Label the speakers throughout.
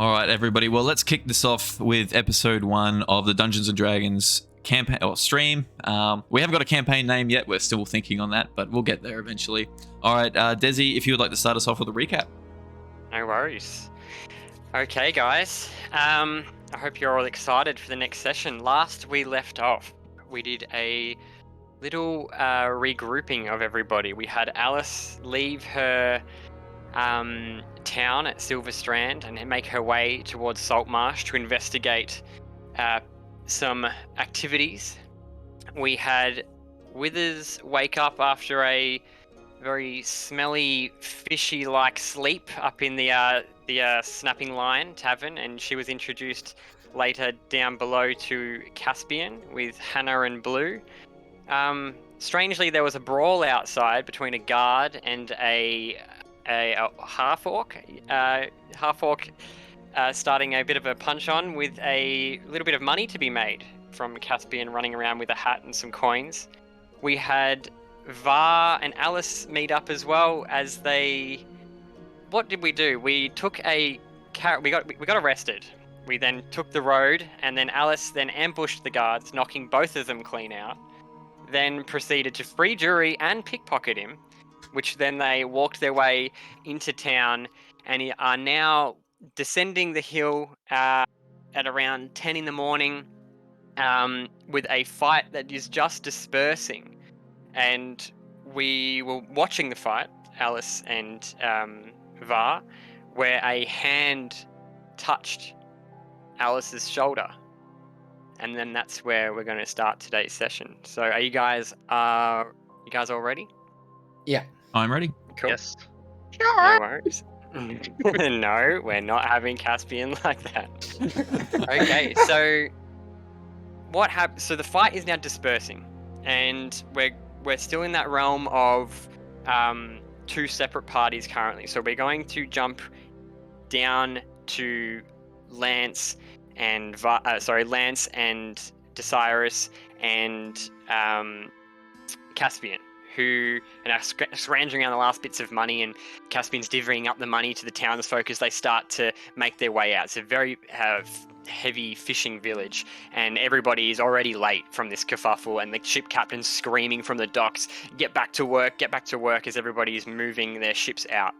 Speaker 1: All right, everybody. Well, let's kick this off with episode 1 of the Dungeons and Dragons campaign or stream. We haven't got a campaign name yet. We're still thinking on that, but we'll get there eventually. All right, Desi, if you would like to start us off with a recap.
Speaker 2: No worries. Okay, guys. I hope you're all excited for the next session. Last we left off, we did a little regrouping of everybody. We had Alice leave her town at Silver Strand and make her way towards Saltmarsh to investigate some activities. We had Withers wake up after a very smelly, fishy-like sleep up in the Snapping Lion Tavern, and she was introduced later down below to Caspian with Hannah and Blue. Strangely, there was a brawl outside between a guard and a half-orc. Half-orc starting a bit of a punch-on with a little bit of money to be made from Caspian running around with a hat and some coins. We had Var and Alice meet up as well as they... What did we do? We took we got arrested. We then took the road, and then Alice then ambushed the guards, knocking both of them clean out. Then proceeded to free Jury and pickpocket him, which then they walked their way into town and are now descending the hill at around 10 in the morning with a fight that is just dispersing. And we were watching the fight, Alice and Var, where a hand touched Alice's shoulder. And then that's where we're going to start today's session. So are you guys all ready?
Speaker 3: Yeah.
Speaker 1: I'm ready.
Speaker 2: Cool.
Speaker 3: Yes.
Speaker 2: No worries. No, we're not having Caspian like that. Okay, so what happened? So the fight is now dispersing, and we're still in that realm of two separate parties currently. So we're going to jump down to Lance and Desirous and Caspian, who are scrounging around the last bits of money, and Caspian's divvying up the money to the townsfolk as they start to make their way out. It's a very heavy fishing village, and everybody is already late from this kerfuffle, and the ship captain's screaming from the docks, get back to work, as everybody is moving their ships out.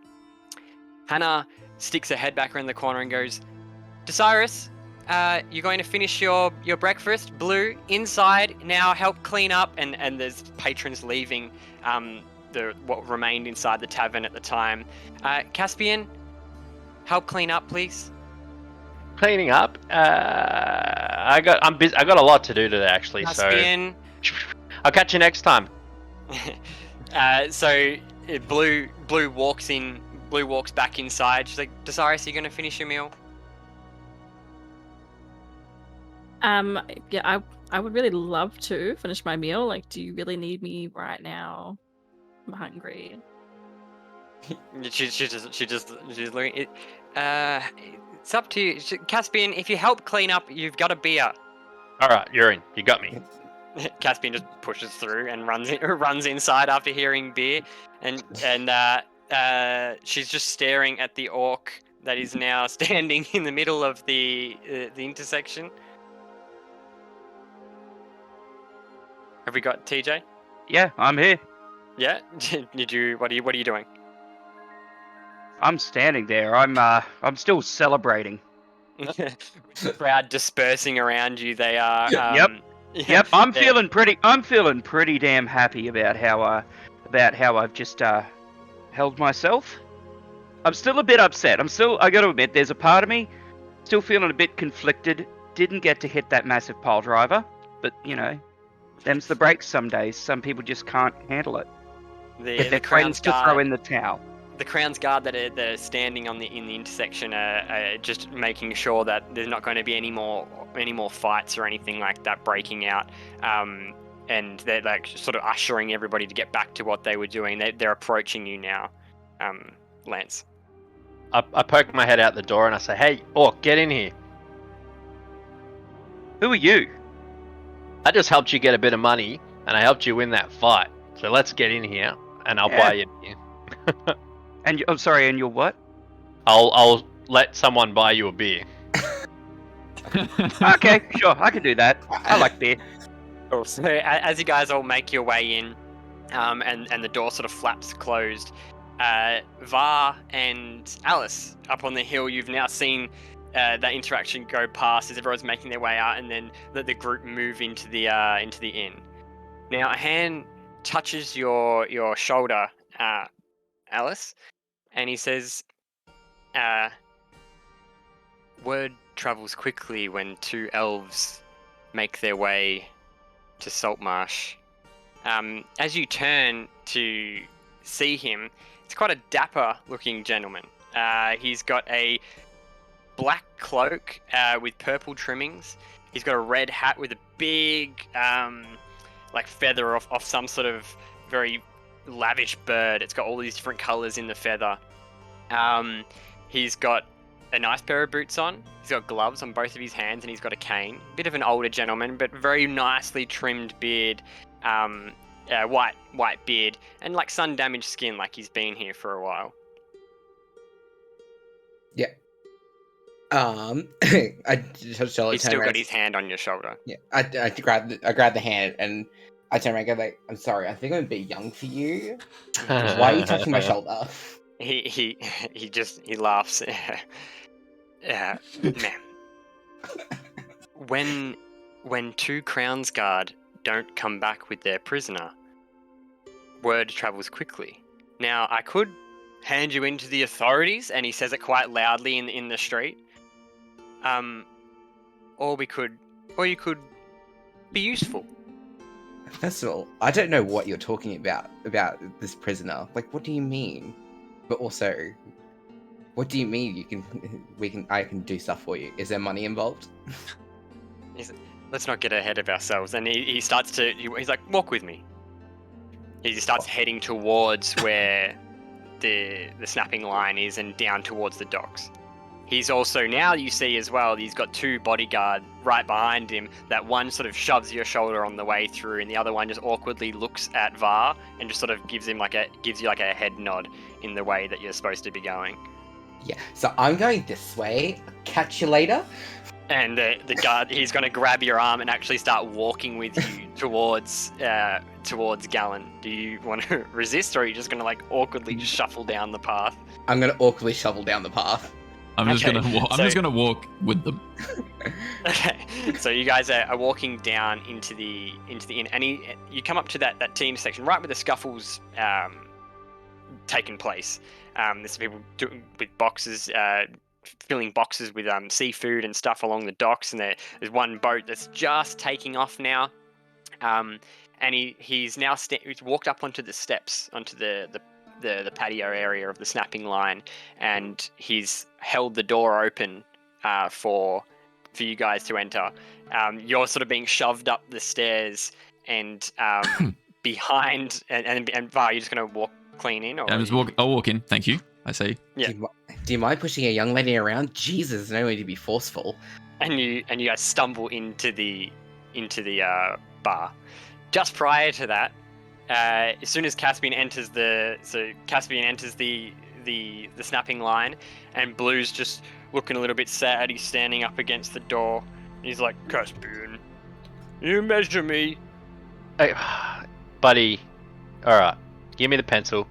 Speaker 2: Hannah sticks her head back around the corner and goes, Desirous, you're going to finish your breakfast. Blue, inside now, help clean up. And there's patrons leaving what remained inside the tavern at the time. Caspian, help clean up, please.
Speaker 4: Cleaning up. I'm busy. I got a lot to do today, actually.
Speaker 2: Caspian.
Speaker 4: So I'll catch you next time.
Speaker 2: So Blue walks in. Blue walks back inside. She's like, Desirous, are you going to finish your meal?
Speaker 5: Yeah, I would really love to finish my meal. Like, do you really need me right now? I'm hungry.
Speaker 2: She's looking. It's up to you, Caspian. If you help clean up, you've got a beer.
Speaker 4: All right, you're in. You got me.
Speaker 2: Caspian just pushes through and runs inside after hearing beer, and she's just staring at the orc that is now standing in the middle of the intersection. Have we got TJ?
Speaker 3: Yeah, I'm here.
Speaker 2: Yeah. Did you? What are you doing?
Speaker 3: I'm standing there. I'm still celebrating.
Speaker 2: The crowd dispersing around you. They are.
Speaker 3: Yep. I'm feeling pretty damn happy about how I've just held myself. I'm still a bit upset. I got to admit, there's a part of me still feeling a bit conflicted. Didn't get to hit that massive pile driver, but them's the breaks some days. Some people just can't handle it. Get their friends to throw in the towel.
Speaker 2: The Crown's Guard that are standing in the intersection are just making sure that there's not going to be any more fights or anything like that breaking out. And they're like sort of ushering everybody to get back to what they were doing. They're approaching you now, Lance.
Speaker 4: I poke my head out the door and I say, "Hey, orc, get in here."
Speaker 3: Who are you?
Speaker 4: I just helped you get a bit of money, and I helped you win that fight. So let's get in here, and I'll buy you beer.
Speaker 3: And I'm sorry, and you're what?
Speaker 4: I'll let someone buy you a beer.
Speaker 3: Okay, sure, I can do that. I like beer.
Speaker 2: Cool. So as you guys all make your way in, and the door sort of flaps closed, Var and Alice up on the hill, you've now seen that interaction go past as everyone's making their way out, and then the group move into the inn. Now a hand touches your shoulder, Alice, and he says, "Word travels quickly when two elves make their way to Saltmarsh." As you turn to see him, it's quite a dapper-looking gentleman. He's got a black cloak with purple trimmings. He's got a red hat with a big, like feather off some sort of very lavish bird. It's got all these different colours in the feather. He's got a nice pair of boots on. He's got gloves on both of his hands, and he's got a cane. Bit of an older gentleman, but very nicely trimmed beard. White beard, and like sun-damaged skin, like he's been here for a while.
Speaker 6: Yeah. I just
Speaker 2: He's still got his hand on your shoulder.
Speaker 6: Yeah, I grab the hand and I turn around and go like, "I'm sorry, I think I'm a bit young for you. Why are you touching my shoulder?"
Speaker 2: He laughs. Man, when two Crowns Guard don't come back with their prisoner, word travels quickly. Now, I could hand you into the authorities, and he says it quite loudly in the street. Or you could be useful.
Speaker 6: First of all, I don't know what you're talking about this prisoner. Like, what do you mean? But also, what do you mean I can do stuff for you? Is there money involved?
Speaker 2: Let's not get ahead of ourselves. And he's like, walk with me. He starts heading towards where the snapping line is and down towards the docks. He's also, now you see as well, he's got two bodyguard right behind him. That one sort of shoves your shoulder on the way through, and the other one just awkwardly looks at Var and just sort of gives you like a head nod in the way that you're supposed to be going.
Speaker 6: Yeah, so I'm going this way. Catch you later.
Speaker 2: And the guard, he's going to grab your arm and actually start walking with you towards Gallon. Do you want to resist, or are you just going to like awkwardly shuffle down the path?
Speaker 6: I'm going to awkwardly shuffle down the path.
Speaker 1: I'm just gonna walk with them.
Speaker 2: Okay, so you guys are walking down into the inn, and you come up to that team section right where the scuffle's taken place. There's people with boxes, filling boxes with seafood and stuff along the docks, and there's one boat that's just taking off now. And he's now he's walked up onto the steps, onto the patio area of the snapping line, and he's held the door open for you guys to enter. You're sort of being shoved up the stairs, and behind, and Var, you're just going to walk clean in? Or
Speaker 1: I'll walk in, thank you, I say.
Speaker 2: Yeah.
Speaker 6: Do you mind pushing a young lady around? Jesus, no way to be forceful.
Speaker 2: And you guys stumble into the bar. Just prior to that, as soon as Caspian enters the snapping line, and Blue's just looking a little bit sad. He's standing up against the door. He's like, "Caspian, you measure me."
Speaker 4: Hey, buddy, alright, give me the pencil.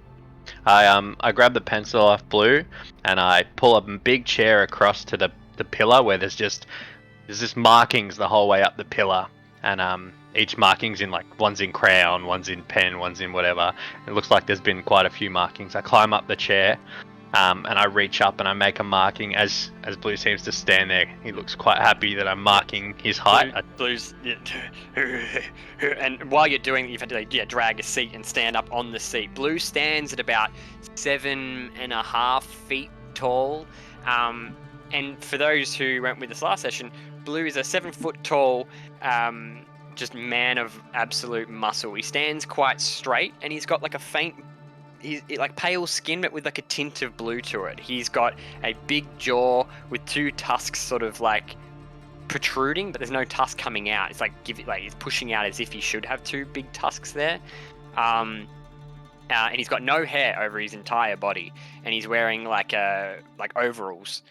Speaker 4: I grab the pencil off Blue, and I pull a big chair across to the pillar where there's just markings the whole way up the pillar, and each marking's in, like, one's in crayon, one's in pen, one's in whatever. It looks like there's been quite a few markings. I climb up the chair, and I reach up and I make a marking as Blue seems to stand there. He looks quite happy that I'm marking his height.
Speaker 2: Blue's, and while you're doing it, you've had to drag a seat and stand up on the seat. Blue stands at about 7.5 feet tall. And for those who went with us last session, Blue is a 7 foot tall, just man of absolute muscle. He stands quite straight, and he's got like a faint, he's like pale skin, but with like a tint of blue to it. He's got a big jaw with two tusks sort of like protruding, but there's no tusk coming out. It's like he's pushing out as if he should have two big tusks there. And he's got no hair over his entire body, and he's wearing like overalls.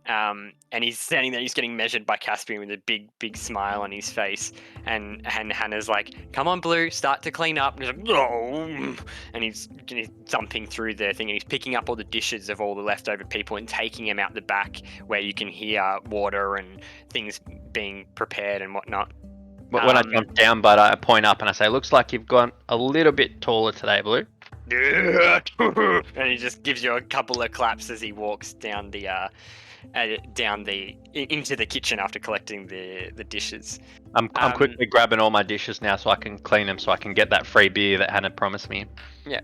Speaker 2: And he's standing there, he's getting measured by Caspian with a big smile on his face. And Hannah's like, come on, Blue, start to clean up. And he's like, no. And he's dumping through the thing, and he's picking up all the dishes of all the leftover people and taking them out the back where you can hear water and things being prepared and whatnot.
Speaker 4: But when I jump down, but I point up and I say, looks like you've gone a little bit taller today, Blue.
Speaker 2: And he just gives you a couple of claps as he walks down into the kitchen after collecting the dishes.
Speaker 4: I'm quickly grabbing all my dishes now so I can clean them so I can get that free beer that Hannah promised me.
Speaker 2: Yeah.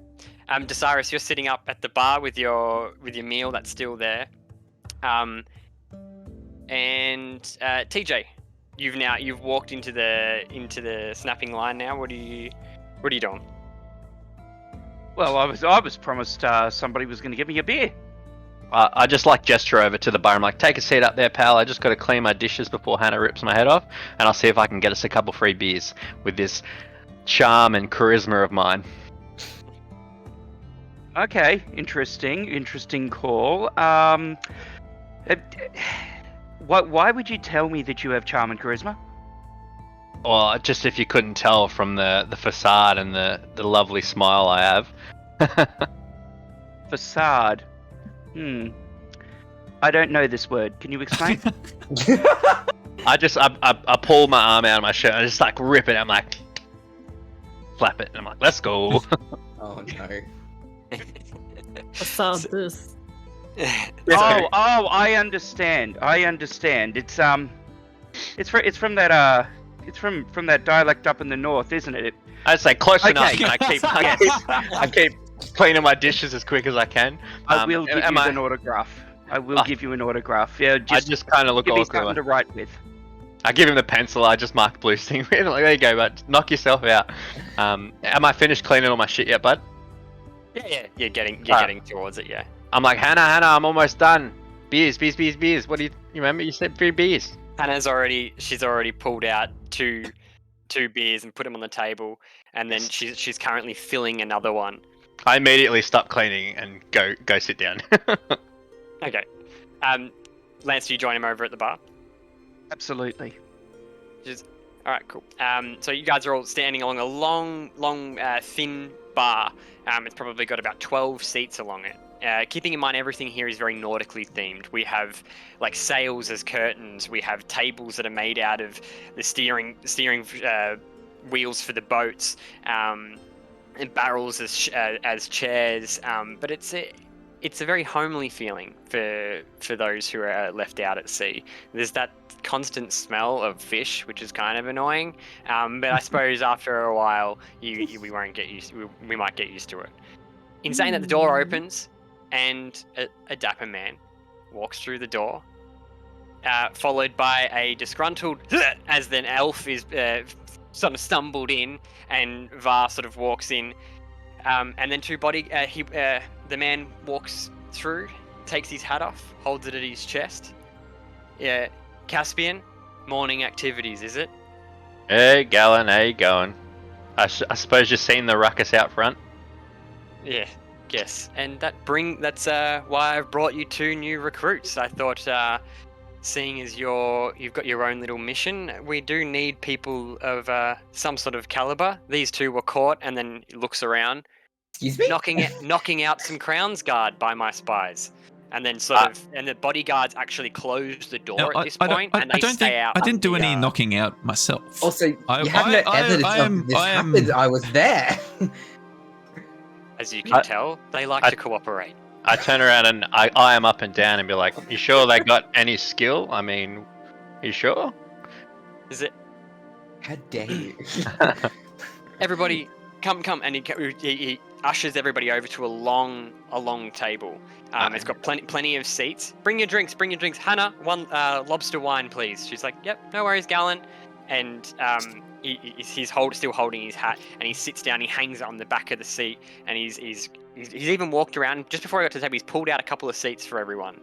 Speaker 2: Desirus, you're sitting up at the bar with your meal that's still there. And TJ, you've walked into the snapping line now. What are you doing?
Speaker 3: Well, I was promised somebody was going to give me a beer.
Speaker 4: I just gesture over to the bar. I'm like, take a seat up there, pal. I just got to clean my dishes before Hannah rips my head off, and I'll see if I can get us a couple free beers with this charm and charisma of mine.
Speaker 3: Okay, interesting call. Why would you tell me that you have charm and charisma?
Speaker 4: Well, just if you couldn't tell from the facade and the lovely smile I have.
Speaker 3: Facade. I don't know this word. Can you explain?
Speaker 4: I pull my arm out of my shirt. I just rip it. I'm like, flap it, and I'm like, let's go.
Speaker 6: Oh no.
Speaker 5: Facade this.
Speaker 3: Oh, I understand. It's from that dialect up in the north, isn't it?
Speaker 4: I'd say close enough.
Speaker 3: Okay.
Speaker 4: I keep cleaning my dishes as quick as I can.
Speaker 3: I will give you an autograph. Give you an autograph. Yeah,
Speaker 4: I just kind of look
Speaker 3: give me
Speaker 4: awkward.
Speaker 3: something to write with.
Speaker 4: I give him the pencil. I just mark Blue's thing. Like, there you go, bud. Knock yourself out. Am I finished cleaning all my shit yet, bud?
Speaker 2: Yeah. You're getting towards it. Yeah.
Speaker 4: I'm like, Hannah, I'm almost done. Beers. What do you remember? You said 3 beers.
Speaker 2: Hannah's already pulled out two beers and put them on the table, and then she's currently filling another one.
Speaker 4: I immediately stop cleaning and go sit down.
Speaker 2: Okay. Lance, do you join him over at the bar?
Speaker 3: Absolutely.
Speaker 2: All right, cool. So you guys are all standing along a long, thin bar. It's probably got about 12 seats along it. Keeping in mind everything here is very nautically themed. We have sails as curtains. We have tables that are made out of the steering wheels for the boats, and barrels as chairs. But it's a very homely feeling for those who are left out at sea. There's that constant smell of fish, which is kind of annoying. But I suppose after a while, we might get used to it. In saying that, the door opens, and a dapper man walks through the door, followed by a disgruntled as then elf is sort of stumbled in, and Var sort of walks in, and then the man walks through, takes his hat off, holds it at his chest. Yeah, Caspian, morning activities, is it?
Speaker 4: Hey, Galen, how you going? I suppose you've seen the ruckus out front?
Speaker 2: Yeah, guess. And that's why I've brought you 2 new recruits. I thought, seeing as you've got your own little mission, we do need people of some sort of caliber. These 2 were caught, and then looks around.
Speaker 6: Excuse me?
Speaker 2: knocking out some Crown's Guard by my spies. And then and the bodyguards actually close the door at this point, and they stay out.
Speaker 1: I didn't do any knocking out myself.
Speaker 6: Also, you have no evidence of this happened. I was there.
Speaker 2: As you can tell, they like to cooperate.
Speaker 4: I turn around and I eye them up and down and be like, you sure they got any skill? I mean, you sure?
Speaker 2: Is it?
Speaker 6: How dare you?
Speaker 2: Everybody, come. And he ushers everybody over to a long table. It's got plenty of seats. Bring your drinks. Hannah, 1 lobster wine, please. She's like, yep, no worries, Galen. And he's still holding his hat, and he sits down. He hangs it on the back of the seat, and he's even walked around. Just before I got to the table, he's pulled out a couple of seats for everyone,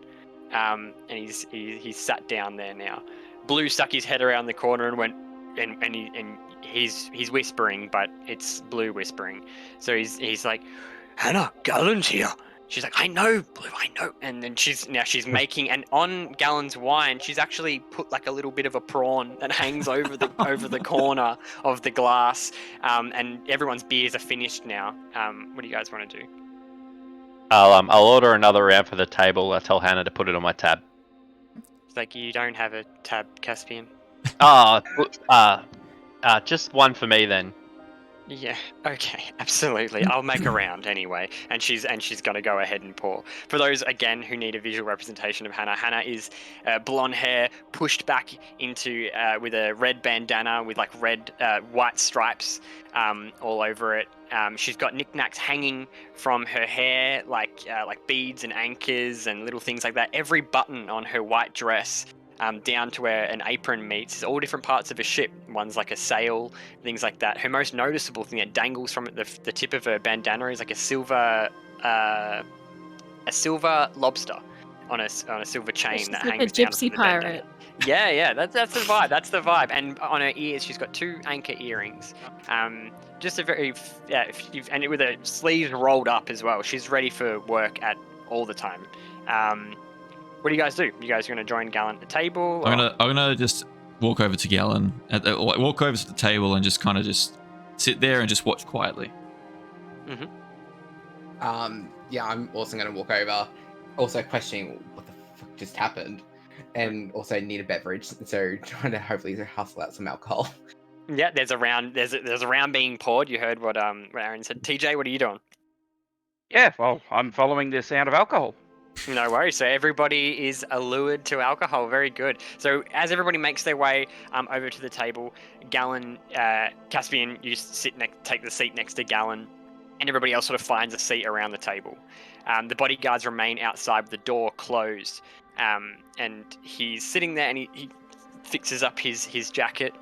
Speaker 2: and he's sat down there now. Blue stuck his head around the corner and went, and he's whispering, but it's Blue whispering. So he's like, Hannah, Galen's here. she's like, I know, Blue, I know. And then she's making, and on Gallon's wine, she's actually put like a little bit of a prawn that hangs over the over the corner of the glass. And everyone's beers are finished now. What do you guys want to do?
Speaker 4: I'll order another round for the table. I'll tell Hannah to put it on my tab.
Speaker 2: It's like, you don't have a tab, Caspian.
Speaker 4: Just one for me then.
Speaker 2: Yeah, okay, absolutely. I'll make a round anyway, and she's gonna go ahead and pour. For those again who need a visual representation of Hannah, Hannah is blonde hair pushed back into with a red bandana with like red white stripes all over it. She's got knickknacks hanging from her hair, like beads and anchors and little things like that. Every button on her white dress, down to where an apron meets, is all different parts of a ship. One's like a sail, things like that. Her most noticeable thing that dangles from the tip of her bandana is like a silver lobster on a silver chain
Speaker 5: She's
Speaker 2: that
Speaker 5: like
Speaker 2: hangs
Speaker 5: a
Speaker 2: down
Speaker 5: gypsy
Speaker 2: from the bandana.
Speaker 5: pirate.
Speaker 2: Yeah, that's the vibe. That's the vibe. And on her ears, she's got 2 anchor earrings. Just a very and with her sleeves rolled up as well. She's ready for work at all the time. What do you guys do? You guys going to join Gallon at the table?
Speaker 1: I'm gonna just walk over to Gallon, walk over to the table, and just kind of just sit there and just watch quietly.
Speaker 6: Yeah, I'm also going to walk over, also questioning what the fuck just happened, and also need a beverage, so trying to hopefully hustle out some alcohol.
Speaker 2: Yeah, there's a round being poured. You heard what Aaron said. TJ, what are you doing?
Speaker 3: Yeah, well, I'm following the sound of alcohol.
Speaker 2: No worries. So everybody is allured to alcohol. Very good. So as everybody makes their way over to the table, Gallon, Caspian, you take the seat next to Gallon, and everybody else sort of finds a seat around the table. The bodyguards remain outside with the door closed, and he's sitting there and he fixes up his jacket.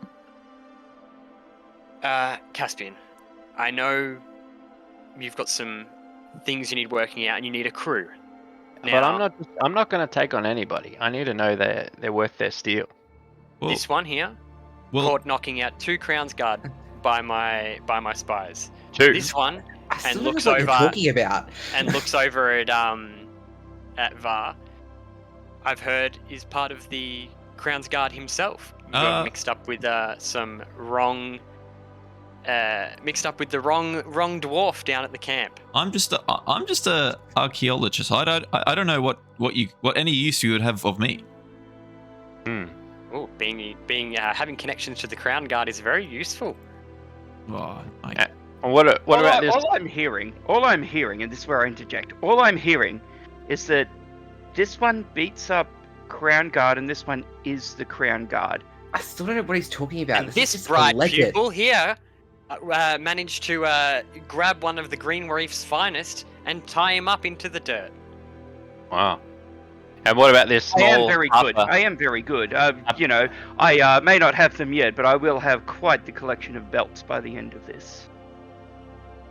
Speaker 2: Caspian, I know you've got some things you need working out and you need a crew. Now,
Speaker 4: But I'm not going to take on anybody. I need to know they're worth their steel.
Speaker 1: Well,
Speaker 2: this one here, caught knocking out 2 Crown's Guard by my spies.
Speaker 4: 2.
Speaker 2: This one,
Speaker 6: I still
Speaker 2: and
Speaker 6: don't know
Speaker 2: looks
Speaker 6: what you're
Speaker 2: over
Speaker 6: talking about.
Speaker 2: and looks over at Var. I've heard is part of the Crown's Guard himself. You got mixed up with some wrong. Mixed up with the wrong dwarf down at the camp.
Speaker 1: I'm just a archaeologist. I don't know what any use you would have of me.
Speaker 2: Oh, having connections to the Crown Guard is very useful.
Speaker 1: Oh,
Speaker 4: What about this?
Speaker 3: All I'm hearing, and this is where I interject. All I'm hearing is that this one beats up Crown Guard, and this one is the Crown Guard.
Speaker 6: I still don't know what he's talking about.
Speaker 2: And
Speaker 6: This
Speaker 2: this
Speaker 6: is
Speaker 2: bright
Speaker 6: alleged.
Speaker 2: pupil here managed to grab one of the Green Reef's finest and tie him up into the dirt.
Speaker 4: Wow. And what about this small?
Speaker 3: I am very good. I am very good. You know, I may not have them yet, but I will have quite the collection of belts by the end of this.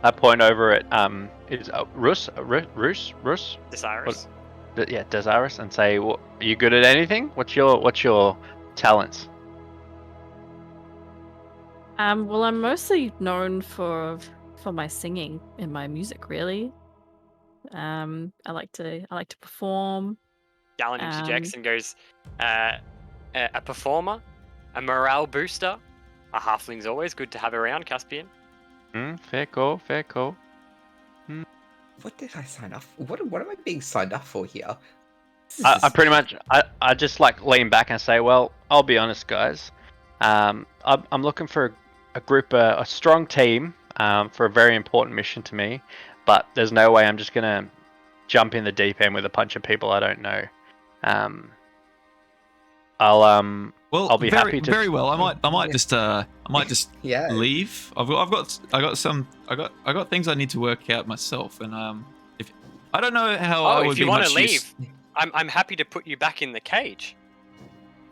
Speaker 4: I point over at is Rus?
Speaker 2: Desirous.
Speaker 4: Yeah, Desirous, and say, "Are you good at anything? What's your talents?"
Speaker 5: Well, I'm mostly known for my singing and my music, really. I like to perform.
Speaker 2: Gallon interjects and goes, a performer, a morale booster, a halfling's always good to have around, Caspian.
Speaker 4: Fair call.
Speaker 6: What did I sign up for? What am I being signed up for here?
Speaker 4: I pretty much I just like lean back and say, well, I'll be honest, guys. I'm looking for a group, a strong team, for a very important mission to me. But there's no way I'm just gonna jump in the deep end with a bunch of people I don't know. I'll be happy to.
Speaker 1: Very well. I might just
Speaker 6: Yeah.
Speaker 1: leave. I got things I need to work out myself, and if I don't know how I would
Speaker 2: if you
Speaker 1: be
Speaker 2: want
Speaker 1: much
Speaker 2: to leave,
Speaker 1: use.
Speaker 2: I'm happy to put you back in the cage.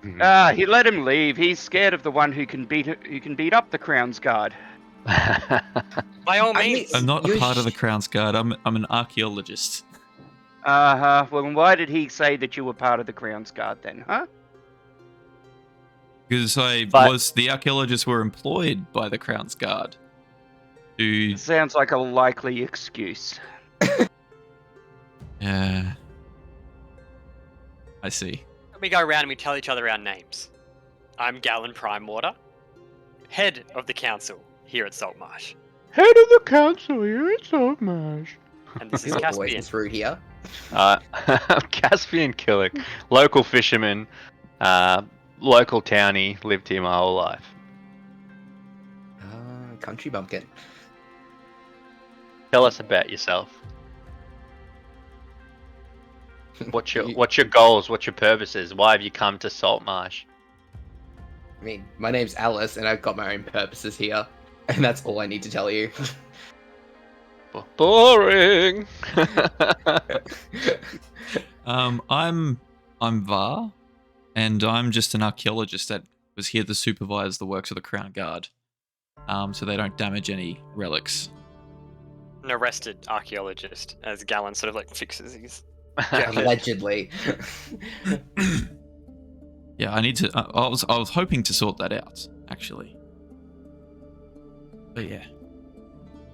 Speaker 3: He let him leave. He's scared of the one who can beat up the Crown's Guard.
Speaker 2: By all means.
Speaker 1: I'm not a part of the Crown's Guard. I'm an archaeologist.
Speaker 3: Well, then why did he say that you were part of the Crown's Guard then, huh?
Speaker 1: Because the archaeologists were employed by the Crown's Guard.
Speaker 3: Sounds like a likely excuse.
Speaker 1: Yeah. I see.
Speaker 2: We go around and we tell each other our names. I'm Gallon Primewater, head of the council here at Saltmarsh.
Speaker 4: Head of the council here at Saltmarsh.
Speaker 2: And this is
Speaker 6: You're
Speaker 2: Caspian.
Speaker 6: always through here.
Speaker 4: Caspian Killick, local fisherman, local townie, lived here my whole life.
Speaker 6: Country bumpkin.
Speaker 4: Tell us about yourself. What's your goals? What's your purposes? Why have you come to Saltmarsh?
Speaker 6: I mean, my name's Alice, and I've got my own purposes here, and that's all I need to tell you.
Speaker 4: Boring.
Speaker 1: I'm Var, and I'm just an archaeologist that was here to supervise the works of the Crown Guard, so they don't damage any relics.
Speaker 2: An arrested archaeologist, as Gallon sort of like fixes his.
Speaker 6: Allegedly.
Speaker 1: Yeah, I need to. I was hoping to sort that out, actually. But yeah,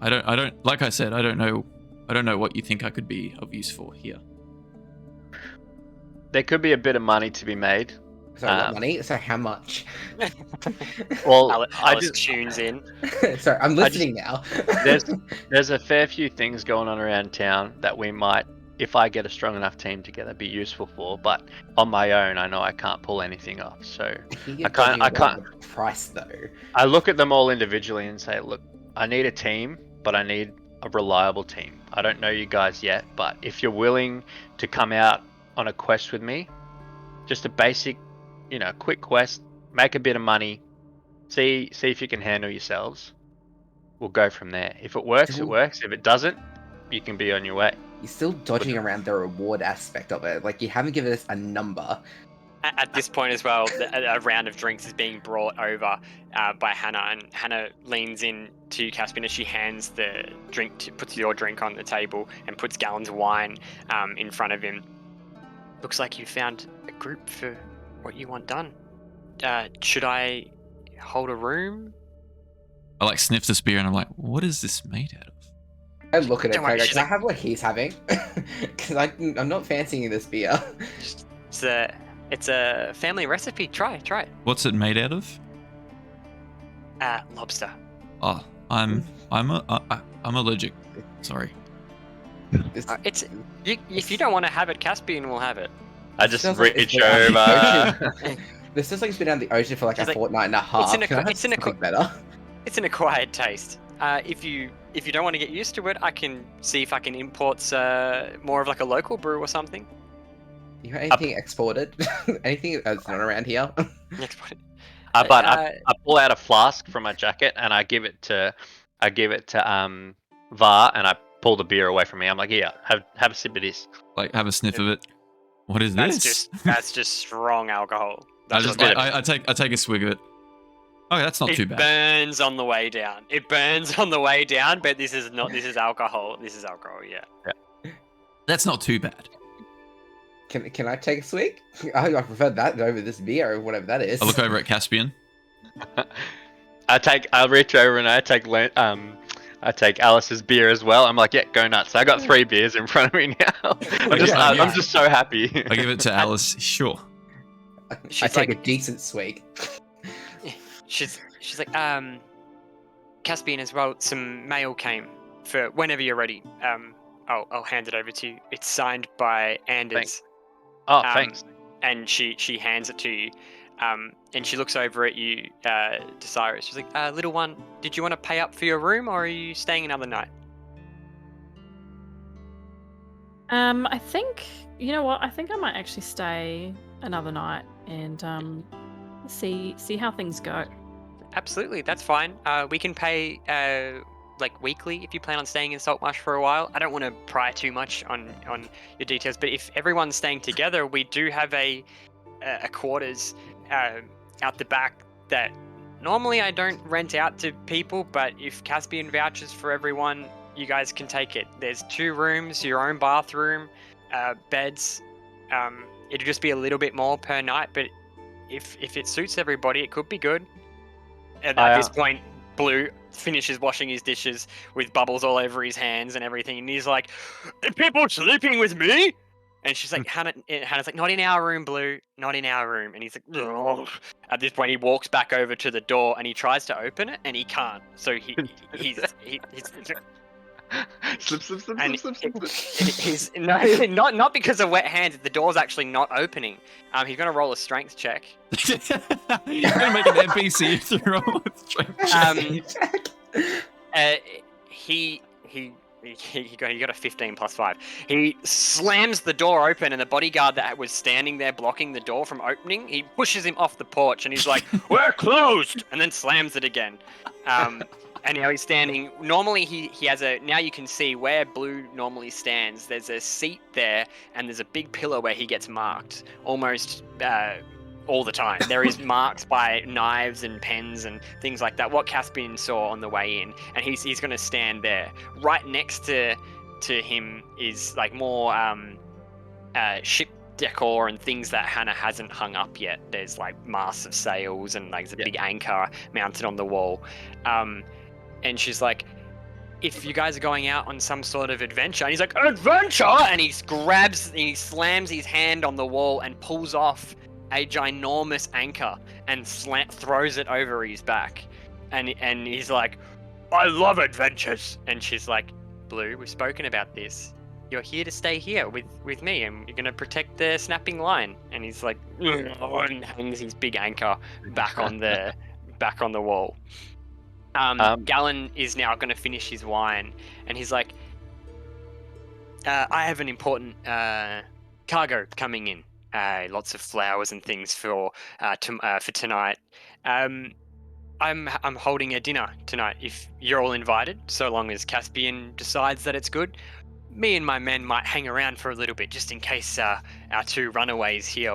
Speaker 1: I don't. Like I said, I don't know what you think I could be of use for here.
Speaker 4: There could be a bit of money to be made.
Speaker 6: So what money? So how much?
Speaker 4: Well,
Speaker 2: Alice tunes in.
Speaker 6: Sorry, I'm listening now.
Speaker 4: there's a fair few things going on around town that we might, if I get a strong enough team together, be useful for. But on my own, I know I can't pull anything off. So I can't.
Speaker 6: Price though.
Speaker 4: I look at them all individually and say, look, I need a team, but I need a reliable team. I don't know you guys yet, but if you're willing to come out on a quest with me, just a basic, quick quest, make a bit of money, see if you can handle yourselves. We'll go from there. If it works, it works. If it doesn't, you can be on your way.
Speaker 6: You're still dodging around the reward aspect of it. Like, you haven't given us a number.
Speaker 2: At this point as well, a round of drinks is being brought over by Hannah, and Hannah leans in to Caspian as she hands the drink, puts your drink on the table and puts Gallon's wine in front of him. Looks like you found a group for what you want done. Should I hold a room?
Speaker 1: I sniff the spear and I'm like, what is this made out of?
Speaker 6: I look at it,
Speaker 2: Don't worry,
Speaker 6: can I have what he's having? Because I'm not fancying this beer.
Speaker 2: It's a family recipe. Try it.
Speaker 1: What's it made out of?
Speaker 2: Lobster.
Speaker 1: Oh, I'm allergic. Sorry.
Speaker 2: If you don't want to have it, Caspian will have it.
Speaker 4: I just
Speaker 6: Sounds like
Speaker 4: reach
Speaker 6: it's been out
Speaker 4: over.
Speaker 6: the ocean. This is like it's been out in the ocean for like
Speaker 2: She's
Speaker 6: a
Speaker 2: like,
Speaker 6: fortnight and a half.
Speaker 2: it's
Speaker 6: something better.
Speaker 2: It's an acquired taste. If you don't want to get used to it, I can see if I can import more of like a local brew or something.
Speaker 6: You got anything exported? Anything that's not around here?
Speaker 2: Export.
Speaker 4: But I pull out a flask from my jacket and I give it to Var, and I pull the beer away from me. I'm like, here, have a sip of this.
Speaker 1: Have a sniff of it. What is this?
Speaker 2: That's just strong alcohol.
Speaker 1: I take a swig of it. Okay, that's not too bad.
Speaker 2: It burns on the way down. But this is alcohol. This is alcohol, yeah.
Speaker 1: That's not too bad.
Speaker 6: Can I take a swig? I prefer that over this beer or whatever that is.
Speaker 1: I look over at Caspian.
Speaker 4: I reach over and I take Alice's beer as well. I'm like, yeah, go nuts. I got 3 beers in front of me now. I'm just so happy.
Speaker 1: I give it to Alice. Sure.
Speaker 6: I take a decent swig.
Speaker 2: She's like, Caspian as well. Some mail came for whenever you're ready. I'll hand it over to you. It's signed by Anders.
Speaker 4: Thanks. Oh, thanks.
Speaker 2: And she hands it to you. And she looks over at you, to Cyrus. She's like, little one, did you want to pay up for your room, or are you staying another night?
Speaker 5: I think, you know what? I think I might actually stay another night and see how things go.
Speaker 2: Absolutely, that's fine. We can pay weekly if you plan on staying in Saltmarsh for a while. I don't want to pry too much on your details, but if everyone's staying together, we do have a quarters out the back that normally I don't rent out to people, but if Caspian vouches for everyone, you guys can take it. There's 2 rooms, your own bathroom, beds. It'll just be a little bit more per night, but if it suits everybody, it could be good. And at this point, Blue finishes washing his dishes with bubbles all over his hands and everything, and he's like, "Are people sleeping with me?" And she's like, Hannah's like, "Not in our room, Blue. Not in our room." And he's like, "Ugh." At this point, he walks back over to the door and he tries to open it, and he can't. So he's he's no, not because of wet hands. The door's actually not opening. He's gonna roll a strength check.
Speaker 1: You're gonna make an NPC throw with strength.
Speaker 2: He got a 15 plus 5. He slams the door open, and the bodyguard that was standing there blocking the door from opening, he pushes him off the porch, and he's like, "We're closed," and then slams it again. And now he's standing. Normally, he has a. Now you can see where Blue normally stands. There's a seat there, and there's a big pillar where he gets marked almost all the time. There is marks by knives and pens and things like that. What Caspian saw on the way in, and he's going to stand there. Right next to him is like more ship decor and things that Hannah hasn't hung up yet. There's like masts of sails and like there's a big anchor mounted on the wall. And she's like, "If you guys are going out on some sort of adventure," and he's like, "Adventure!" And he slams his hand on the wall and pulls off a ginormous anchor and throws it over his back. And he's like, "I love adventures." And she's like, "Blue, we've spoken about this. You're here to stay here with me, and you're gonna protect the snapping line." And he's like, and hangs his big anchor back on the wall. Galen is now going to finish his wine, and he's like, "I have an important cargo coming in. Lots of flowers and things for tonight. I'm holding a dinner tonight. If you're all invited, so long as Caspian decides that it's good. Me and my men might hang around for a little bit, just in case our two runaways here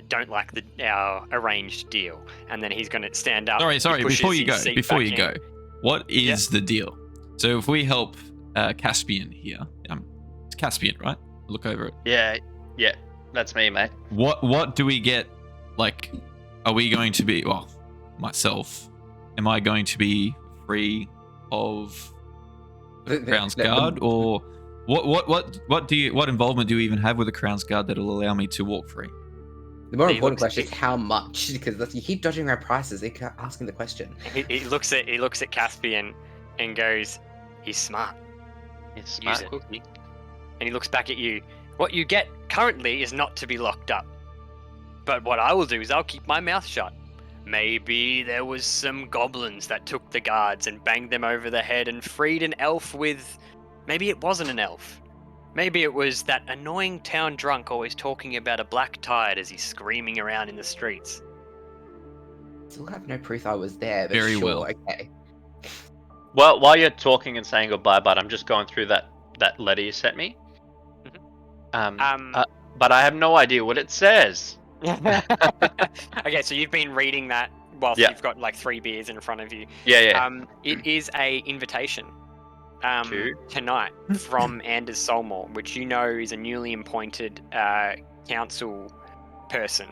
Speaker 2: don't like our arranged deal." And then he's going to stand up.
Speaker 1: Sorry. Before you go, what is the deal? So if we help Caspian here, it's Caspian, right? Look over it.
Speaker 4: Yeah, that's me, mate.
Speaker 1: What do we get? Like, are we going to be? Well, myself, am I going to be free of Crown's Guard, or what involvement do you even have with the Crown's Guard that'll allow me to walk free?
Speaker 6: The more important question is how much, because you keep dodging around prices. They keep asking the question.
Speaker 2: He looks at Caspian and goes, "He's smart.
Speaker 4: It's smart.
Speaker 2: Use it." And he looks back at you. "What you get currently is not to be locked up. But what I will do is I'll keep my mouth shut. Maybe there was some goblins that took the guards and banged them over the head and freed an elf with... Maybe it wasn't an elf. Maybe it was that annoying town drunk always talking about a black tide as he's screaming around in the streets."
Speaker 6: Still have no proof I was there, but
Speaker 1: Very
Speaker 6: sure,
Speaker 1: well.
Speaker 6: okay.
Speaker 4: Well, while you're talking and saying goodbye, but I'm just going through that letter you sent me. But I have no idea what it says.
Speaker 2: Okay, so you've been reading that whilst you've got like 3 beers in front of you.
Speaker 4: Yeah.
Speaker 2: It is a invitation tonight from Anders Solmore, which you know is a newly appointed council person.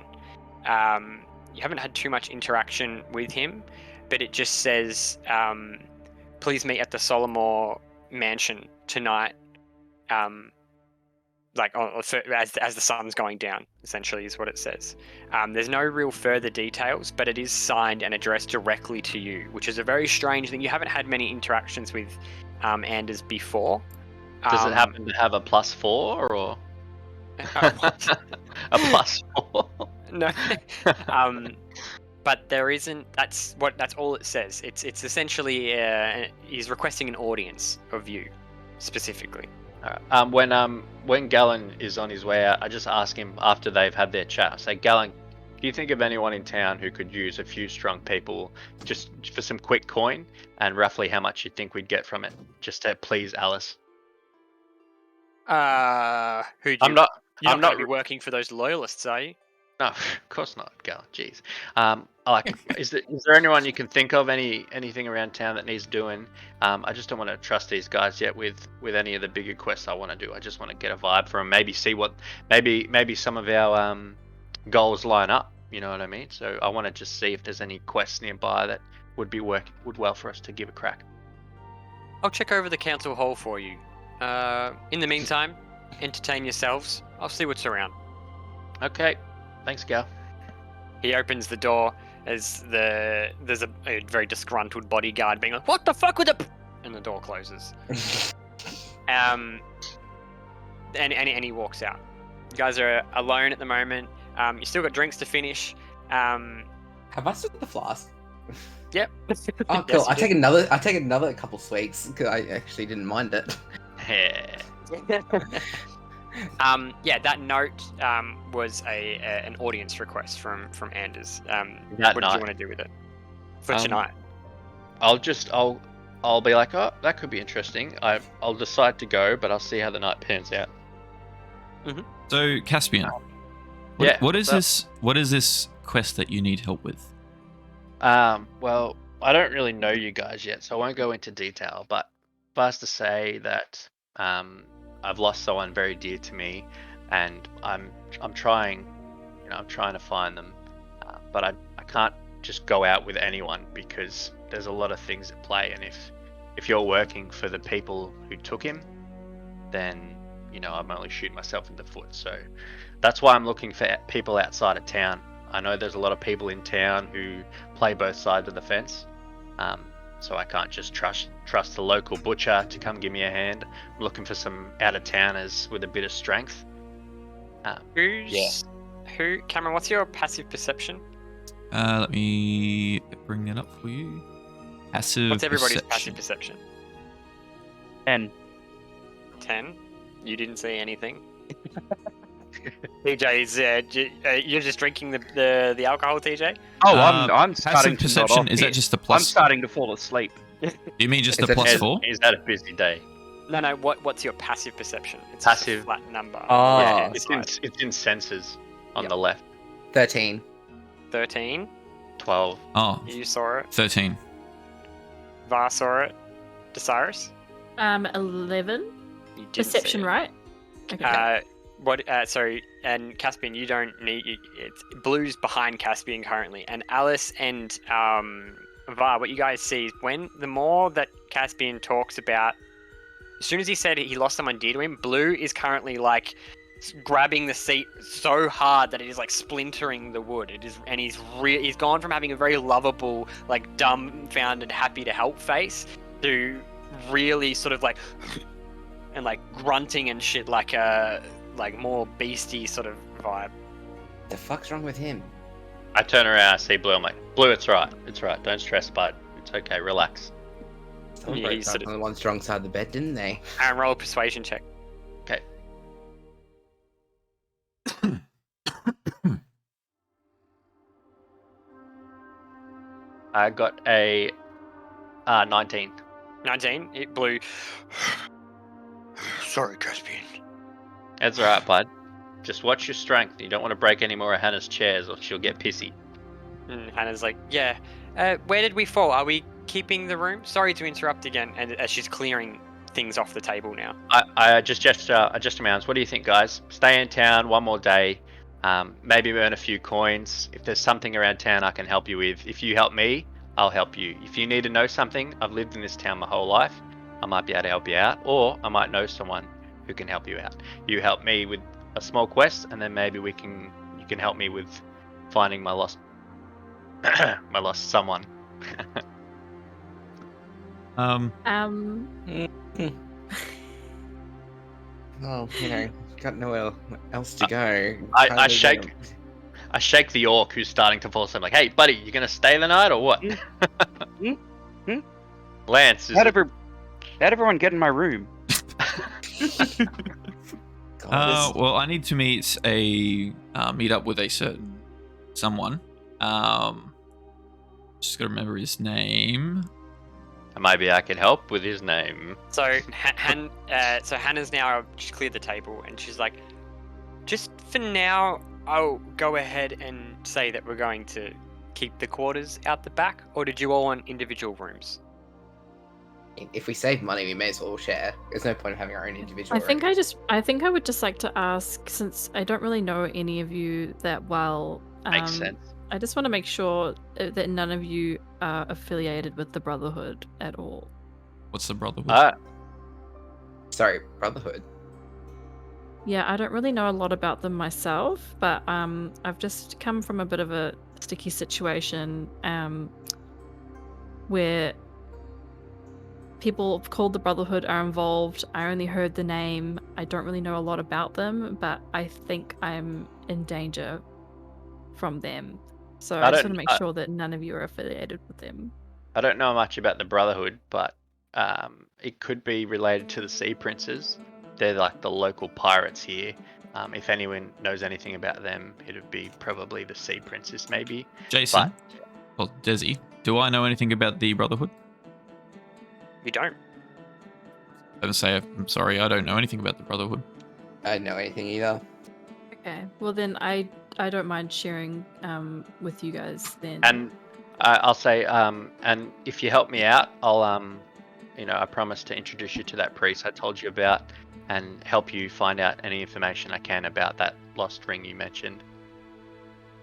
Speaker 2: You haven't had too much interaction with him, but it just says, "Please meet at the Solomore mansion tonight." As the sun's going down, essentially, is what it says. There's no real further details, but it is signed and addressed directly to you, which is a very strange thing. You haven't had many interactions with Anders before.
Speaker 4: Does it happen to have a +4 or a +4?
Speaker 2: No. But there isn't. That's all it says. It's essentially he's requesting an audience of you specifically.
Speaker 4: When Galen is on his way out, I just ask him after they've had their chat. I say, "Galen, do you think of anyone in town who could use a few strong people just for some quick coin, and roughly how much you think we'd get from it, just to please Alice?"
Speaker 2: You're not going to be working for those loyalists, are you?
Speaker 4: No, of course not, Galen. Jeez. Is there anyone you can think of, anything around town that needs doing? I just don't want to trust these guys yet with any of the bigger quests I want to do. I just want to get a vibe from them, maybe see what maybe some of our goals line up. You know what I mean? So I want to just see if there's any quests nearby that would well for us to give a crack.
Speaker 2: I'll check over the council hall for you. In the meantime, entertain yourselves. I'll see what's around.
Speaker 4: Okay, thanks, Gal.
Speaker 2: He opens the door as there's a very disgruntled bodyguard being like, "What the fuck with the?" And the door closes. And he walks out. You guys are alone at the moment. You still got drinks to finish.
Speaker 6: Have I still got the flask?
Speaker 2: Yep.
Speaker 6: Oh, cool.
Speaker 2: Yes,
Speaker 6: I take another couple sweets because I actually didn't mind it.
Speaker 2: Yeah, that note was an audience request from Anders.
Speaker 4: That
Speaker 2: what
Speaker 4: night.
Speaker 2: do you want to do with it for tonight?
Speaker 4: I'll be like, oh, that could be interesting. I'll decide to go, but I'll see how the night pans out.
Speaker 1: So, Caspian,
Speaker 4: Yeah,
Speaker 1: what is
Speaker 4: what's
Speaker 1: What is this quest that you need help with?
Speaker 4: Well, I don't really know you guys yet, so I won't go into detail. But suffice to say that I've lost someone very dear to me, and I'm trying, I'm trying to find them, but I can't just go out with anyone because there's a lot of things at play, and if you're working for the people who took him, then I'm only shooting myself in the foot. So that's why I'm looking for people outside of town. I know there's a lot of people in town who play both sides of the fence, so I can't just trust the local butcher to come give me a hand. I'm looking for some out-of-towners with a bit of strength.
Speaker 2: Cameron, what's your passive perception?
Speaker 1: Let me bring that up for you. Passive.
Speaker 2: What's everybody's
Speaker 1: perception.
Speaker 2: passive perception?
Speaker 3: 10.
Speaker 2: 10. You didn't see anything. TJ's, you're just drinking the alcohol, TJ?
Speaker 3: Oh, I'm
Speaker 1: Passive
Speaker 3: starting to nod
Speaker 1: perception,
Speaker 3: off
Speaker 1: is that
Speaker 3: here.
Speaker 1: just a
Speaker 3: I'm
Speaker 1: plus?
Speaker 3: starting to fall asleep.
Speaker 1: You mean just
Speaker 6: Is
Speaker 1: a
Speaker 6: that
Speaker 1: plus
Speaker 6: just-
Speaker 1: 4?
Speaker 4: Is that a busy day?
Speaker 2: No. What's your passive perception? It's
Speaker 4: Passive.
Speaker 2: a flat number.
Speaker 6: Oh.
Speaker 2: Yeah,
Speaker 4: It's in senses on
Speaker 2: Yep.
Speaker 4: the left.
Speaker 6: 13.
Speaker 2: 13.
Speaker 4: 12.
Speaker 1: Oh,
Speaker 2: You saw it.
Speaker 1: 13.
Speaker 2: Var saw it. Desirus?
Speaker 5: 11.
Speaker 2: You didn't
Speaker 5: Perception,
Speaker 2: see it.
Speaker 5: right? Okay.
Speaker 2: Sorry, and Caspian, you don't need. It's Blue's behind Caspian currently, and Alice and Var. What you guys see is the more that Caspian talks about, as soon as he said he lost someone dear to him, Blue is currently like grabbing the seat so hard that it is like splintering the wood. It is, and he's gone from having a very lovable, like dumbfounded, happy to help face to really sort of like and like grunting and shit like a more beastie sort of vibe.
Speaker 6: The fuck's wrong with him?
Speaker 4: I turn around, I see Blue. I'm like, Blue, it's right. Don't stress, bud. It's okay. Relax.
Speaker 6: Someone
Speaker 2: Yeah,
Speaker 6: broke
Speaker 2: he's
Speaker 6: up
Speaker 2: sort of-
Speaker 6: on the one strong side of the bed, didn't they?
Speaker 2: And roll a persuasion check.
Speaker 4: Okay. I got a 19.
Speaker 2: 19. It blew. Sorry, Caspian.
Speaker 4: That's alright, bud. Just watch your strength. You don't want to break any more of Hannah's chairs or she'll get pissy.
Speaker 2: And Hannah's like, yeah. Where did we fall? Are we keeping the room? Sorry to interrupt again. And as she's clearing things off the table now.
Speaker 4: I just gesture my arms. What do you think, guys? Stay in town one more day. Maybe earn a few coins. If there's something around town I can help you with. If you help me, I'll help you. If you need to know something, I've lived in this town my whole life. I might be able to help you out. Or I might know someone who can help you out. You help me with a small quest, and then maybe you can help me with finding my lost someone.
Speaker 6: Oh, got nowhere else to go.
Speaker 4: I shake the orc who's starting to fall asleep. Like, hey, buddy, you gonna stay the night or what? Lance,
Speaker 3: How'd everyone get in my room?
Speaker 1: Well, I need to meet up with a certain someone. Just gotta remember his name.
Speaker 4: maybe I can help with his name.
Speaker 2: So, Hannah's now just cleared the table, and she's like, just for now, I'll go ahead and say that we're going to keep the quarters out the back, or did you all want individual rooms?
Speaker 6: If we save money, we may as well share. There's no point in having our own individual.
Speaker 5: I think I would just like to ask, since I don't really know any of you that well.
Speaker 4: Makes sense.
Speaker 5: I just want to make sure that none of you are affiliated with the Brotherhood at all.
Speaker 1: What's the Brotherhood?
Speaker 6: Sorry, Brotherhood.
Speaker 5: Yeah, I don't really know a lot about them myself, but I've just come from a bit of a sticky situation where people called the Brotherhood are involved. I only heard the name. I don't really know a lot about them, but I think I'm in danger from them. So I just want to make sure that none of you are affiliated with them.
Speaker 4: I don't know much about the Brotherhood, but it could be related to the Sea Princes. They're like the local pirates here. If anyone knows anything about them, it would be probably the Sea Princes, maybe.
Speaker 1: Jason, or Desi, do I know anything about the Brotherhood?
Speaker 2: You don't.
Speaker 1: I'm sorry, I don't know anything about the Brotherhood.
Speaker 6: I don't know anything either.
Speaker 5: Okay, well then I don't mind sharing with you guys then.
Speaker 4: And I'll say, and if you help me out, I'll I promise to introduce you to that priest I told you about, and help you find out any information I can about that lost ring you mentioned.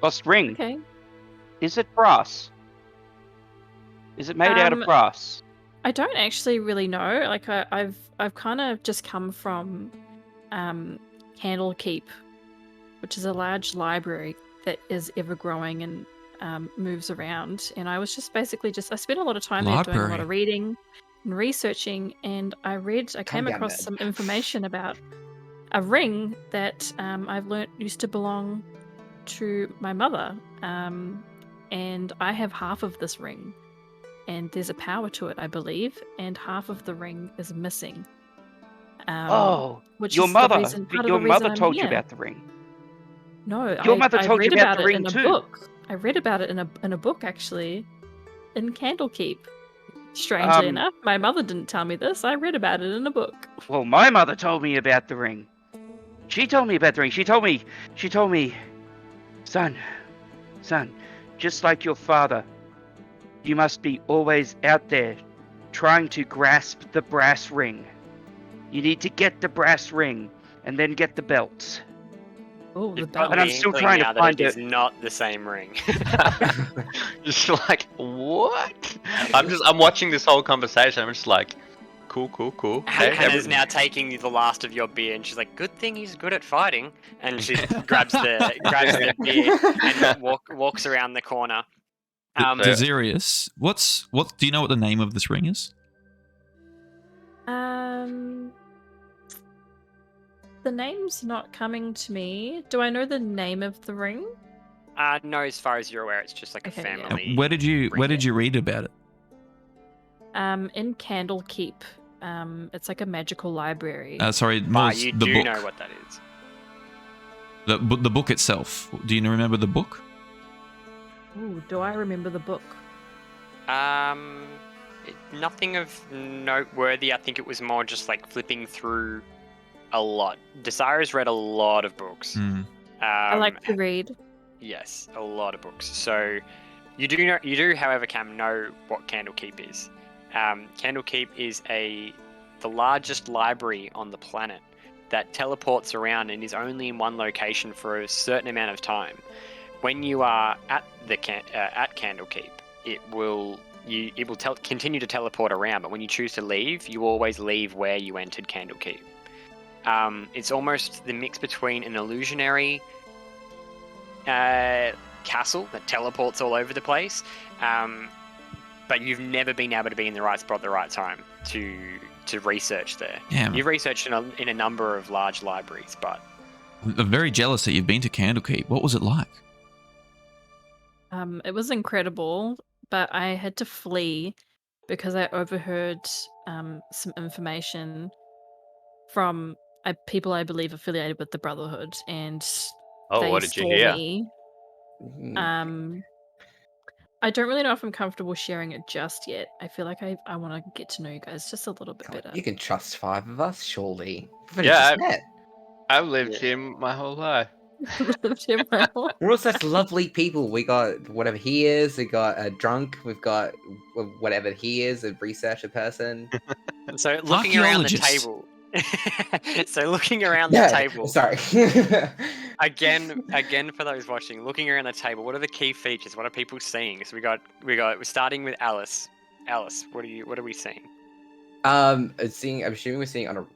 Speaker 3: Lost ring.
Speaker 5: Okay.
Speaker 3: Is it brass? Is it made out of brass?
Speaker 5: I don't actually really know. Like I've kind of just come from Candlekeep, which is a large library that is ever growing and moves around. And I was just basically I spent a lot of time there doing a lot of reading and researching, and I came across some information about a ring that I've learnt used to belong to my mother, and I have half of this ring. And there's a power to it, I believe, and half of the ring is missing.
Speaker 3: Your mother told you about the ring.
Speaker 5: No,
Speaker 3: your mother told you about the ring too.
Speaker 5: Book. I read about it in a book actually, in Candlekeep. Strangely enough, my mother didn't tell me this. I read about it in a book.
Speaker 3: Well, my mother told me about the ring. She told me about the ring. She told me, son, just like your father, you must be always out there trying to grasp the brass ring. You need to get the brass ring and then get the belts.
Speaker 5: Oh, the belt.
Speaker 3: And I'm still trying to find
Speaker 2: it. It's not the same ring.
Speaker 4: Just like, what? I'm watching this whole conversation. I'm just like, cool.
Speaker 2: Hannah's now taking the last of your beer, and she's like, "Good thing he's good at fighting." And she grabs the beer and walks around the corner.
Speaker 1: Desirius, do you know what the name of this ring is?
Speaker 5: The name's not coming to me. Do I know the name of the ring?
Speaker 2: No, as far as you're aware, it's just like a family.
Speaker 1: Yeah. Where did you read about it?
Speaker 5: In Candlekeep. It's like a magical library.
Speaker 1: Sorry,
Speaker 2: you
Speaker 1: the
Speaker 2: do
Speaker 1: book.
Speaker 2: know what that is.
Speaker 1: The book itself. Do you remember the book?
Speaker 5: Ooh, do I remember the book?
Speaker 2: Nothing of noteworthy. I think it was more just like flipping through a lot. Desira's read a lot of books.
Speaker 5: I like to read.
Speaker 2: Yes, a lot of books. So you do, however, Cam, know what Candlekeep is. Candlekeep is the largest library on the planet that teleports around and is only in one location for a certain amount of time. When you are at at Candlekeep, it will continue to teleport around, but when you choose to leave, you always leave where you entered Candlekeep. It's almost the mix between an illusionary castle that teleports all over the place, but you've never been able to be in the right spot at the right time to research there.
Speaker 1: Yeah.
Speaker 2: You've researched in a number of large libraries, but
Speaker 1: I'm very jealous that you've been to Candlekeep. What was it like?
Speaker 5: It was incredible, but I had to flee because I overheard some information from people I believe affiliated with the Brotherhood, and they
Speaker 4: what did you
Speaker 5: saw
Speaker 4: hear?
Speaker 5: me. I don't really know if I'm comfortable sharing it just yet. I feel like I want to get to know you guys just a little bit better.
Speaker 6: You can trust 5 of us, surely.
Speaker 4: Yeah, I've lived here my whole life.
Speaker 6: We're all such lovely people. We got whatever he is. We got a drunk. We've got whatever he is, a researcher person.
Speaker 2: So looking around the table. The table.
Speaker 6: Sorry.
Speaker 2: again for those watching, looking around the table, what are the key features? What are people seeing? So we're starting with Alice. Alice, what are we seeing?
Speaker 6: I'm assuming we're seeing on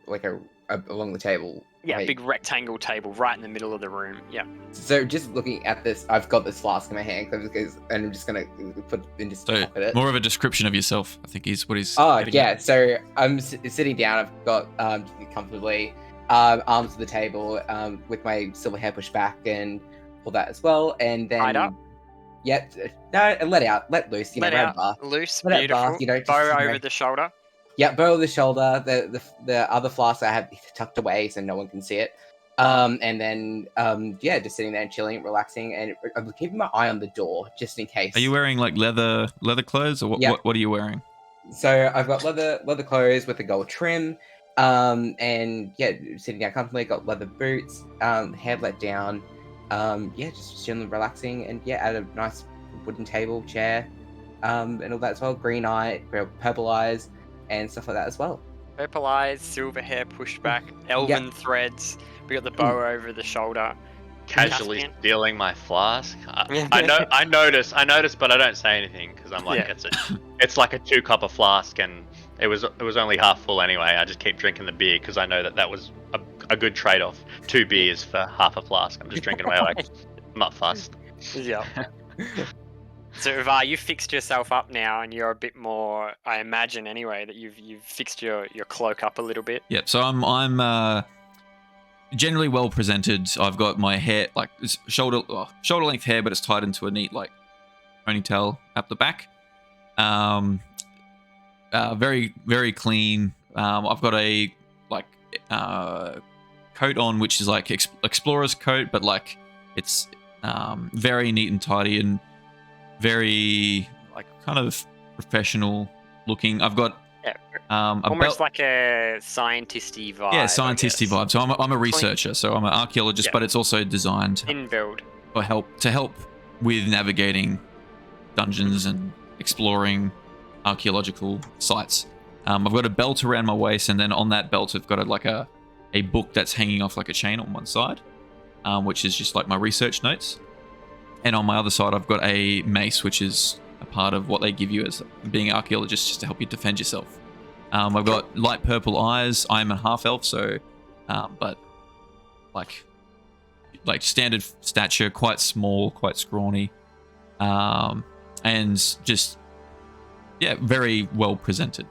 Speaker 6: along the table.
Speaker 2: Yeah,
Speaker 6: Wait.
Speaker 2: big rectangle table right in the middle of the room. Yeah.
Speaker 6: So just looking at this, I've got this flask in my hand, and I'm just gonna put it in just
Speaker 1: So
Speaker 6: pocket it.
Speaker 1: more of a description of yourself, I think, is what he's.
Speaker 6: Oh
Speaker 1: getting
Speaker 6: yeah,
Speaker 1: at.
Speaker 6: so I'm sitting down. I've got comfortably arms to the table with my silver hair pushed back and all that as well, and then
Speaker 2: Tied up?
Speaker 6: Yeah, no, let loose.
Speaker 2: Let
Speaker 6: round
Speaker 2: out,
Speaker 6: bar.
Speaker 2: loose,
Speaker 6: Let out
Speaker 2: beautiful.
Speaker 6: bar, just,
Speaker 2: Bow over the shoulder.
Speaker 6: Yeah, bow over the shoulder. The other flask I have tucked away so no one can see it. And then just sitting there and chilling, relaxing, and I'm keeping my eye on the door just in case.
Speaker 1: Are you wearing like leather clothes, or what?
Speaker 6: Yep.
Speaker 1: What are you wearing?
Speaker 6: So I've got leather clothes with a gold trim, and sitting down comfortably. Got leather boots, hair let down, just chilling, relaxing, and at a nice wooden table, chair, and all that as well. Green eye, purple eyes, and stuff like that as well.
Speaker 2: Purple eyes, silver hair pushed back, elven threads. We got the bow over the shoulder.
Speaker 4: Casually
Speaker 2: Caspian.
Speaker 4: stealing my flask. I notice, but I don't say anything because I'm like, it's like a 2-copper flask, and it was only half full anyway. I just keep drinking the beer because I know that was a good trade-off. 2 beers for half a flask. I'm just drinking away like I'm not fussed.
Speaker 2: Yeah. So Uvar, you fixed yourself up now, and you're a bit more. I imagine anyway that you've fixed your cloak up a little bit.
Speaker 1: Yep. So I'm generally well presented. I've got my hair like shoulder length hair, but it's tied into a neat like ponytail up the back. Very very clean. I've got a coat on, which is like explorer's coat, but like it's very neat and tidy and very like kind of professional looking. I've got
Speaker 2: almost like a scientisty vibe.
Speaker 1: Yeah, scientisty vibe. So I'm a researcher, so I'm an archaeologist, but it's also designed
Speaker 2: in build
Speaker 1: to help with navigating dungeons and exploring archaeological sites. I've got a belt around my waist, and then on that belt I've got a book that's hanging off like a chain on one side, which is just like my research notes. And on my other side, I've got a mace, which is a part of what they give you as being an archaeologist, just to help you defend yourself. I've got light purple eyes. I'm a half elf, so, but like standard stature, quite small, quite scrawny, and just very well presented.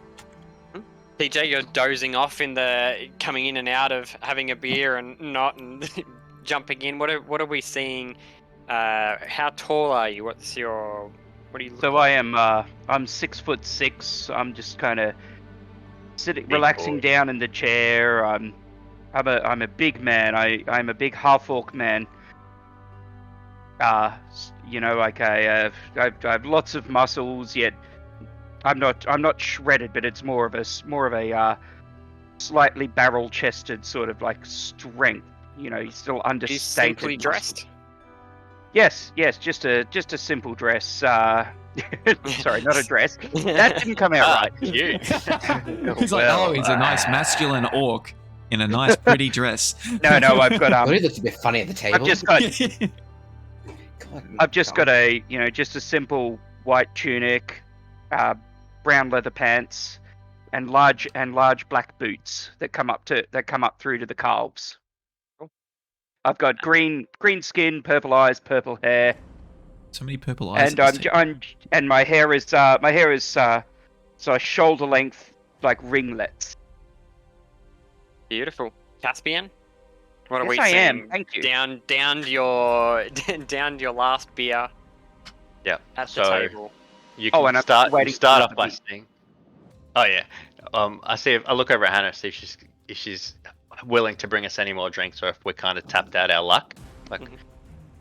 Speaker 2: TJ, you're dozing off coming in and out of having a beer and not and jumping in. What are we seeing? How tall are you? What do you look
Speaker 3: So
Speaker 2: like?
Speaker 3: I am I'm 6'6". I'm just kind of sitting, relaxing
Speaker 4: boy.
Speaker 3: down in the chair. I'm a big man. I'm a big half orc man. I have lots of muscles, yet I'm not shredded, but it's more of a slightly barrel chested sort of like strength. He's still
Speaker 2: Are you
Speaker 3: understated.
Speaker 2: simply
Speaker 3: muscle.
Speaker 2: dressed?
Speaker 3: Yes, just a simple dress. Sorry, not a dress. That didn't come out right.
Speaker 4: Cute.
Speaker 1: He's like, he's a nice masculine orc in a nice pretty dress.
Speaker 3: No, I've got
Speaker 6: Well, he looks a bit funny at the table.
Speaker 3: I've just got a just a simple white tunic, brown leather pants, and large black boots that come up through to the calves. I've got green skin, purple eyes, purple hair.
Speaker 1: So many purple eyes.
Speaker 3: And my hair is so shoulder length, like ringlets.
Speaker 2: Beautiful. Caspian? What are
Speaker 3: Yes,
Speaker 2: we
Speaker 3: I
Speaker 2: seeing?
Speaker 3: am. Thank you.
Speaker 2: Down your last beer.
Speaker 4: Yeah.
Speaker 2: At the table.
Speaker 4: You can
Speaker 3: and I'm
Speaker 4: start
Speaker 3: waiting
Speaker 4: start
Speaker 3: for
Speaker 4: off by
Speaker 3: the-
Speaker 4: saying, "Oh yeah." I look over at Hannah, see if she's willing to bring us any more drinks, or if we're kind of tapped out our luck. Like,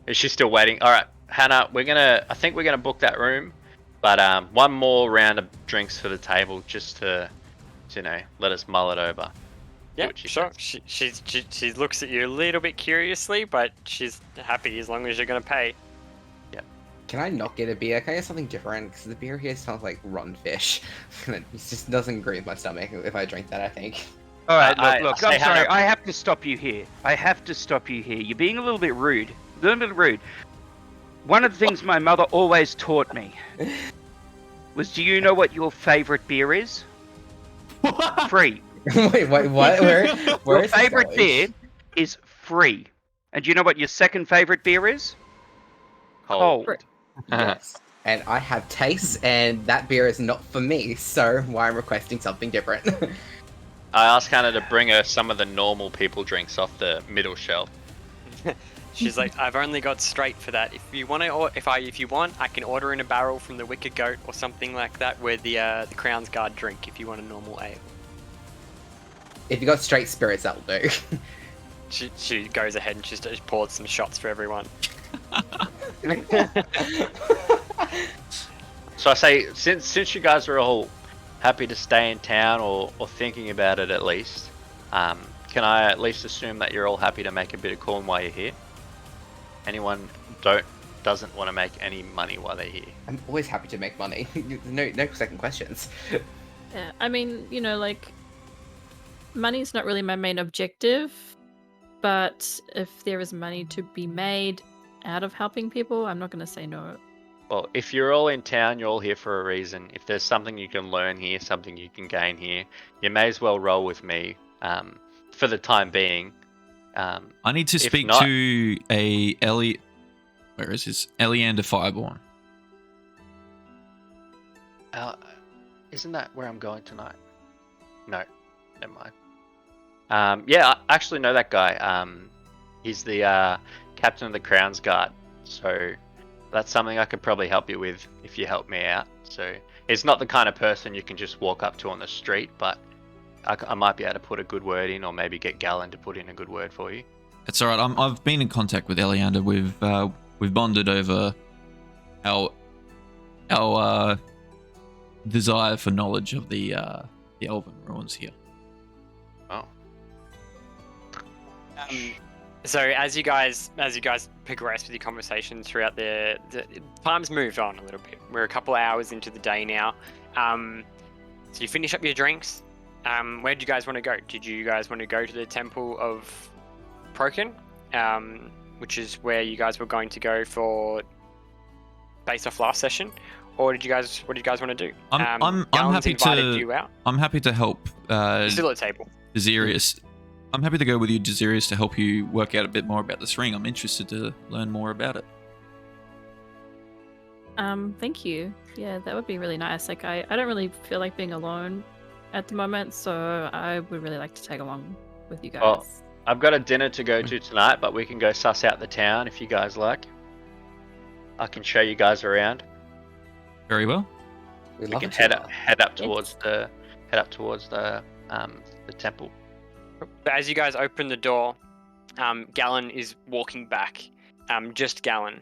Speaker 4: is she still waiting? All right, Hannah, I think we're gonna book that room, but one more round of drinks for the table, just to, let us mull it over.
Speaker 2: Yeah, sure. She looks at you a little bit curiously, but she's happy as long as you're gonna pay.
Speaker 6: Can I not get a beer? Can I get something different? Because the beer here smells like rotten fish. It just doesn't agree with my stomach if I drink that, I think.
Speaker 3: All right,
Speaker 4: I
Speaker 3: look.
Speaker 4: say
Speaker 3: I'm sorry.
Speaker 4: Hannah-
Speaker 3: I have to stop you here. You're being a little bit rude. One of the things my mother always taught me was, do you know what your favorite beer is? Free.
Speaker 6: Wait, what? Where
Speaker 3: Your
Speaker 6: is this
Speaker 3: favorite
Speaker 6: going?
Speaker 3: beer is free. And do you know what your second favorite beer is?
Speaker 4: Cold.
Speaker 3: Cold.
Speaker 6: Yes. And I have tastes, and that beer is not for me, so why I'm requesting something different.
Speaker 4: I asked Hannah to bring her some of the normal people drinks off the middle shelf.
Speaker 2: She's like, I've only got straight for that. If you want to, or if you want, I can order in a barrel from the Wicked Goat or something like that, where the Crown's Guard drink. If you want a normal ale,
Speaker 6: If you got straight spirits, that'll do.
Speaker 2: she goes ahead and she just pours some shots for everyone.
Speaker 4: So I say, since you guys are all happy to stay in town or thinking about it at least, can I at least assume that you're all happy to make a bit of coin while you're here? Anyone doesn't want to make any money while they're here?
Speaker 6: I'm always happy to make money. No second questions.
Speaker 5: Yeah, I mean, like, money's not really my main objective, but if there is money to be made out of helping people, I'm not going to say no.
Speaker 4: Well, if you're all in town, you're all here for a reason. If there's something you can learn here, something you can gain here, you may as well roll with me for the time being.
Speaker 1: I need to speak
Speaker 4: not-
Speaker 1: to a Ellie. Where is his Eleander Fireborn?
Speaker 4: Isn't that where I'm going tonight? No, never mind. Yeah, I actually know that guy. He's the captain of the Crown's Guard. So that's something I could probably help you with if you help me out. So it's not the kind of person you can just walk up to on the street, but I might be able to put a good word in, or maybe get Galen to put in a good word for you.
Speaker 1: It's all right. I've been in contact with Eleander. We've bonded over our desire for knowledge of the Elven ruins here.
Speaker 4: Oh.
Speaker 2: So as you guys progress with your conversations throughout the time's moved on a little bit. We're a couple of hours into the day now. So you finish up your drinks. Where did you guys want to go? Did you guys want to go to the Temple of Prokin, which is where you guys were going to go for based off last session, or what did you guys want to do?
Speaker 1: I'm
Speaker 2: Galen's
Speaker 1: happy
Speaker 2: invited
Speaker 1: to.
Speaker 2: you out.
Speaker 1: I'm happy to help.
Speaker 2: You're still at the table.
Speaker 1: Desirius. I'm happy to go with you, Desirius, to help you work out a bit more about this ring. I'm interested to learn more about it.
Speaker 5: Thank you. Yeah, that would be really nice. Like, I don't really feel like being alone at the moment, so I would really like to tag along with you guys.
Speaker 4: Well, I've got a dinner to go to tonight, but we can go suss out the town if you guys like. I can show you guys around.
Speaker 1: Very well.
Speaker 6: We
Speaker 4: We
Speaker 6: love
Speaker 4: can
Speaker 6: it.
Speaker 4: head up towards the temple.
Speaker 2: But as you guys open the door, Galen is walking back. Just Galen,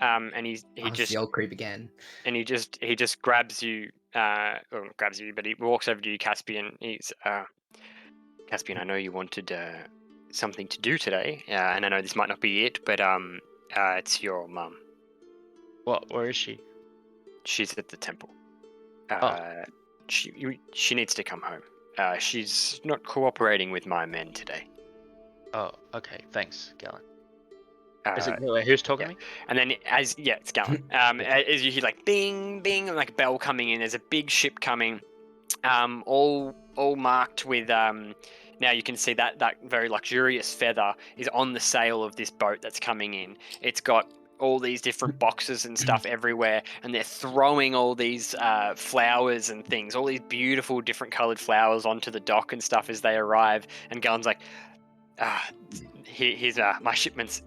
Speaker 2: and he
Speaker 6: It's
Speaker 2: just
Speaker 6: the old creep again.
Speaker 2: and he just grabs you, or not grabs you, but he walks over to you, Caspian. He's Caspian. I know you wanted something to do today, and I know this might not be it, but it's your mum.
Speaker 4: What? Where is she?
Speaker 2: She's at the temple.
Speaker 4: Oh.
Speaker 2: She needs to come home. She's not cooperating with my men today.
Speaker 4: Oh, okay. Thanks, Galen.
Speaker 2: Is
Speaker 4: Who's talking to me?
Speaker 2: And then it's Galen. As you hear like bing, bing, and like a bell coming in, there's a big ship coming, all marked with now you can see that very luxurious feather is on the sail of this boat that's coming in. It's got all these different boxes and stuff everywhere, and they're throwing all these flowers and things, all these beautiful different colored flowers onto the dock and stuff as they arrive. And Galen's like, here's my shipments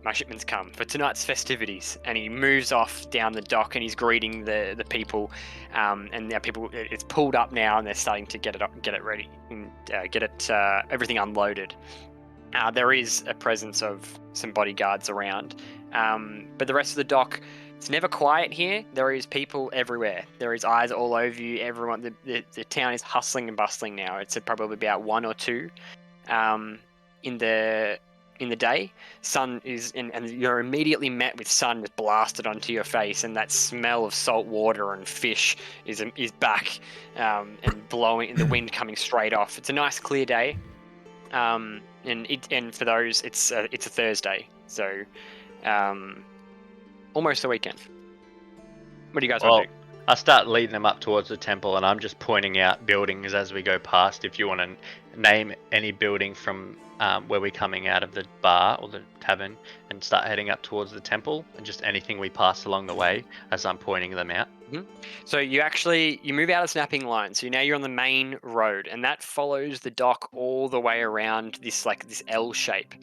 Speaker 2: come for tonight's festivities, and he moves off down the dock and he's greeting the people, and now people, it's pulled up now and they're starting to get it ready and get it everything unloaded. There is a presence of some bodyguards around, but the rest of the dock, it's never quiet here. There is people everywhere. There is eyes all over you. Everyone, the town is hustling and bustling now. It's probably about 1 or 2 in the day. Sun is and you're immediately met with sun just blasted onto your face, and that smell of salt water and fish is back, and blowing, and the wind coming straight off. It's a nice clear day. And for those, it's a Thursday, so almost the weekend. What do you guys want to do?
Speaker 4: I start leading them up towards the temple, and I'm just pointing out buildings as we go past. If you want to name any building from where we're coming out of the bar or the tavern, and start heading up towards the temple, and just anything we pass along the way as I'm pointing them out.
Speaker 2: So you move out of snapping line. So now you're on the main road, and that follows the dock all the way around this L shape.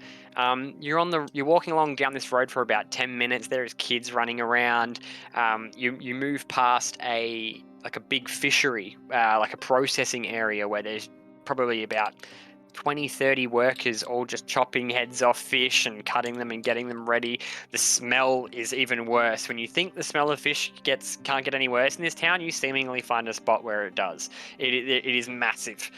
Speaker 2: You're walking along down this road for about 10 minutes. There's kids running around. You move past a big fishery, like a processing area where there's probably about 20-30 workers all just chopping heads off fish and cutting them and getting them ready. The smell is even worse. When you think the smell of fish can't get any worse in this town, you seemingly find a spot where it does. It is massive.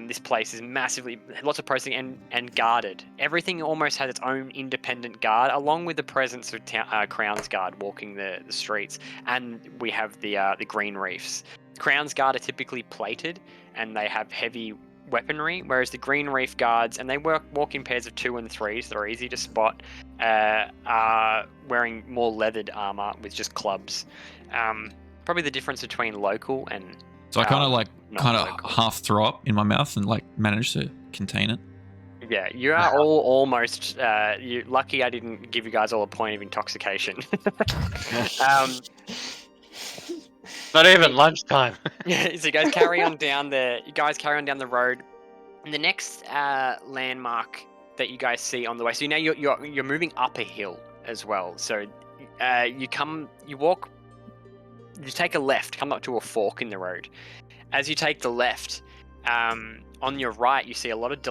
Speaker 2: This place is massively, lots of processing and guarded. Everything almost has its own independent guard, along with the presence of Crown's Guard walking the streets. And we have the green reefs. Crown's Guard are typically plated, and they have heavy weaponry, whereas the Green Reef Guards, and they walk in pairs of 2 and 3s, so they're easy to spot, are wearing more leathered armor with just clubs. Probably the difference between local and
Speaker 1: so I kind of half throw up in my mouth and manage to contain it.
Speaker 2: Yeah, you are all almost. You're lucky I didn't give you guys all a point of intoxication.
Speaker 4: Not even lunchtime.
Speaker 2: Yeah, so you guys carry on down the road. And the next landmark that you guys see on the way. So now you're moving up a hill as well. So you take a left, come up to a fork in the road. As you take the left, on your right you see a lot of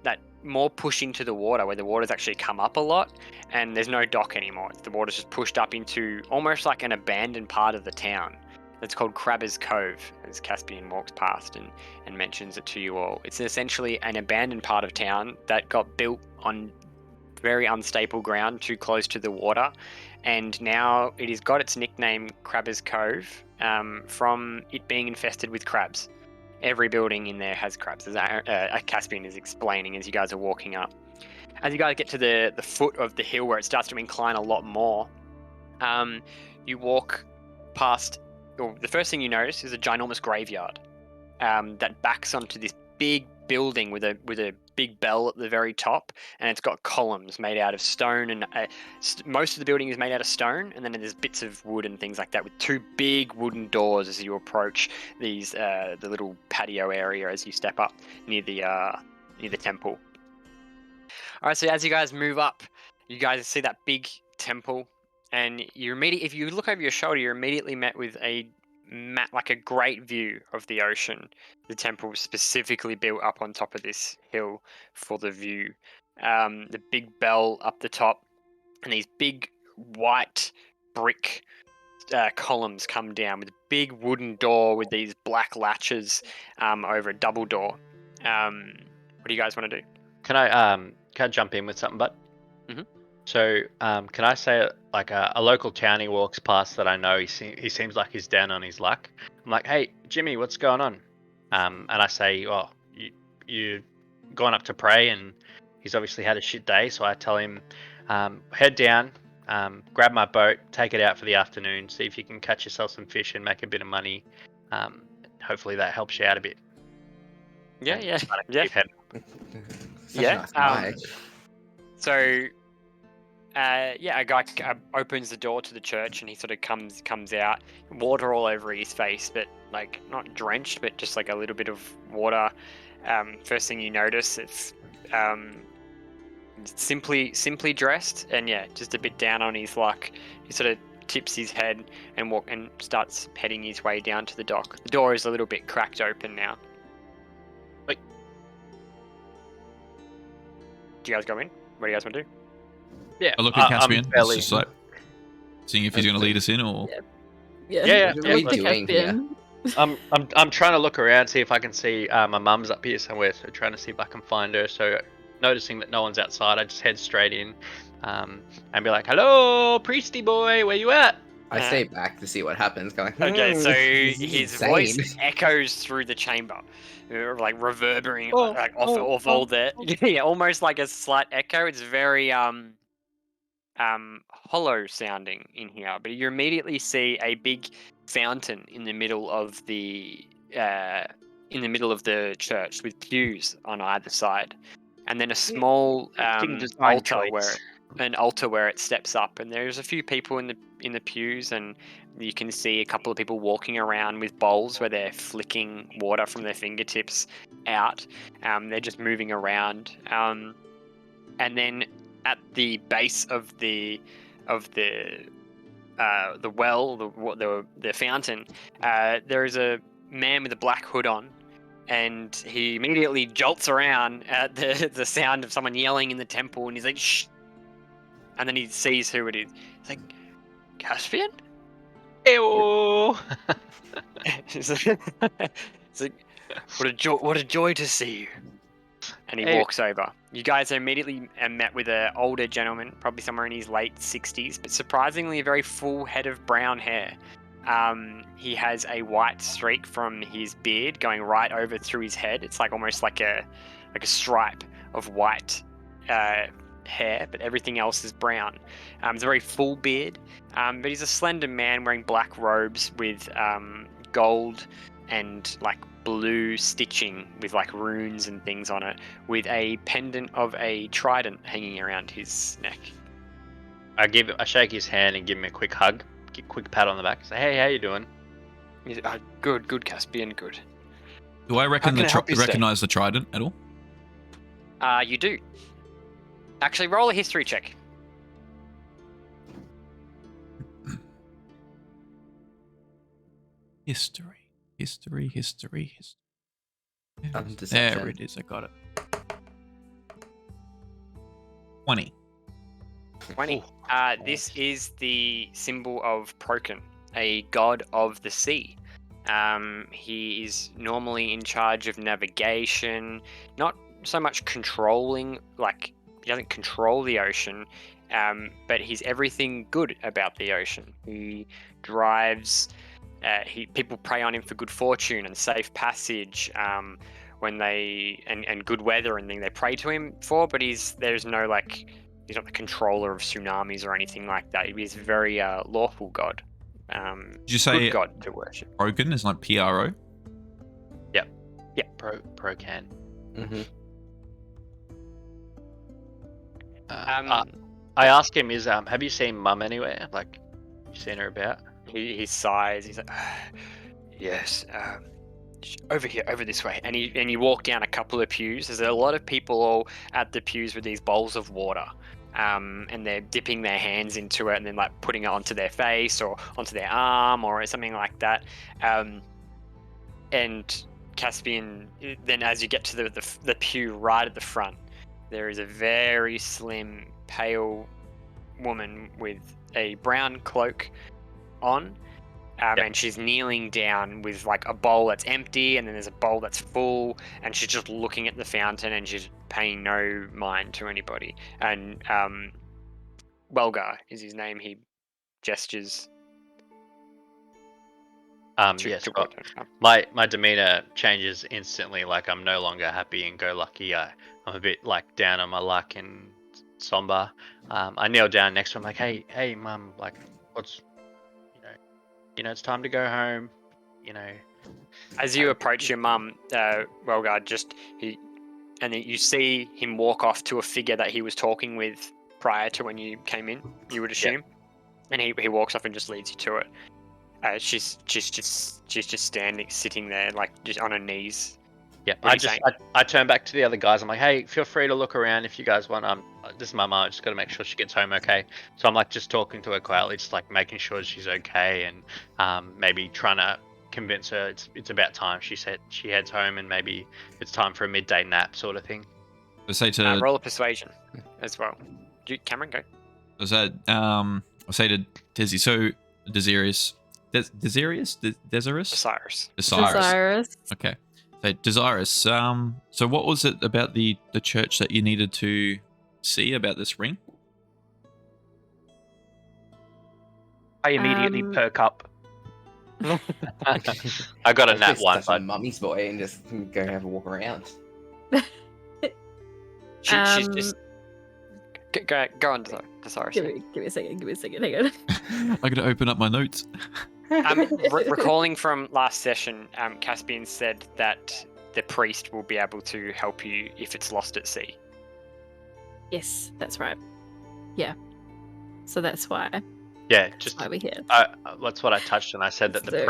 Speaker 2: that more pushing to the water, where the water's actually come up a lot, and there's no dock anymore. The water's just pushed up into almost like an abandoned part of the town. It's called Crabber's Cove, as Caspian walks past and mentions it to you all. It's essentially an abandoned part of town that got built on very unstable ground too close to the water, and now it has got its nickname Crabber's Cove from it being infested with crabs. Every building in there has crabs, as Caspian is explaining as you guys are walking up. As you guys get to the foot of the hill where it starts to incline a lot more, you walk past. The first thing you notice is a ginormous graveyard that backs onto this big building with a big bell at the very top, and it's got columns made out of stone, and most of the building is made out of stone, and then there's bits of wood and things like that, with 2 big wooden doors as you approach these the little patio area as you step up near the temple. All right, so as you guys move up, you guys see that big temple, and if you look over your shoulder, you're immediately met with a great view of the ocean. The temple was specifically built up on top of this hill for the view. The big bell up the top, and these big white brick columns come down with a big wooden door with these black latches over a double door. What do you guys want to do?
Speaker 4: Can I jump in with something, bud?
Speaker 2: Mm-hmm.
Speaker 4: So, can I say, a local townie walks past that I know, he seems like he's down on his luck. I'm like, hey, Jimmy, what's going on? And I say, oh, you gone up to pray, and he's obviously had a shit day, so I tell him, head down, grab my boat, take it out for the afternoon, see if you can catch yourself some fish and make a bit of money. Hopefully that helps you out a bit.
Speaker 2: Yeah. So, a guy opens the door to the church, and he sort of comes out, water all over his face, but not drenched, but just a little bit of water. First thing you notice, it's simply dressed, and just a bit down on his luck. He sort of tips his head and starts heading his way down to the dock. The door is a little bit cracked open now.
Speaker 4: Wait.
Speaker 2: Do you guys go in? What do you guys want to do?
Speaker 4: Yeah.
Speaker 1: I look at Caspian. It's just seeing if he's going to lead us in, or
Speaker 5: Yeah.
Speaker 6: What are we doing here?
Speaker 4: I'm trying to look around, see if I can see my mum's up here somewhere, so trying to see if I can find her. So noticing that no one's outside, I just head straight in and be like, hello, priesty boy, where you at?
Speaker 6: I stay back to see what happens. Going.
Speaker 2: Okay, so
Speaker 6: this is
Speaker 2: his
Speaker 6: insane."
Speaker 2: voice echoes through the chamber, like reverberating
Speaker 5: Oh,
Speaker 2: like off
Speaker 5: oh,
Speaker 2: all
Speaker 5: oh,
Speaker 2: the
Speaker 5: oh.
Speaker 2: yeah, almost like a slight echo. It's very hollow sounding in here, but you immediately see a big fountain in the middle of the church with pews on either side, and then a small
Speaker 3: Interesting design
Speaker 2: altar
Speaker 3: choice.
Speaker 2: where it steps up, and there's a few people in the pews, and you can see a couple of people walking around with bowls where they're flicking water from their fingertips out. They're just moving around, and then at the base of the well, the fountain, there is a man with a black hood on, and he immediately jolts around at the sound of someone yelling in the temple, and he's like, "Shh!" And then he sees who it is. He's like, "Caspian?"
Speaker 4: Ew.
Speaker 2: It's like, what a joy to see you. And he
Speaker 4: Hey.
Speaker 2: walks over. You guys are immediately met with an older gentleman, probably somewhere in his late 60s, but surprisingly a very full head of brown hair. He has a white streak from his beard going right over through his head. It's like almost like a stripe of white hair, but everything else is brown. It's a very full beard, but he's a slender man wearing black robes with gold and like blue stitching with like runes and things on it, with a pendant of a trident hanging around his neck.
Speaker 4: I shake his hand and give him a quick hug, quick pat on the back. Say, hey, how you doing?
Speaker 2: He's, good, Caspian, good.
Speaker 1: Do I reckon
Speaker 2: How can I help you, sir?
Speaker 1: recognize the trident at all?
Speaker 2: You do. Actually, roll a history check.
Speaker 1: History.
Speaker 6: Deception.
Speaker 1: There it is. I got it. 20.
Speaker 2: 20. This is the symbol of Proken, a god of the sea. He is normally in charge of navigation, not so much controlling, like, he doesn't control the ocean, but he's everything good about the ocean. He drives, people prey on him for good fortune and safe passage, when they, and good weather and thing they pray to him for, but there's no, like, he's not the controller of tsunamis or anything like that. He's a very lawful god.
Speaker 1: Did you say
Speaker 2: good god to worship?
Speaker 1: Broken is like PRO?
Speaker 4: Pro can.
Speaker 6: Mm-hmm.
Speaker 4: I ask him, have you seen Mum anywhere? Like, you seen her about?
Speaker 2: He sighs. He's like, yes, over here, over this way. And you walk down a couple of pews. There's a lot of people all at the pews with these bowls of water. And they're dipping their hands into it and then like putting it onto their face or onto their arm or something like that. And Caspian, then as you get to the pew right at the front, there is a very slim, pale woman with a brown cloak on. And she's kneeling down with like a bowl that's empty, and then there's a bowl that's full, and she's just looking at the fountain, and she's paying no mind to anybody. And Welgar is his name. He gestures.
Speaker 4: Yes. Well, my demeanor changes instantly. Like, I'm no longer happy and go lucky. I'm a bit like down on my luck and somber. I kneel down next to him, like, hey, Mum, like, what's, it's time to go home,
Speaker 2: As you approach your mum, Welgar, and then you see him walk off to a figure that he was talking with prior to when you came in, you would assume. And he walks off and just leads you to it. She's just sitting there, like, just on her knees.
Speaker 4: Yeah, I turn back to the other guys. I'm like, hey, feel free to look around if you guys want. This is my mum. I just got to make sure she gets home okay. So I'm like just talking to her quietly, just like making sure she's okay, and maybe trying to convince her it's about time. She said she heads home, and maybe it's time for a midday nap, sort of thing.
Speaker 1: I say to
Speaker 2: roll a persuasion as well. Cameron, go.
Speaker 1: I say to Desi. So Desirous.
Speaker 5: Desirous.
Speaker 1: Okay. So Desirous. So what was it about the church that you needed to see about this ring?
Speaker 3: I immediately perk up.
Speaker 4: I got a
Speaker 6: Let's
Speaker 4: nat
Speaker 6: be
Speaker 4: 1,
Speaker 6: such a
Speaker 4: but
Speaker 6: mummy's boy and just go have a walk around.
Speaker 2: She's just go on, sorry.
Speaker 5: Give me a second. Hang on.
Speaker 1: I gotta open up my notes.
Speaker 2: Recalling from last session, Caspian said that the priest will be able to help you if it's lost at sea.
Speaker 5: Yes, that's right. Yeah. So that's why.
Speaker 4: yeah, just
Speaker 5: Why we're here.
Speaker 4: that's what I touched on. I said that the
Speaker 5: So-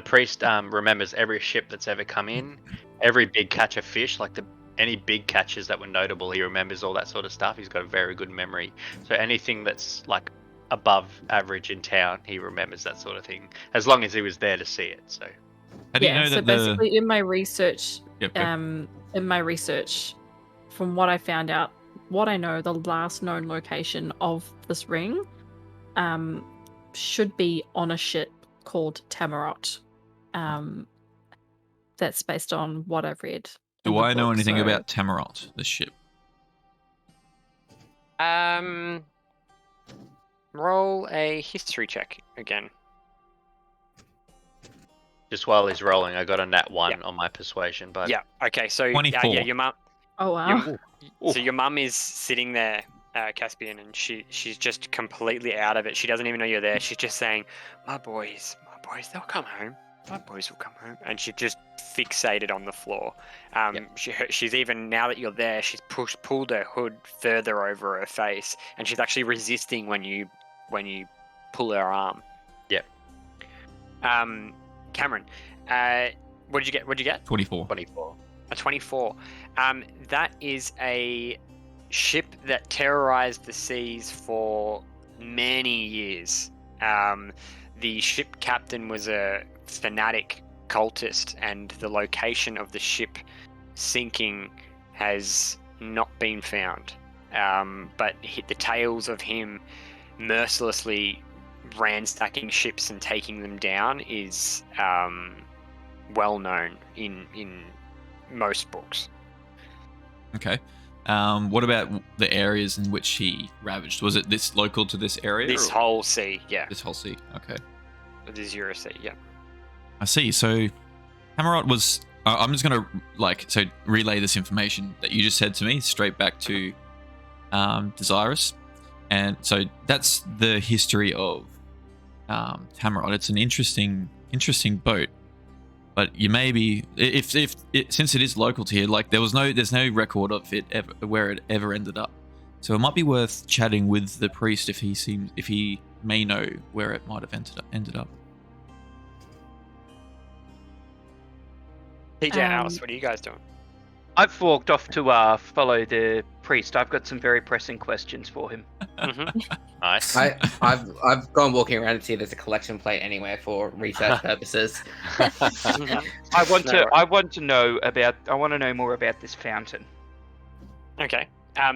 Speaker 4: priest remembers every ship that's ever come in, every big catch of fish, like any big catches that were notable. He remembers all that sort of stuff. He's got a very good memory. So anything that's like above average in town, he remembers that sort of thing, as long as he was there to see it. So
Speaker 1: How do you know
Speaker 5: so
Speaker 1: that
Speaker 5: basically in my research,
Speaker 1: Yep,
Speaker 5: from what I found out, what I know, the last known location of this ring should be on a ship called Tamarot. That's based on what I've read. in
Speaker 1: do
Speaker 5: the
Speaker 1: I know
Speaker 5: book,
Speaker 1: anything
Speaker 5: so-
Speaker 1: about Tamarot, the ship?
Speaker 2: Roll a history check again.
Speaker 4: just while he's rolling, I got a nat 1
Speaker 2: Yeah.
Speaker 4: on my persuasion. But
Speaker 2: Yeah. Okay. So
Speaker 1: 24.
Speaker 2: your mum.
Speaker 5: Oh wow.
Speaker 2: So your mum is sitting there, Caspian, and she's just completely out of it. She doesn't even know you're there. She's just saying, "My boys, they'll come home. My boys will come home." And she's just fixated on the floor. She's even, now that you're there, she's pulled her hood further over her face, and she's actually resisting when you pull her arm.
Speaker 4: Yep.
Speaker 2: Cameron, what did you get?
Speaker 1: 24.
Speaker 4: 24.
Speaker 2: A 24. That is a ship that terrorized the seas for many years. The ship captain was a fanatic cultist, and the location of the ship sinking has not been found. But the tales of him mercilessly ransacking ships and taking them down is well known in most books.
Speaker 1: Okay. What about the areas in which he ravaged? Was it this local to this area?
Speaker 2: This
Speaker 1: or-
Speaker 2: whole sea, yeah.
Speaker 1: This whole sea. Okay.
Speaker 2: This Euro sea, yeah.
Speaker 1: I see. So, Tamarot was. I'm just gonna relay this information that you just said to me straight back to Desirous, and so that's the history of Tamarot. It's an interesting boat, but you maybe since it is local to here, like there's no record of it where it ever ended up. So it might be worth chatting with the priest if he may know where it might have ended up.
Speaker 2: TJ and Alice, what are you guys doing?
Speaker 3: I've walked off to follow the priest. I've got some very pressing questions for him.
Speaker 4: Nice.
Speaker 6: I've gone walking around and see there's a collection plate anywhere for research purposes.
Speaker 3: I want to know more about this fountain.
Speaker 2: Okay.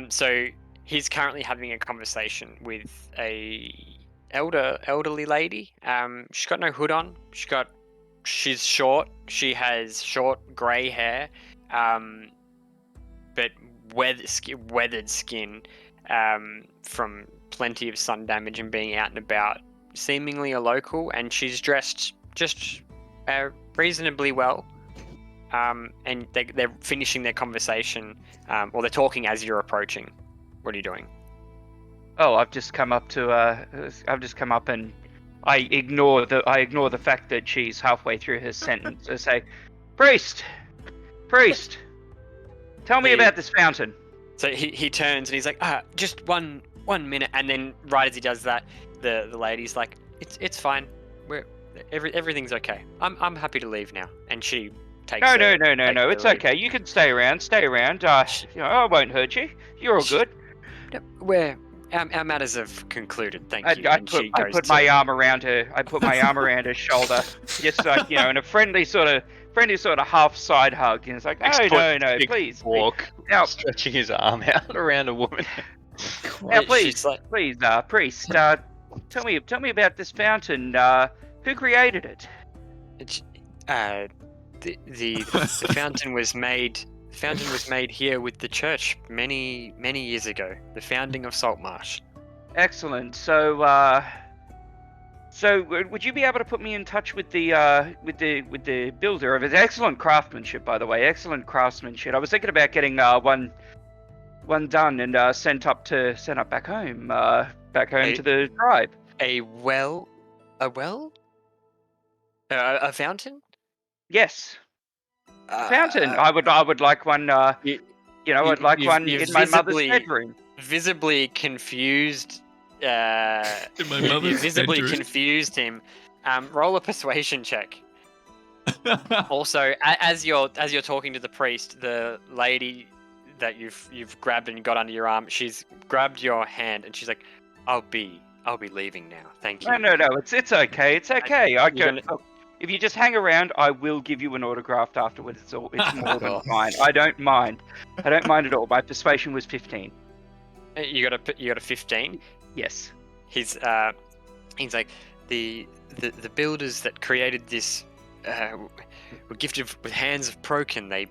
Speaker 2: So he's currently having a conversation with a elderly lady. She's got no hood on. She's short. She has short grey hair, but weathered skin from plenty of sun damage and being out and about. Seemingly a local, and she's dressed just reasonably well. And they're finishing their conversation, or they're talking as you're approaching. What are you doing?
Speaker 3: Oh, I've just come up and I ignore the fact that she's halfway through her sentence. I say, Priest, tell me about this fountain.
Speaker 2: So he turns and he's like, just one minute. And then right as he does that, the lady's like, it's fine. Everything's okay. I'm happy to leave now. And she takes.
Speaker 3: No. It's
Speaker 2: leave.
Speaker 3: okay. You can stay around. I won't hurt you. You're all good.
Speaker 2: Our matters have concluded. Thank you.
Speaker 3: I put my arm around her. I put my arm around her shoulder, just like in a friendly sort of half side hug. And it's like, no, please
Speaker 4: walk,
Speaker 3: now,
Speaker 4: stretching his arm out around a woman.
Speaker 3: now please,
Speaker 2: She's like,
Speaker 3: priest, tell me about this fountain. Who created it?
Speaker 2: the fountain was made. The fountain was made here with the church many years ago. The founding of Saltmarsh.
Speaker 3: Excellent. So, So, would you be able to put me in touch with the builder of it? Excellent craftsmanship, by the way. Excellent craftsmanship. I was thinking about getting one done and sent up back home to the tribe.
Speaker 2: A well? A fountain?
Speaker 3: Yes, a fountain. I would like one. I'd like one in my mother's bedroom.
Speaker 2: Visibly confused.
Speaker 1: In my
Speaker 2: You
Speaker 1: mother's
Speaker 2: visibly
Speaker 1: bedroom.
Speaker 2: confused him. Roll a persuasion check. Also, as you're talking to the priest, the lady that you've grabbed and got under your arm, she's grabbed your hand and she's like, "I'll be leaving now. Thank you."
Speaker 3: No. It's okay. It's okay. If you just hang around, I will give you an autograph afterwards. It's more than fine. I don't mind. I don't mind at all. My persuasion was 15.
Speaker 2: You got a 15.
Speaker 3: Yes.
Speaker 2: He's like the builders that created this were gifted with hands of broken. They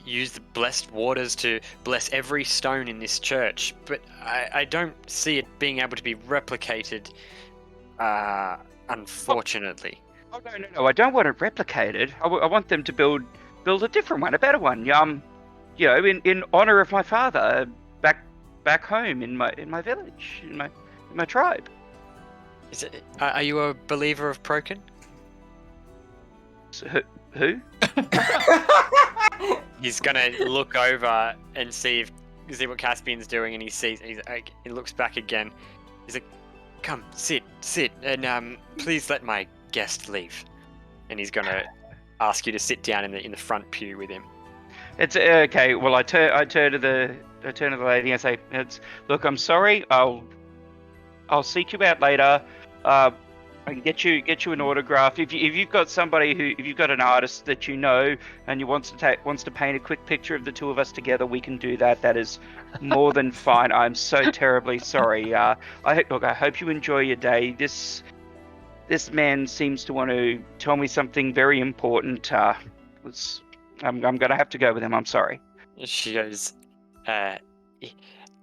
Speaker 2: used the blessed waters to bless every stone in this church, but I don't see it being able to be replicated, unfortunately.
Speaker 3: Oh no! I don't want it replicated. I want them to build a different one, a better one. In honor of my father, back home in my village, in my tribe.
Speaker 2: Are you a believer of Prokin?
Speaker 3: So, who?
Speaker 2: He's gonna look over and see what Caspian's doing, and he looks back again. He's like, "Come, sit, and please let my guest leave." And he's gonna ask you to sit down in the front pew with him.
Speaker 3: It's okay. Well, I turn to the lady and say, "Look, I'm sorry. I'll seek you out later. I can get you an autograph. If you've got somebody if you've got an artist that you know and you wants to paint a quick picture of the two of us together, we can do that. That is more than fine. I'm so terribly sorry. I hope you enjoy your day. This man seems to want to tell me something very important. I'm gonna have to go with him. I'm sorry."
Speaker 2: She goes,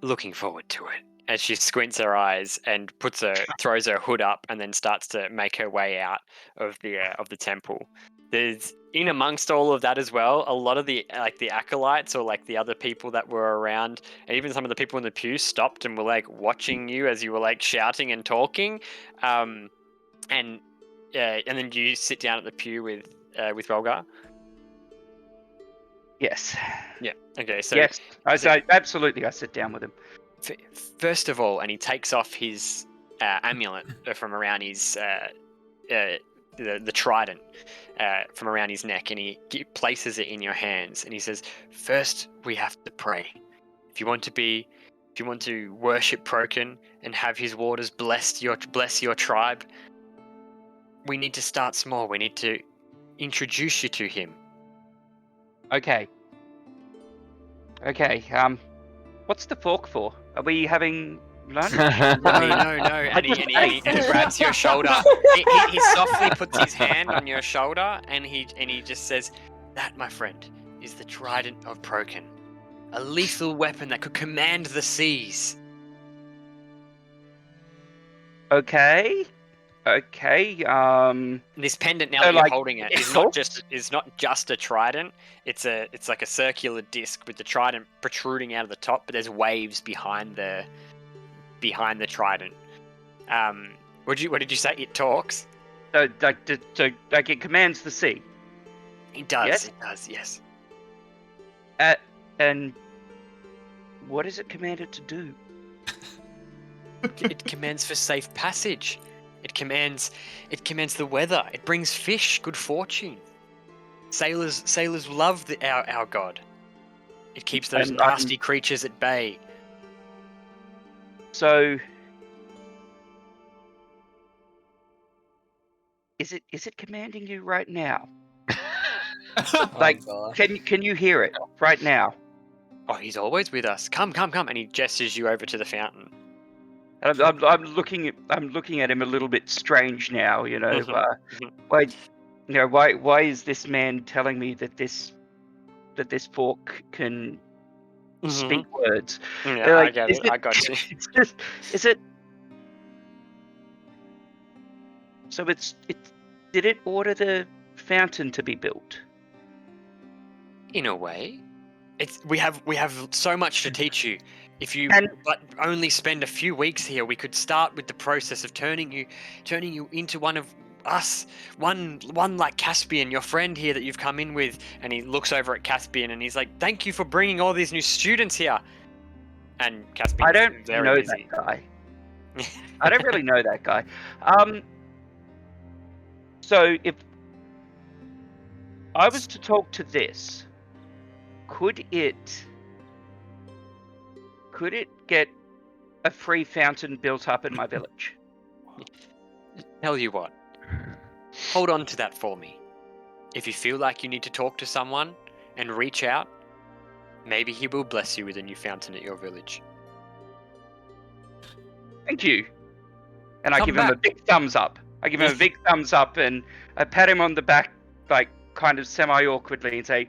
Speaker 2: "Looking forward to it." As she squints her eyes and throws her hood up, and then starts to make her way out of the temple. There's in amongst all of that as well, a lot of the acolytes or like the other people that were around, and even some of the people in the pew stopped and were like watching you as you were like shouting and talking, and then you sit down at the pew with Rolgar.
Speaker 3: Yes.
Speaker 2: Yeah. Okay. So
Speaker 3: yes, absolutely. I sit down with him.
Speaker 2: First of all, and he takes off his amulet from around his the trident from around his neck, and he places it in your hands, and he says, "First, we have to pray. If you want to worship Prokin and have his waters bless your tribe, we need to start small. We need to introduce you to him."
Speaker 3: Okay. What's the fork for? Are we having lunch?
Speaker 2: No. And he grabs your shoulder. He softly puts his hand on your shoulder, and he just says, "That, my friend, is the trident of Prokin, a lethal weapon that could command the seas."
Speaker 3: Okay.
Speaker 2: This pendant now that you're holding it is not just a trident. It's like a circular disc with the trident protruding out of the top, but there's waves behind the trident. What did you say? It talks.
Speaker 3: So it commands the sea.
Speaker 2: It does.
Speaker 3: Yes?
Speaker 2: It does. Yes.
Speaker 3: And what is it commanded to do?
Speaker 2: It commands for safe passage. It commands the weather. It brings fish, good fortune. Sailors love our god. It keeps those nasty creatures at bay.
Speaker 3: So, is it commanding you right now? Like, can you hear it right now?
Speaker 2: Oh, he's always with us. Come, and he gestures you over to the fountain.
Speaker 3: I'm looking at him a little bit strange now. Why is this man telling me that this fork can speak words?
Speaker 2: Yeah, I get it. I got you.
Speaker 3: Is it? So did it order the fountain to be built?
Speaker 2: In a way, we have so much to teach you. If you but only spend a few weeks here, we could start with the process of turning you into one of us, one like Caspian, your friend here that you've come in with. And he looks over at Caspian and he's like, "Thank you for bringing all these new students here." And Caspian,
Speaker 3: I don't
Speaker 2: very
Speaker 3: know
Speaker 2: busy.
Speaker 3: that guy. I don't really know that guy. So if I was to talk to this, could it get a free fountain built up in my village?
Speaker 2: Tell you what, hold on to that for me. If you feel like you need to talk to someone and reach out, maybe he will bless you with a new fountain at your village.
Speaker 3: Thank you. And I give
Speaker 2: Come
Speaker 3: him a
Speaker 2: back.
Speaker 3: big thumbs up. I give him a big thumbs up and I pat him on the back, like kind of semi-awkwardly, and say,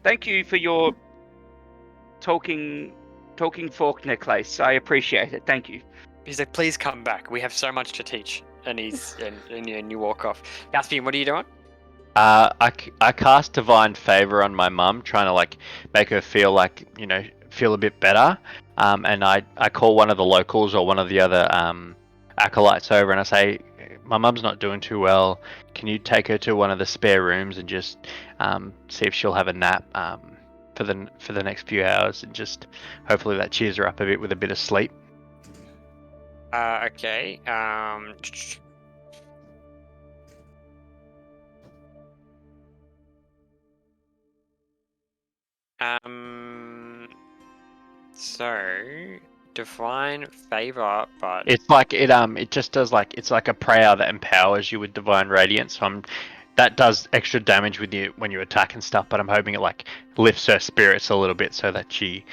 Speaker 3: "Thank you for your talking fork necklace. I appreciate it. Thank you."
Speaker 2: He's like, "Please come back. We have so much to teach." And and you walk off. Caspian, what are you doing?
Speaker 4: I cast Divine Favor on my mum, trying to like make her feel like, feel a bit better. And I call one of the locals or one of the other acolytes over and I say, "My mum's not doing too well. Can you take her to one of the spare rooms and just see if she'll have a nap for the next few hours, and just hopefully that cheers her up a bit with a bit of sleep."
Speaker 2: Okay. So Divine Favor, but
Speaker 4: It's like it just does like, it's like a prayer that empowers you with Divine Radiance. So that does extra damage with you when you attack and stuff, but I'm hoping it like lifts her spirits a little bit so that she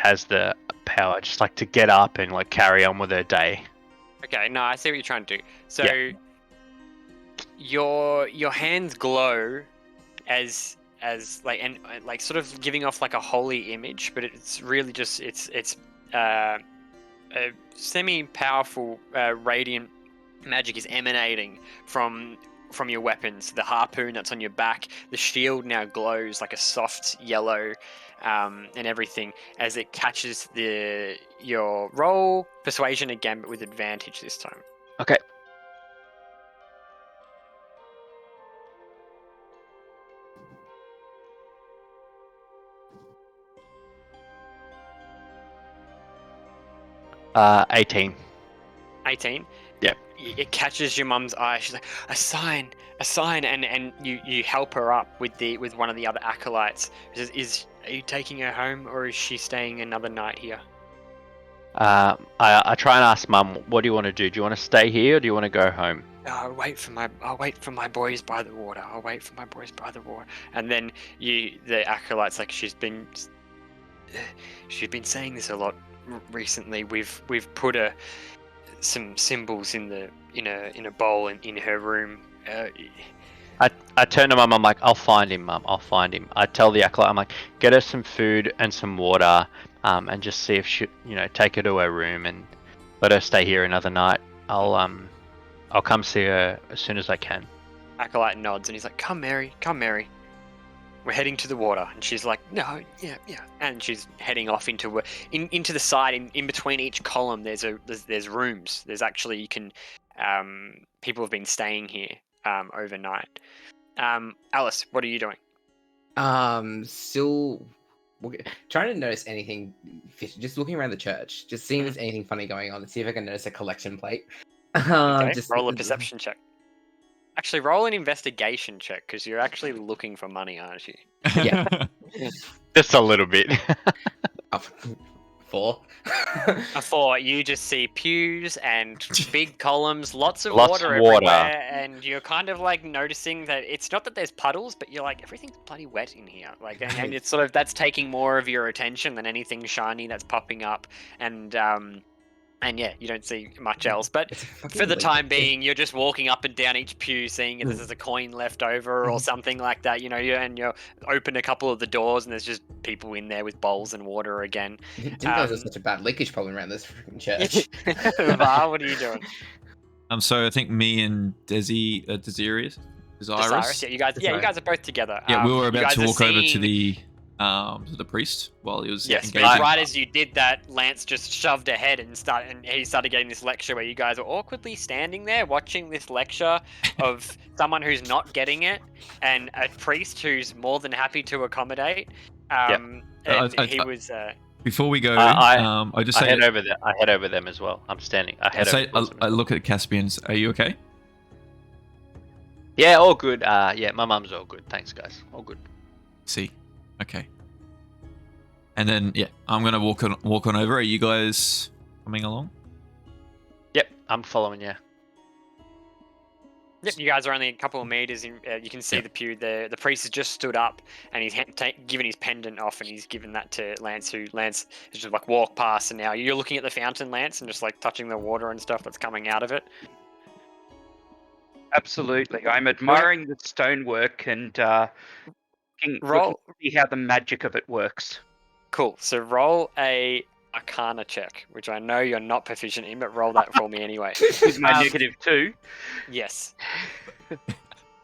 Speaker 4: has the power just like to get up and like carry on with her day.
Speaker 2: okay, no, I see what you're trying to do. So your hands glow as like, and like sort of giving off like a holy image, but it's really just it's a semi-powerful radiant magic is emanating from your weapons. The harpoon that's on your back, the shield now glows like a soft yellow, and everything as it catches your roll persuasion again, but with advantage this time.
Speaker 4: Okay. Uh, 18.
Speaker 2: 18.
Speaker 4: Yep.
Speaker 2: It catches your mum's eye. She's like, a sign, and you help her up with one of the other acolytes. Are you taking her home, or is she staying another night here?
Speaker 4: I try and ask Mum, "What do you want to do? Do you want to stay here or do you want to go home?"
Speaker 2: I'll wait for my boys by the water. And then the acolyte's like, she's been saying this a lot recently. We've put some symbols in a bowl in her room.
Speaker 4: I turn to Mum, I'm like, "I'll find him, Mum, I'll find him." I tell the acolyte, I'm like, "Get her some food and some water, and just see if she, take her to her room and let her stay here another night. I'll come see her as soon as I can."
Speaker 2: Acolyte nods and he's like, Come Mary. We're heading to the water." And she's like, "No, yeah." And she's heading off into the side. In between each column, there's rooms. There's actually, you can, people have been staying here overnight. Alice, what are you doing?
Speaker 6: Still trying to notice anything. Just looking around the church, just seeing if there's anything funny going on, and see if I can notice a collection plate.
Speaker 2: Okay, roll a perception check. Actually, roll an investigation check, because you're actually looking for money, aren't you?
Speaker 6: Yeah.
Speaker 4: Just a little bit.
Speaker 6: 4.
Speaker 2: A 4. You just see pews and big columns, lots of
Speaker 4: Lots
Speaker 2: water
Speaker 4: of water.
Speaker 2: everywhere, and you're kind of like noticing that it's not that there's puddles, but you're like, everything's bloody wet in here. Like, and it's sort of, that's taking more of your attention than anything shiny that's popping up, and yeah, you don't see much else. But for the time being, you're just walking up and down each pew, seeing if there's a coin left over or something like that, and you open a couple of the doors and there's just people in there with bowls and water again.
Speaker 6: Didn't know there was such a bad leakage problem around this freaking church.
Speaker 2: Var, what are you doing?
Speaker 1: So I think me and Desirous,
Speaker 2: Desirous, yeah, you guys are both together.
Speaker 1: Yeah, we were about to walk over to
Speaker 2: seeing...
Speaker 1: the priest while he was
Speaker 2: Yes,
Speaker 1: engaging.
Speaker 2: but right as you did that, Lance just shoved ahead and he started getting this lecture where you guys are awkwardly standing there watching this lecture of someone who's not getting it and a priest who's more than happy to accommodate. And he was.
Speaker 1: Before we go,
Speaker 4: I
Speaker 1: just say
Speaker 4: head over there. I head over them as well. I'm standing.
Speaker 1: I look at Caspian's. Are you okay?
Speaker 4: Yeah, all good. Yeah, my mum's all good. Thanks, guys. All good.
Speaker 1: See, okay. And then I'm gonna walk on over. Are you guys coming along?
Speaker 4: Yep, I'm following you.
Speaker 2: Yep, you guys are only a couple of meters in. You can see the pew there. The priest has just stood up and he's given his pendant off and he's given that to Lance. Lance has just like walked past, and now you're looking at the fountain, Lance, and just like touching the water and stuff that's coming out of it.
Speaker 3: Absolutely, I'm admiring the stonework and looking to see how the magic of it works.
Speaker 2: Cool. So roll a Arcana check, which I know you're not proficient in, but roll that for me anyway.
Speaker 3: Is my -2?
Speaker 2: Yes.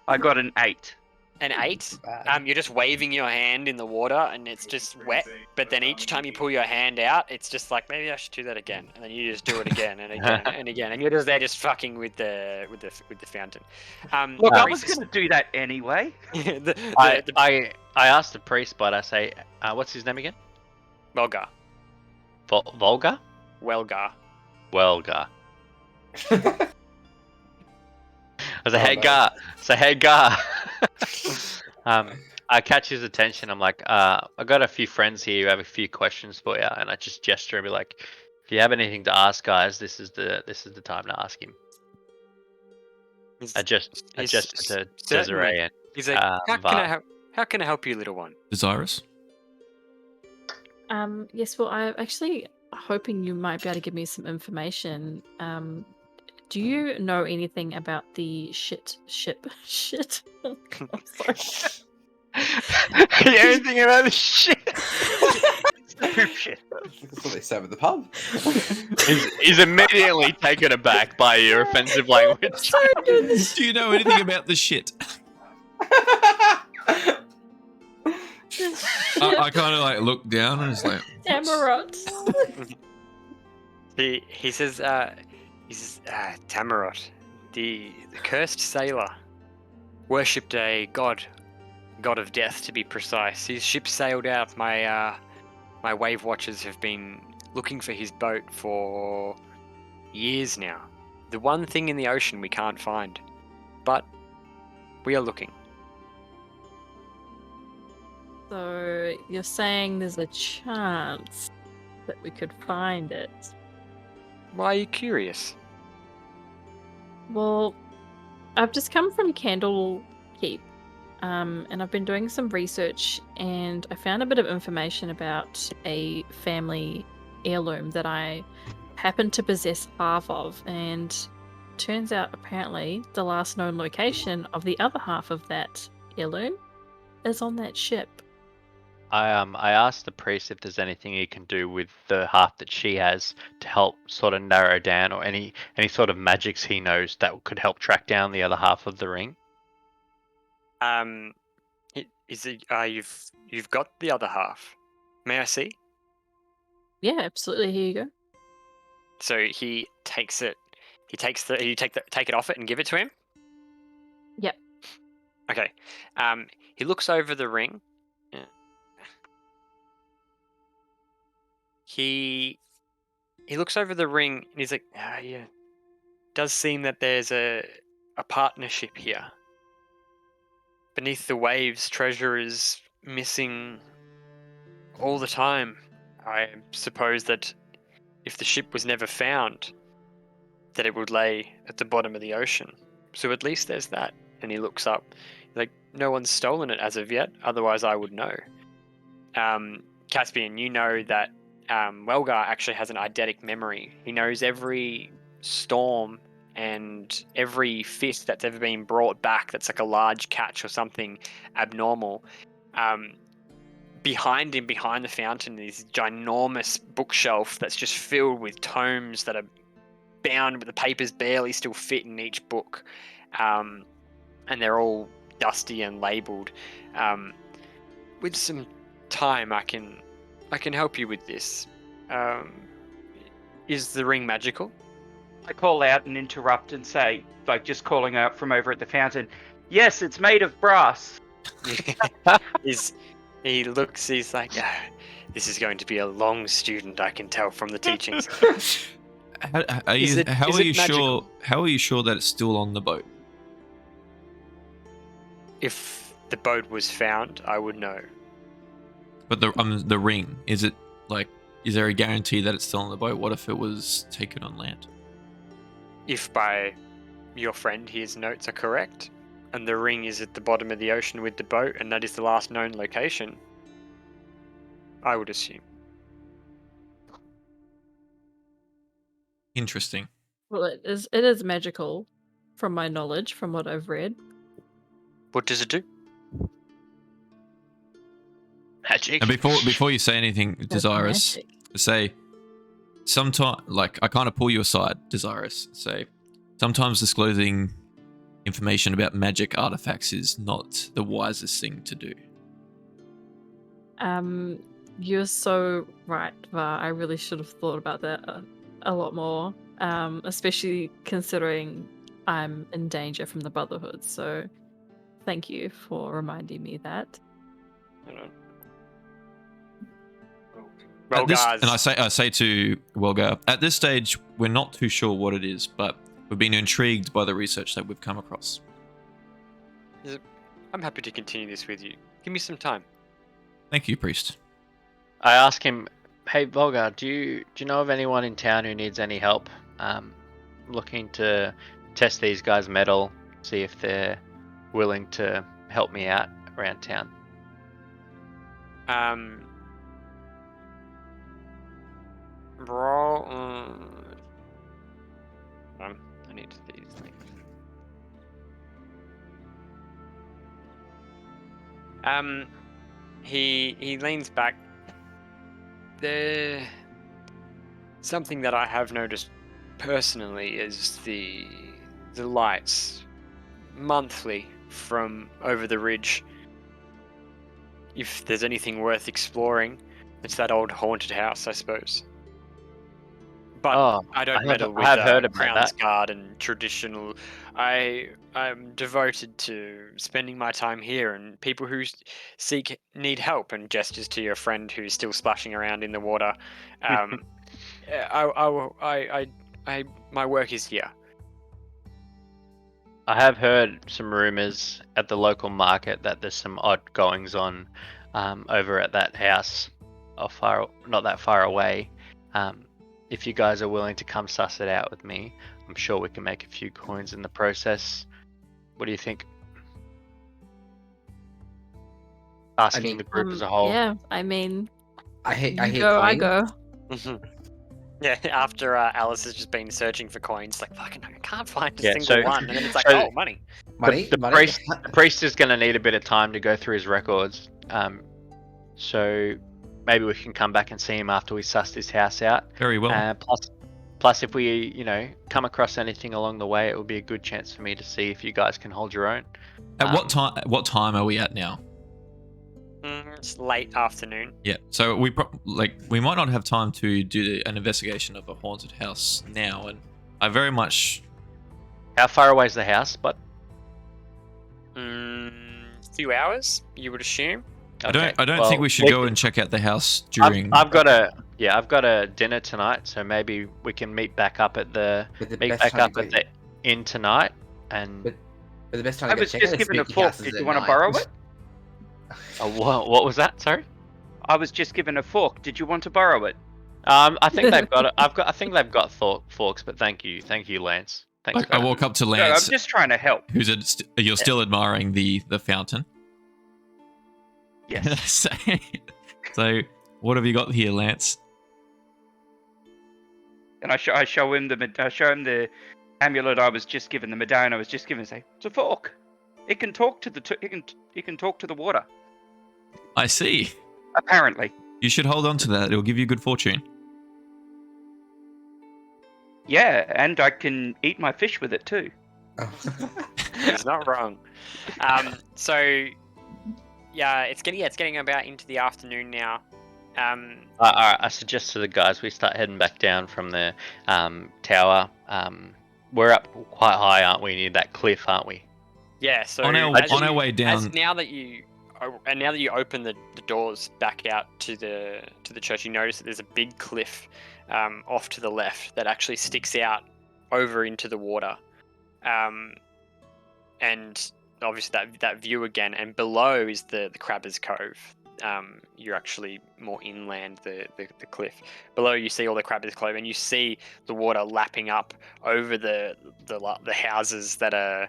Speaker 3: I got an 8.
Speaker 2: An 8? You're just waving your hand in the water and it's just wet, but then each time you pull your hand out, it's just like, maybe I should do that again. And then you just do it again and again and again. And you're just there just fucking with the fountain.
Speaker 3: Look, I was going to do that anyway.
Speaker 4: I asked the priest, but I say, what's his name again?
Speaker 2: Welgar.
Speaker 4: Volga?
Speaker 2: Welgar.
Speaker 4: I was like, hey, Gar. So, hey, Gar. I catch his attention. I'm like, I got a few friends here who have a few questions for you, and I just gesture and be like, if you have anything to ask, guys, this is the time to ask him. I gesture to Desiree and
Speaker 2: he's like, how can I help you, little one?
Speaker 1: Desirous?
Speaker 5: Yes, well, I'm actually hoping you might be able to give me some information. Do you know anything about the ship? Shit. I'm sorry.
Speaker 4: Anything about the shit?
Speaker 6: Shit. That's what they serve at the pub.
Speaker 4: He's immediately taken aback by your offensive language.
Speaker 1: Do you know anything about the shit? I kind of like look down and it's like
Speaker 5: Tamarot.
Speaker 2: He says, Tamarot, the cursed sailor, worshipped a god of death, to be precise. His ship sailed out. My wave watchers have been looking for his boat for years now. The one thing in the ocean we can't find, but we are looking.
Speaker 5: So you're saying there's a chance that we could find it?
Speaker 2: Why are you curious?
Speaker 5: Well, I've just come from Candle Keep, and I've been doing some research, and I found a bit of information about a family heirloom that I happen to possess half of, and turns out apparently the last known location of the other half of that heirloom is on that ship.
Speaker 4: I asked the priest if there's anything he can do with the half that she has to help sort of narrow down, or any sort of magics he knows that could help track down the other half of the ring.
Speaker 2: Is it? You've got the other half. May I see?
Speaker 5: Yeah, absolutely. Here you go.
Speaker 2: So he takes it. Take it off it and give it to him.
Speaker 5: Yep.
Speaker 2: Okay. He looks over the ring. He looks over the ring and he's like, yeah. Does seem that there's a partnership here. Beneath the waves, treasure is missing all the time. I suppose that if the ship was never found, that it would lay at the bottom of the ocean. So at least there's that. And he looks up. Like, no one's stolen it as of yet, otherwise I would know. Caspian, you know that Welgar actually has an eidetic memory. He knows every storm and every fish that's ever been brought back that's like a large catch or something abnormal. Behind him, behind the fountain, is ginormous bookshelf that's just filled with tomes that are bound, but the papers barely still fit in each book, and they're all dusty and labelled. With some time, I can help you with this. Is the ring magical?
Speaker 3: I call out and interrupt and say, like just calling out from over at the fountain, yes, it's made of brass.
Speaker 2: He looks, he's like, this is going to be a long student, I can tell from the teachings.
Speaker 1: How are you sure that it's still on the boat?
Speaker 2: If the boat was found, I would know.
Speaker 1: But the ring, is it like, is there a guarantee that it's still on the boat? What if it was taken on land?
Speaker 2: If by your friend his notes are correct, and the ring is at the bottom of the ocean with the boat, and that is the last known location, I would assume.
Speaker 1: Interesting.
Speaker 5: Well, it is magical, from my knowledge, from what I've read.
Speaker 2: What does it do?
Speaker 4: Magic.
Speaker 1: And before you say anything, Desirous, say, sometime, like, I kind of pull you aside, Desirous, say, sometimes disclosing information about magic artifacts is not the wisest thing to do.
Speaker 5: You're so right, Var. I really should have thought about that a lot more, especially considering I'm in danger from the Brotherhood. So thank you for reminding me that.
Speaker 2: Well, guys.
Speaker 1: And I say to Welgar, at this stage, we're not too sure what it is, but we've been intrigued by the research that we've come across.
Speaker 2: I'm happy to continue this with you. Give me some time.
Speaker 1: Thank you, priest.
Speaker 4: I ask him, hey Volgar, do you know of anyone in town who needs any help? I'm looking to test these guys' metal, see if they're willing to help me out around town.
Speaker 2: Roll. I need these things. He leans back. Something that I have noticed personally is the lights monthly from over the ridge. If there's anything worth exploring, it's that old haunted house, I suppose. But I don't meddle with Crown's Guard and traditional. I'm devoted to spending my time here, and people who need help, and gestures to your friend who's still splashing around in the water. My work is here.
Speaker 4: I have heard some rumors at the local market that there's some odd goings on over at that house, not that far away. If you guys are willing to come suss it out with me, I'm sure we can make a few coins in the process. What do you think? Asking the group as a whole.
Speaker 5: Yeah, I mean,
Speaker 6: I hear
Speaker 5: I go.
Speaker 2: Yeah, after Alice has just been searching for coins, like, fucking, I can't find a single
Speaker 4: so-
Speaker 2: one. And then it's like,
Speaker 4: so-
Speaker 2: oh, money.
Speaker 4: The priest is going to need a bit of time to go through his records. So maybe we can come back and see him after we suss this house out.
Speaker 1: Very well.
Speaker 4: Plus, if we, come across anything along the way, it will be a good chance for me to see if you guys can hold your own.
Speaker 1: At what time are we at now?
Speaker 2: It's late afternoon.
Speaker 1: Yeah, so we might not have time to do an investigation of a haunted house now, and I very much.
Speaker 4: How far away is the house? But
Speaker 2: Few hours, you would assume.
Speaker 1: I don't think we should go and check out the house during.
Speaker 4: I've got a dinner tonight, so maybe we can meet back up at the inn tonight. And
Speaker 6: But the best time
Speaker 3: I
Speaker 6: to go
Speaker 3: was
Speaker 6: check
Speaker 3: just
Speaker 6: out
Speaker 3: given a
Speaker 6: spooky
Speaker 3: fork.
Speaker 6: houses
Speaker 3: Did
Speaker 6: at
Speaker 3: you want to
Speaker 6: night.
Speaker 3: borrow it?
Speaker 4: what was that? Sorry.
Speaker 3: I was just given a fork. Did you want to borrow it?
Speaker 4: I think they've got it. I think they've got forks, but thank you, Lance. Thanks.
Speaker 1: I walk up to
Speaker 3: No,
Speaker 1: Lance,
Speaker 3: I'm just trying to help.
Speaker 1: you're still admiring the fountain.
Speaker 3: Yes.
Speaker 1: So, what have you got here, Lance?
Speaker 3: And I show him the amulet I was just given, the medallion I was just given. Say, it's a fork. It can talk to it can talk to the water.
Speaker 1: I see.
Speaker 3: Apparently.
Speaker 1: You should hold on to that. It'll give you good fortune.
Speaker 3: Yeah, and I can eat my fish with it too.
Speaker 2: He's not wrong. So yeah, it's getting about into the afternoon now.
Speaker 4: Alright, I suggest to the guys we start heading back down from the tower. We're up quite high, aren't we? Near that cliff, aren't we?
Speaker 2: Yeah. So
Speaker 1: On our way down.
Speaker 2: now that you open the doors back out to the church, you notice that there's a big cliff off to the left that actually sticks out over into the water, and obviously that view again. And below is the Crabber's Cove. You're actually more inland the cliff. Below you see all the Crabber's Cove, and you see the water lapping up over the houses that are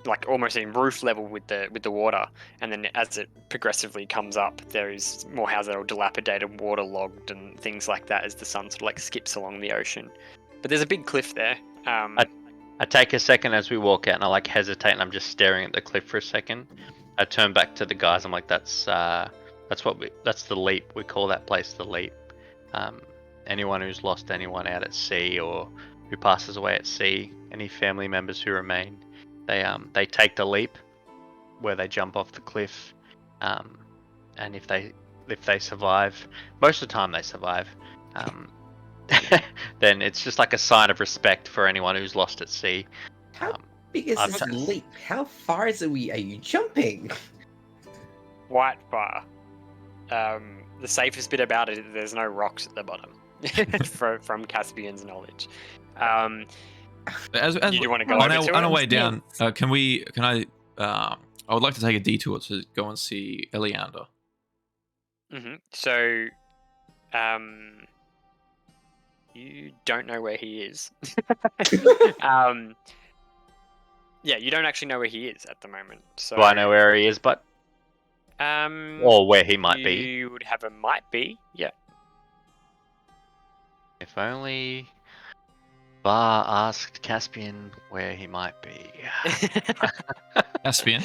Speaker 2: like almost in roof level with the water, and then as it progressively comes up, there is more houses that are dilapidated, waterlogged, and things like that as the sun sort of like skips along the ocean. But there's a big cliff there.
Speaker 4: I take a second as we walk out, and I like hesitate, and I'm just staring at the cliff for a second. I turn back to the guys. I'm like, that's the leap. We call that place the leap. Anyone who's lost anyone out at sea or who passes away at sea, any family members who remain, they take the leap, where they jump off the cliff, and if they survive, most of the time they survive, then it's just like a sign of respect for anyone who's lost at sea.
Speaker 6: How big is this leap? How far are you jumping?
Speaker 2: Quite far. The safest bit about it is there's no rocks at the bottom, from Caspian's knowledge.
Speaker 1: As
Speaker 2: you want to go
Speaker 1: on
Speaker 2: over to
Speaker 1: our
Speaker 2: it?
Speaker 1: way down, I would like to take a detour to go and see Eleander.
Speaker 2: So, you don't know where he is. Yeah, you don't actually know where he is at the moment. So,
Speaker 4: Do I know where he is, but or where he might be?
Speaker 2: You would have a might be, yeah.
Speaker 4: If only Var asked Caspian where he might be.
Speaker 1: Caspian.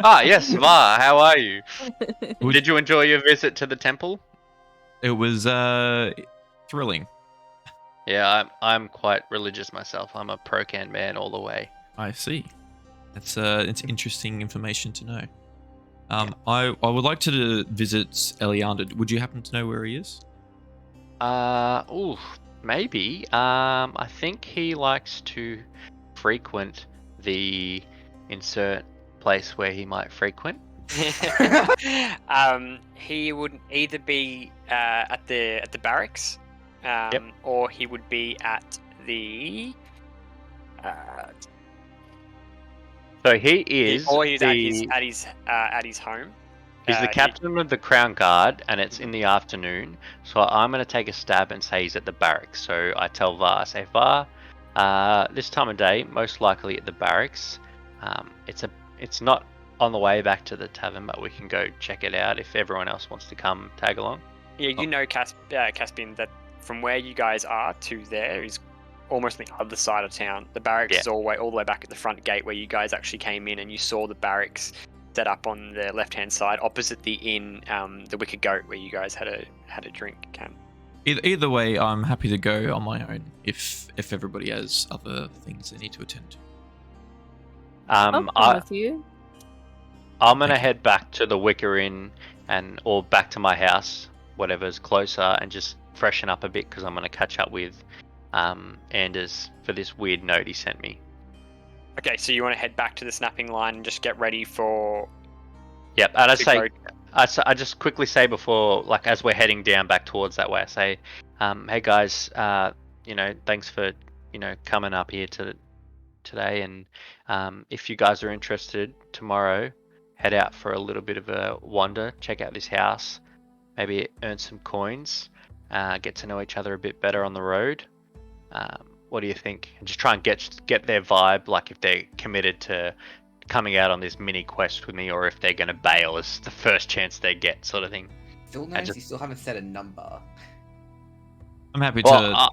Speaker 4: Yes, Var, how are you? Did you enjoy your visit to the temple?
Speaker 1: It was thrilling.
Speaker 4: Yeah, I'm quite religious myself. I'm a Procan man all the way.
Speaker 1: I see. It's interesting information to know. I would like to visit Eleander. Would you happen to know where he is?
Speaker 4: Maybe. I think he likes to frequent the insert place where he might frequent.
Speaker 2: He would either be at the barracks, or he would be at the.
Speaker 4: So he is,
Speaker 2: or he's at his home.
Speaker 4: He's the captain of the Crown Guard, and it's in the afternoon. So I'm going to take a stab and say he's at the barracks. So I tell Var, I say, Var, this time of day, most likely at the barracks. It's not on the way back to the tavern, but we can go check it out if everyone else wants to come tag along.
Speaker 2: Yeah, you know, Caspian, that from where you guys are to there is almost the other side of town. The barracks is all the way back at the front gate where you guys actually came in, and you saw the barracks set up on the left-hand side opposite the inn, the Wicker Goat, where you guys had a drink. Cam.
Speaker 1: Either way, I'm happy to go on my own if everybody has other things they need to attend to.
Speaker 5: I'll come with you.
Speaker 4: I'm gonna head back to the Wicker Inn or back to my house, whatever's closer, and just freshen up a bit because I'm gonna catch up with Anders for this weird note he sent me.
Speaker 2: Okay, so you want to head back to the snapping line and just get ready for.
Speaker 4: Yep, and I just quickly say before, like as we're heading down back towards that way, I say, hey guys, thanks for coming up here today, and if you guys are interested, tomorrow head out for a little bit of a wander, check out this house, maybe earn some coins, get to know each other a bit better on the road. What do you think? And just try and get their vibe, like if they're committed to coming out on this mini quest with me, or if they're going to bail as the first chance they get, sort of thing.
Speaker 6: Phil knows you still haven't said a number.
Speaker 1: I'm happy
Speaker 4: Well,
Speaker 1: to.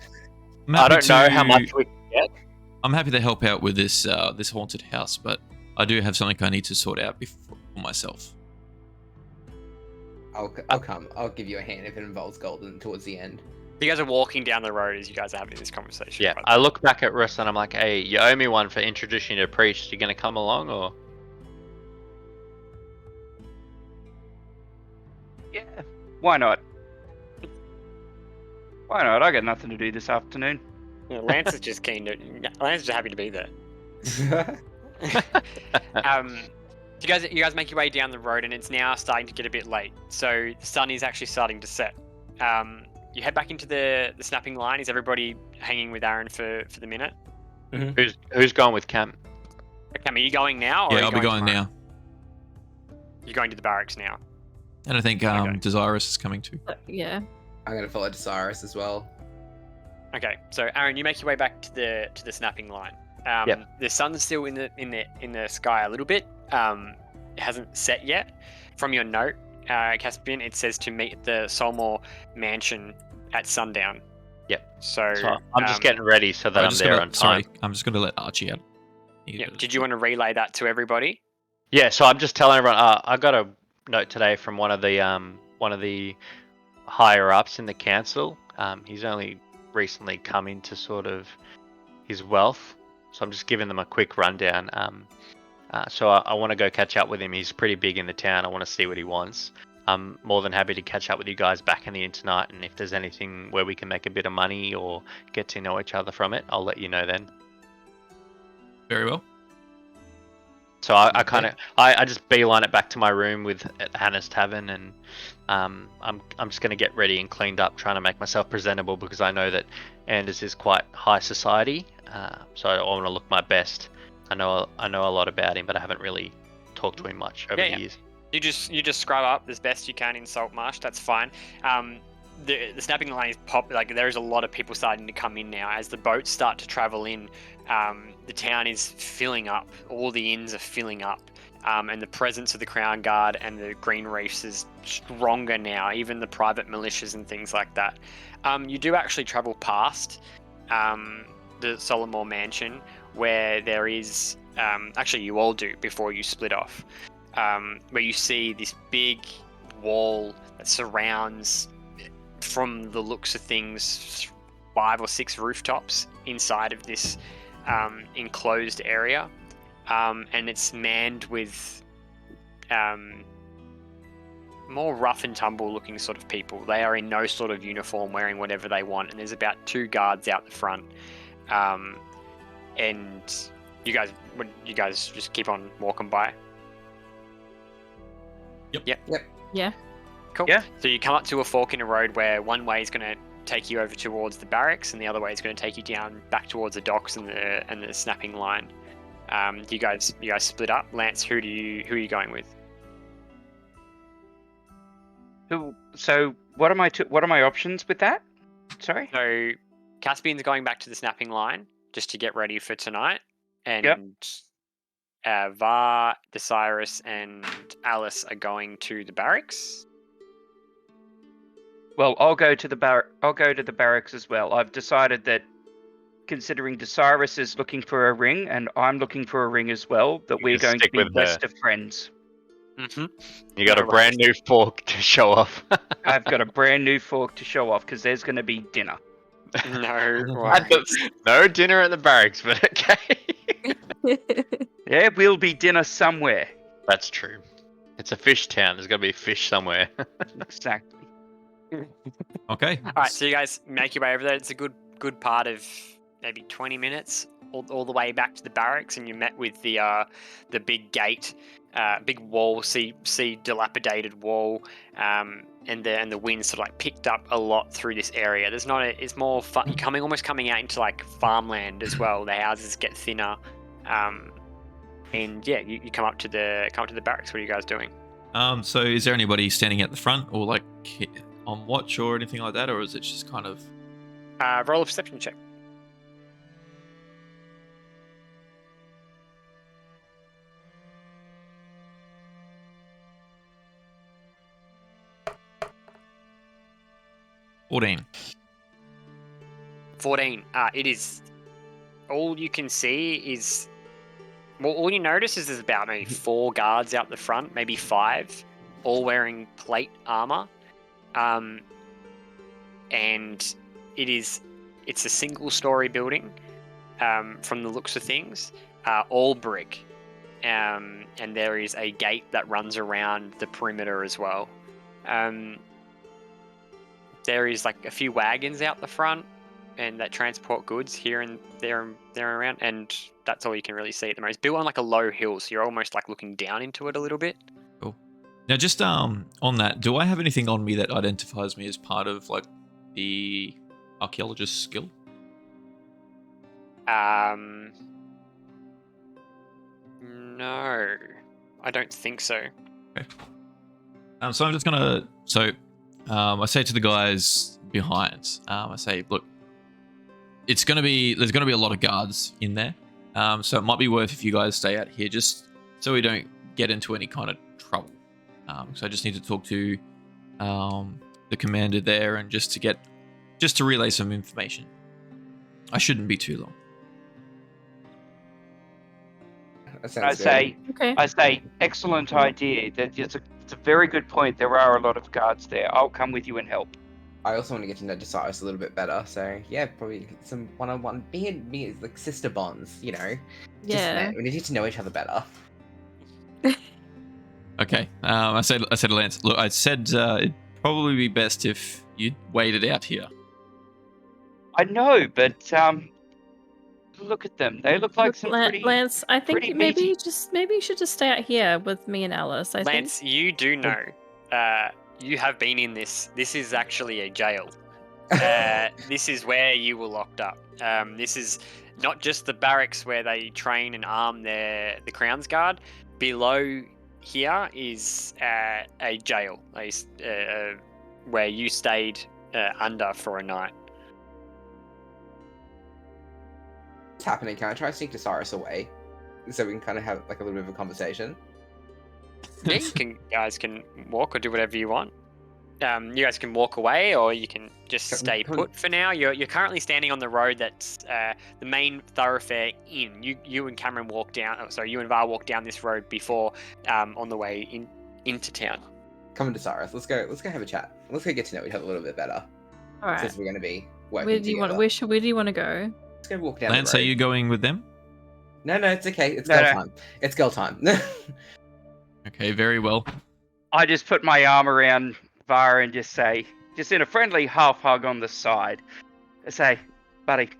Speaker 4: I don't know how much we can get.
Speaker 1: I'm happy to help out with this haunted house, but I do have something I need to sort out for myself.
Speaker 6: I'll come. I'll give you a hand if it involves Golden towards the end.
Speaker 2: You guys are walking down the road as you guys are having this conversation.
Speaker 4: Yeah, I look back at Russ and I'm like, hey, you owe me one for introducing you to Priest. You gonna come along or?
Speaker 3: Yeah, why not? Why not? I got nothing to do this afternoon.
Speaker 2: Yeah, Lance is just keen to. Lance is just happy to be there. You guys make your way down the road, and it's now starting to get a bit late. So the sun is actually starting to set. You head back into the snapping line. Is everybody hanging with Aaron for the minute?
Speaker 4: Who's going with Cam?
Speaker 2: Cam, are you going now? Or
Speaker 1: Yeah,
Speaker 2: are you
Speaker 1: I'll be going
Speaker 2: tomorrow?
Speaker 1: now.
Speaker 2: You're going to the barracks now.
Speaker 1: And I think
Speaker 2: Okay.
Speaker 1: Desirous is coming too.
Speaker 5: Yeah.
Speaker 6: I'm gonna follow Desirous as well.
Speaker 2: Okay, so Aaron, you make your way back to the snapping line.
Speaker 4: Yep.
Speaker 2: The sun's still in the sky a little bit. It hasn't set yet. From your note, Caspian, it says to meet at the Solmore mansion at sundown.
Speaker 4: Yep.
Speaker 2: So
Speaker 4: I'm just getting ready so that I'm there on time.
Speaker 1: Sorry, I'm just gonna let Archie out.
Speaker 2: Yeah. Did you want to relay that to everybody?
Speaker 4: Yeah, so I'm just telling everyone. I got a note today from one of the higher ups in the council. He's only recently come into sort of his wealth, so I'm just giving them a quick rundown. So I want to go catch up with him. He's pretty big in the town. I want to see what he wants. I'm more than happy to catch up with you guys back in the inn tonight, and if there's anything where we can make a bit of money or get to know each other from it, I'll let you know then.
Speaker 1: Very well.
Speaker 4: So I just beeline it back to my room at Hannah's Tavern, and I'm just going to get ready and cleaned up, trying to make myself presentable because I know that Anders is quite high society, so I want to look my best. I know a lot about him, but I haven't really talked to him much over the years.
Speaker 2: You just scrub up as best you can in Saltmarsh. That's fine. The snapping line is there's a lot of people starting to come in now as the boats start to travel in. The town is filling up. All the inns are filling up, and the presence of the Crown Guard and the Green Reefs is stronger now. Even the private militias and things like that. You do actually travel past the Solomore Mansion, where there is actually you all do before you split off, where you see this big wall that surrounds, from the looks of things, 5 or 6 rooftops inside of this enclosed area, and it's manned with more rough and tumble looking sort of people. They are in no sort of uniform, wearing whatever they want, and there's about 2 guards out the front. And you guys just keep on walking by.
Speaker 1: Yep.
Speaker 5: Yeah.
Speaker 2: Cool.
Speaker 3: Yeah.
Speaker 2: So you come up to a fork in a road where one way is going to take you over towards the barracks, and the other way is going to take you down back towards the docks and the snapping line. You guys split up. Lance, who are you going with?
Speaker 3: So what are my options with that? Sorry.
Speaker 2: So Caspian's going back to the snapping line just to get ready for tonight, and Var, Desirous, and Alice are going to the barracks.
Speaker 3: Well, I'll go to the barracks as well. I've decided that, considering Desirous is looking for a ring and I'm looking for a ring as well, that we're going to be best of friends.
Speaker 2: Mm-hmm.
Speaker 4: You got a brand new fork to show off.
Speaker 3: I've got a brand new fork to show off because there's going to be dinner.
Speaker 2: No worries.
Speaker 4: No dinner at the barracks, but okay.
Speaker 3: Yeah, we'll be dinner somewhere.
Speaker 4: That's true. It's a fish town. There's got to be fish somewhere.
Speaker 3: Exactly.
Speaker 1: Okay.
Speaker 2: All right, so you guys make your way over there. It's a good part of maybe 20 minutes, all the way back to the barracks, and you met with the big gate, big wall, see dilapidated wall, and the wind sort of like picked up a lot through this area. It's more fun. You're almost coming out into like farmland as well. The houses get thinner, and yeah, you come up to the barracks. What are you guys doing?
Speaker 1: So is there anybody standing at the front or like on watch or anything like that, or is it just kind of?
Speaker 2: Roll a perception check.
Speaker 1: $14.
Speaker 2: 14. It is. All you can see is. Well, all you notice is there's about maybe 4 guards out the front, maybe 5, all wearing plate armor. And it's a single-story building, from the looks of things, all brick, and there is a gate that runs around the perimeter as well. There is like a few wagons out the front, and that transport goods here and there around, and that's all you can really see at the moment. It's built on like a low hill, so you're almost like looking down into it a little bit.
Speaker 1: Cool. Now, just on that, do I have anything on me that identifies me as part of like the archaeologist skill?
Speaker 2: No, I don't think so.
Speaker 1: Okay. So I'm just gonna. So, I say to the guys behind, I say, look, there's gonna be a lot of guards in there. So it might be worth if you guys stay out here, just so we don't get into any kind of trouble. So I just need to talk to the commander there, and just to relay some information. I shouldn't be too long.
Speaker 3: I say, excellent idea. It's a very good point. There are a lot of guards there. I'll come with you and help.
Speaker 6: I also want to get to know Desires a little bit better, so yeah, probably some one-on-one, be like sister bonds, you know.
Speaker 5: Yeah.
Speaker 6: We need to know each other better.
Speaker 1: Okay. I said to Lance, look, I said it'd probably be best if you waited out here.
Speaker 3: I know, but look at them. They look like some pretty.
Speaker 5: Lance, I think
Speaker 3: pretty
Speaker 5: maybe
Speaker 3: meaty.
Speaker 5: you should just stay out here with me and Alice.
Speaker 2: Lance, you do know, you have been in this. This is actually a jail. This is where you were locked up. This is not just the barracks where they train and arm the Crown's Guard. Below here is a jail, where you stayed under for a night.
Speaker 6: What's happening? Can I try to sneak Desires away, so we can kind of have like a little bit of a conversation?
Speaker 2: Yeah, you guys can walk or do whatever you want. You guys can walk away, or you can just stay put for now. You're currently standing on the road that's the main thoroughfare in. You and Cameron walked down. Oh, sorry, you and Var walked down this road before, on the way into town.
Speaker 6: Come on, Desires. Let's go have a chat. Let's go get to know each other a little bit better.
Speaker 5: All right.
Speaker 6: Since we're going to be working
Speaker 5: Where do you
Speaker 6: together.
Speaker 5: where do you want to go?
Speaker 6: Let's go walk down
Speaker 1: Lance,
Speaker 6: the
Speaker 1: are
Speaker 6: road.
Speaker 1: you going with them?
Speaker 6: No, it's okay. It's girl time. It's girl time.
Speaker 1: Okay, very well.
Speaker 3: I just put my arm around Var and just say, just in a friendly half hug on the side, I say, buddy,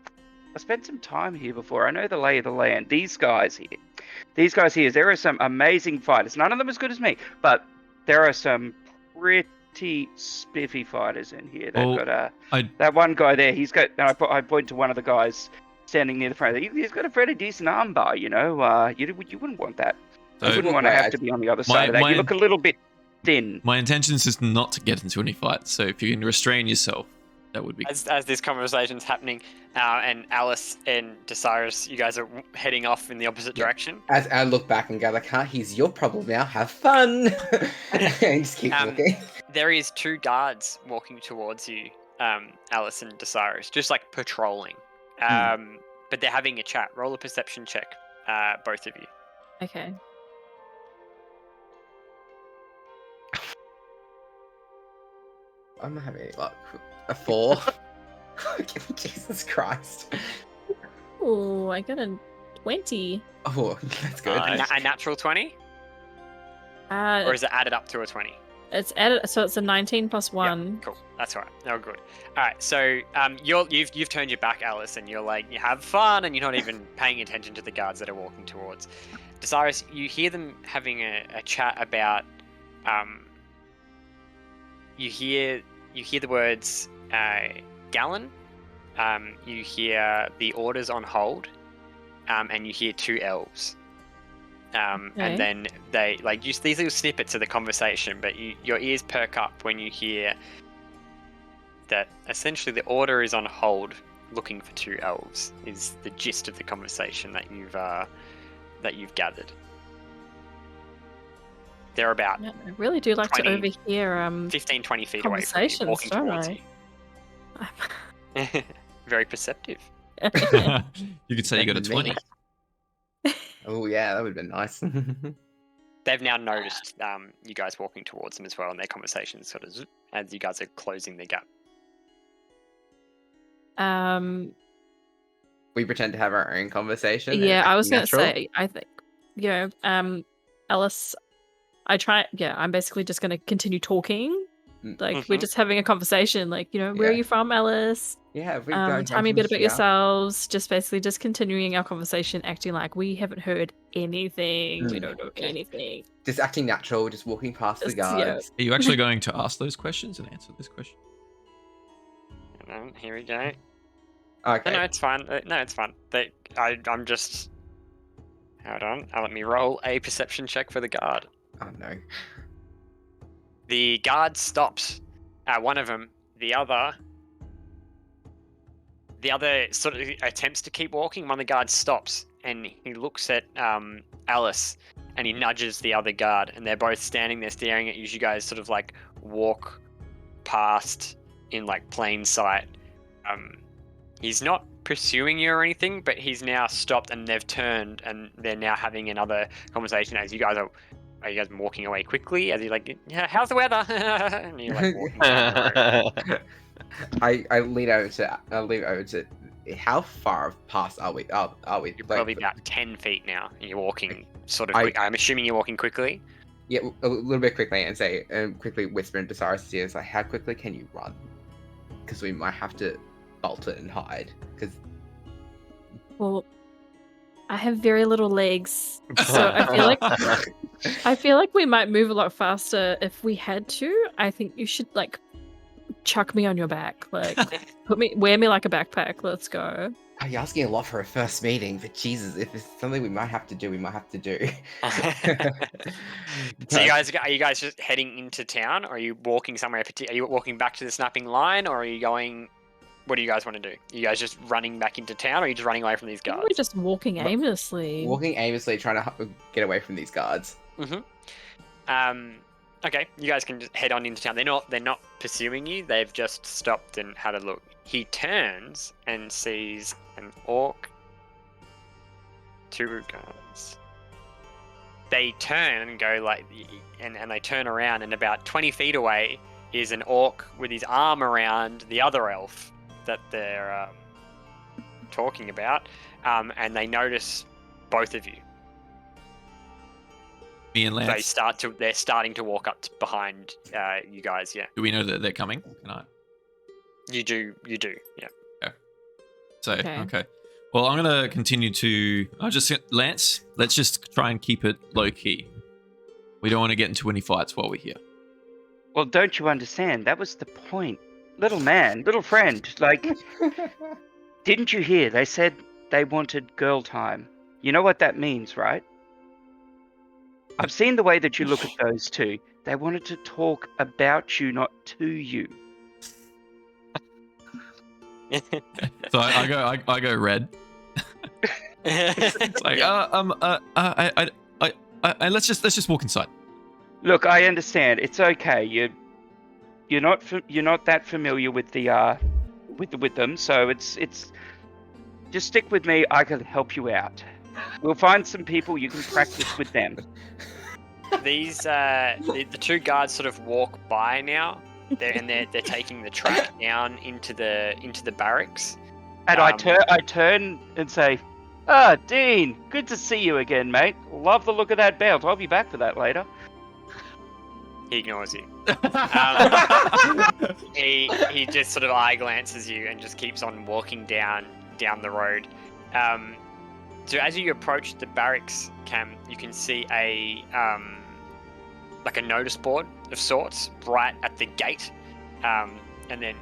Speaker 3: I spent some time here before. I know the lay of the land. These guys here, there are some amazing fighters. None of them as good as me, but there are some pretty spiffy fighters in here. They've got that one guy there. He's got. And I point to one of the guys standing near the front. He's got a pretty decent armbar. You know, you wouldn't want that. You wouldn't want to have to be on the other side of that. You look a little bit thin.
Speaker 1: My intention is just not to get into any fights. So if you can restrain yourself, that would be.
Speaker 2: As this conversation's happening, and Alice and Desires, you guys are heading off in the opposite direction.
Speaker 6: As I look back and go like, he's your problem now. Have fun. And just keep walking.
Speaker 2: There is 2 guards walking towards you, Alice and Desires, just like patrolling. But they're having a chat. Roll a perception check, both of you.
Speaker 5: Okay.
Speaker 6: I'm not having any luck. A 4. Jesus Christ.
Speaker 5: Oh, I got a 20.
Speaker 6: Oh, that's good.
Speaker 2: A natural 20? Or is it added up to a 20?
Speaker 5: It's added, so it's a 19 plus 1.
Speaker 2: Yeah, cool. That's all right. No, good. All right. So you've turned your back, Alice, and you're like, you have fun, and you're not even paying attention to the guards that are walking towards. Desirous, you hear them having a chat about. You hear the words gallon. You hear the orders on hold, and you hear 2 elves. And then they like use these little snippets of the conversation, but your ears perk up when you hear that essentially the order is on hold, looking for 2 elves. Is the gist of the conversation that you've gathered. They're about.
Speaker 5: Yeah, I really do like
Speaker 2: 20,
Speaker 5: to overhear
Speaker 2: 15-20 feet away from you, walking towards you. Very perceptive.
Speaker 1: You could say you got a 20.
Speaker 6: Oh yeah, that would have been nice.
Speaker 2: They've now noticed you guys walking towards them as well, and their conversation sort of as you guys are closing the gap.
Speaker 6: We pretend to have our own conversation. and
Speaker 5: Yeah, I
Speaker 6: act
Speaker 5: was gonna
Speaker 6: natural.
Speaker 5: say, I think, Alice, I'm basically just gonna continue talking. Like, we're just having a conversation, like, where are
Speaker 6: Yeah.
Speaker 5: you from, Alice?
Speaker 6: Yeah, we've got
Speaker 5: Tell me a bit about
Speaker 6: yeah.
Speaker 5: yourselves. Just basically just continuing our conversation, acting like we haven't heard anything. We don't know anything.
Speaker 6: Just acting natural, just walking past the
Speaker 5: Just, yeah.
Speaker 6: guards.
Speaker 1: Are you actually going to ask those questions and answer this question?
Speaker 2: Here we go.
Speaker 6: Okay.
Speaker 2: No, it's fine. No, it's fine. I'm just. Hold on. Let me roll a perception check for the guard.
Speaker 6: Oh no.
Speaker 2: The guard stops. One of them. The other sort of attempts to keep walking. One of the guards stops and he looks at Alice and he nudges the other guard, and they're both standing there staring at you. You guys sort of like walk past in like plain sight. He's not pursuing you or anything, but he's now stopped and they've turned and they're now having another conversation as you guys are you guys walking away quickly? As he like, yeah, how's the weather? And you're like walking down the road.
Speaker 6: I lean over to. How far past are we? Are we?
Speaker 2: You're probably about 10 feet now. And you're walking sort of quick. I'm assuming you're walking quickly.
Speaker 6: Yeah, a little bit quickly, and say, quickly whisper into Cyrus' ears, like, how quickly can you run? Because we might have to bolt it and hide. Because
Speaker 5: Well, I have very little legs, so I feel like we might move a lot faster if we had to. I think you should like chuck me on your back, like wear me like a backpack. Let's go.
Speaker 6: you're asking a lot for a first meeting, but Jesus, if it's something we might have to do, we might have to do.
Speaker 2: So are you guys just heading into town, or are you walking somewhere? Are you walking back to the snapping line, or are you going? What do you guys want to do? Are you guys just running back into town, or are you just running away from these guards?
Speaker 5: We're just walking aimlessly.
Speaker 6: Walking aimlessly, trying to get away from these guards.
Speaker 2: Okay, you guys can just head on into town. They're not pursuing you. They've just stopped and had a look. He turns and sees an orc. 2 guards. They turn and go like, and they turn around, and about 20 feet away is an orc with his arm around the other elf that they're talking about, and they notice both of you.
Speaker 1: Me and Lance.
Speaker 2: They're starting to walk up behind you guys. Yeah.
Speaker 1: Do we know that they're coming? Can I?
Speaker 2: You do. Yeah.
Speaker 1: Okay. So
Speaker 5: Okay.
Speaker 1: okay. Well, I'm gonna continue to. Lance. Let's just try and keep it low key. We don't want to get into any fights while we're here.
Speaker 3: Well, don't you understand? That was the point. Little man, little friend, like, didn't you hear? They said they wanted girl time. You know what that means, right? I've seen the way that you look at those two. They wanted to talk about you, not to you.
Speaker 1: So I go red. It's like let's just walk inside.
Speaker 3: Look, I understand. It's okay. You're not that familiar with the with them, so it's just stick with me. I can help you out. We'll find some people you can practice with them.
Speaker 2: These the 2 guards sort of walk by now. They're taking the track down into the barracks.
Speaker 3: And I turn and say, Dean, good to see you again, mate. Love the look of that belt. I'll be back for that later.
Speaker 2: He ignores you. He just sort of eye glances you and just keeps on walking down the road. So as you approach the barracks, Cam, you can see a like a notice board of sorts right at the gate, and then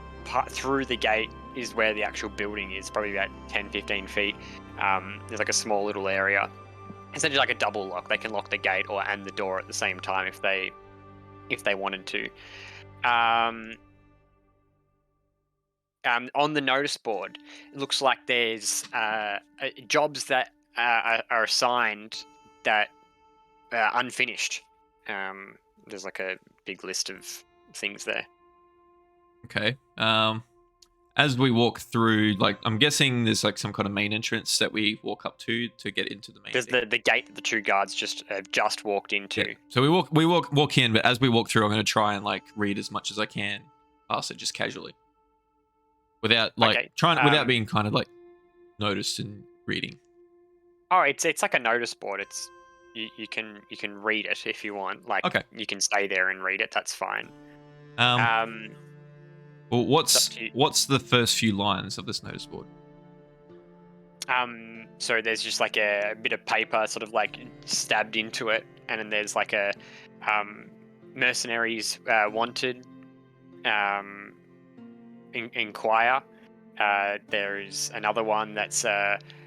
Speaker 2: through the gate is where the actual building is, probably about 10-15 feet. There's like a small little area, essentially like a double lock. They can lock the gate and the door at the same time if they wanted to. On the notice board, it looks like there's jobs that are assigned that are unfinished. There's like a big list of things there.
Speaker 1: Okay. As we walk through, like, I'm guessing there's like some kind of main entrance that we walk up to get into the main.
Speaker 2: There's the gate that the 2 guards just walked into.
Speaker 1: Yeah. So we walk in, but as we walk through, I'm going to try and like read as much as I can past it just casually, without like
Speaker 2: Okay,
Speaker 1: without being kind of like noticed and reading.
Speaker 2: Oh, it's like a notice board. It's you can read it if you want. Like
Speaker 1: Okay.
Speaker 2: you can stay there and read it. That's fine.
Speaker 1: Well,
Speaker 2: it's up to you.
Speaker 1: what's the first few lines of this notice board?
Speaker 2: So there's just like a bit of paper sort of like stabbed into it, and then there's like a mercenaries wanted, inquire. There is another one that's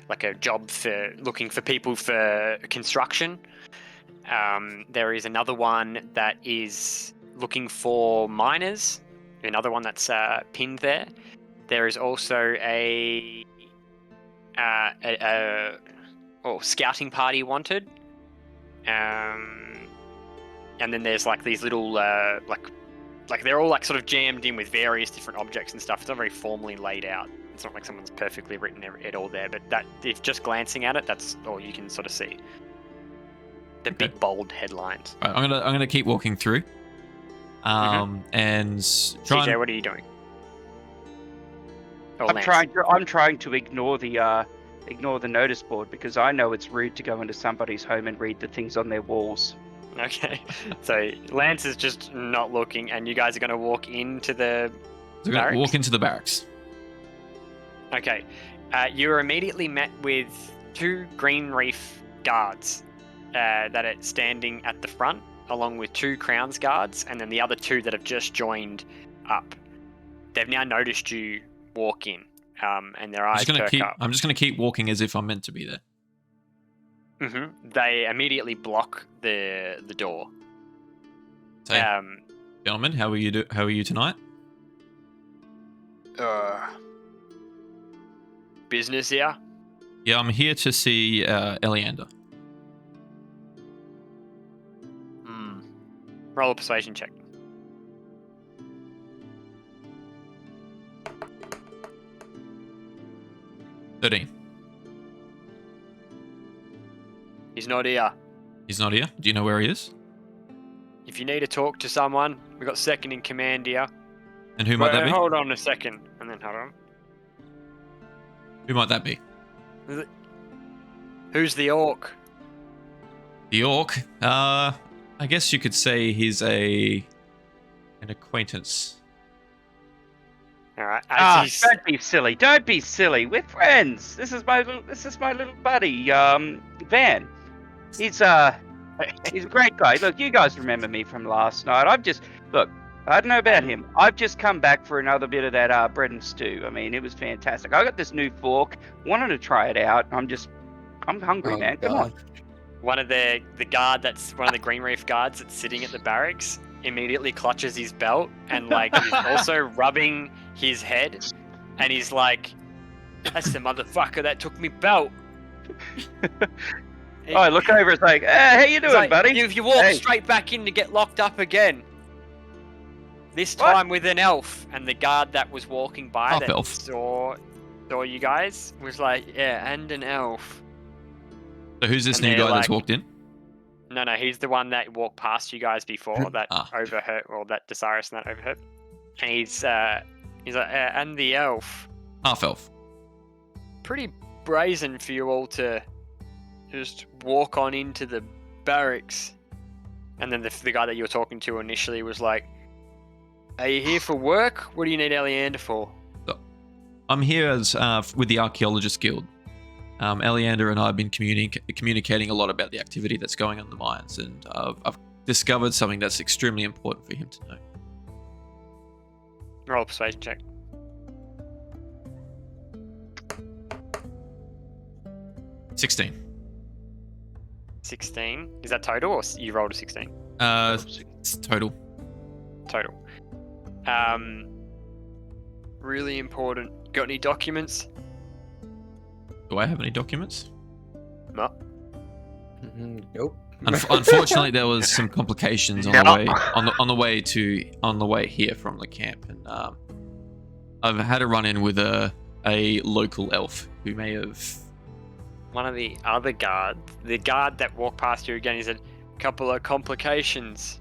Speaker 2: like a job for looking for people for construction. There is another one that is looking for miners. Another one that's pinned there. There is also a scouting party wanted. And then there's like these little like they're all like sort of jammed in with various different objects and stuff. It's not very formally laid out. It's not like someone's perfectly written it all there, but that if just glancing at it, that's all you can sort of see. The big bold headlines.
Speaker 1: Right, I'm gonna keep walking through. And try
Speaker 2: CJ, what are you doing? Or
Speaker 3: I'm
Speaker 2: Lance?
Speaker 3: trying to ignore the notice board because I know it's rude to go into somebody's home and read the things on their walls.
Speaker 2: Okay, so Lance is just not looking, and you guys are going to walk into the
Speaker 1: So
Speaker 2: barracks?
Speaker 1: walk into the barracks.
Speaker 2: Okay, you are immediately met with 2 Green Reef guards that are standing at the front, along with 2 Crowns guards, and then the other 2 that have just joined up. They've now noticed you walk in, and their eyes perk up.
Speaker 1: I'm just gonna keep walking as if I'm meant to be there.
Speaker 2: They immediately block the door.
Speaker 1: So, gentlemen, how are you tonight?
Speaker 2: Business here?
Speaker 1: Yeah, I'm here to see Eleander.
Speaker 2: Roll a persuasion check.
Speaker 1: $13.
Speaker 2: He's not here.
Speaker 1: He's not here. Do you know where he is?
Speaker 2: If you need to talk to someone, we've got second in command here.
Speaker 1: And who might that be?
Speaker 2: Hold on a second, and then hold on.
Speaker 1: Who might that be?
Speaker 2: Who's the orc?
Speaker 1: The orc. I guess you could say he's an acquaintance.
Speaker 2: All right.
Speaker 3: Don't be silly. Don't be silly. We're friends. This is my little buddy, Van. He's a great guy. Look, you guys remember me from last night. I don't know about him. I've just come back for another bit of that bread and stew. I mean, it was fantastic. I got this new fork. Wanted to try it out. I'm hungry, man. Come on.
Speaker 2: One of the guard that's one of the Green Reef guards that's sitting at the barracks immediately clutches his belt and like is also rubbing his head, and he's like, "That's the motherfucker that took me belt."
Speaker 3: I look over. It's like, how you doing,
Speaker 2: like,
Speaker 3: buddy?
Speaker 2: You walk straight back in to get locked up again. This time with an elf, and the guard that was walking by that saw you guys was like, "Yeah, and an elf."
Speaker 1: So who's this new guy that's walked in?
Speaker 2: No, he's the one that walked past you guys before that overheard, or that Desirous and that overheard. And he's like, and the elf.
Speaker 1: Half elf.
Speaker 2: Pretty brazen for you all to just walk on into the barracks. And then the guy that you were talking to initially was like, "Are you here for work? What do you need Eleander for?"
Speaker 1: I'm here as with the Archaeologist Guild. Eleander and I have been communicating a lot about the activity that's going on in the mines, and I've discovered something that's extremely important for him to know.
Speaker 2: Roll a persuasion check.
Speaker 1: 16.
Speaker 2: 16. Is that total, or you rolled a 16?
Speaker 1: It's total.
Speaker 2: Total. Really important. Got any documents?
Speaker 1: Do I have any documents?
Speaker 2: No.
Speaker 6: Nope.
Speaker 1: Unfortunately, there was some complications on the way here from the camp, and I've had a run-in with a local elf who may have.
Speaker 2: One of the other guards, the guard that walked past you again, he said, "Couple of complications.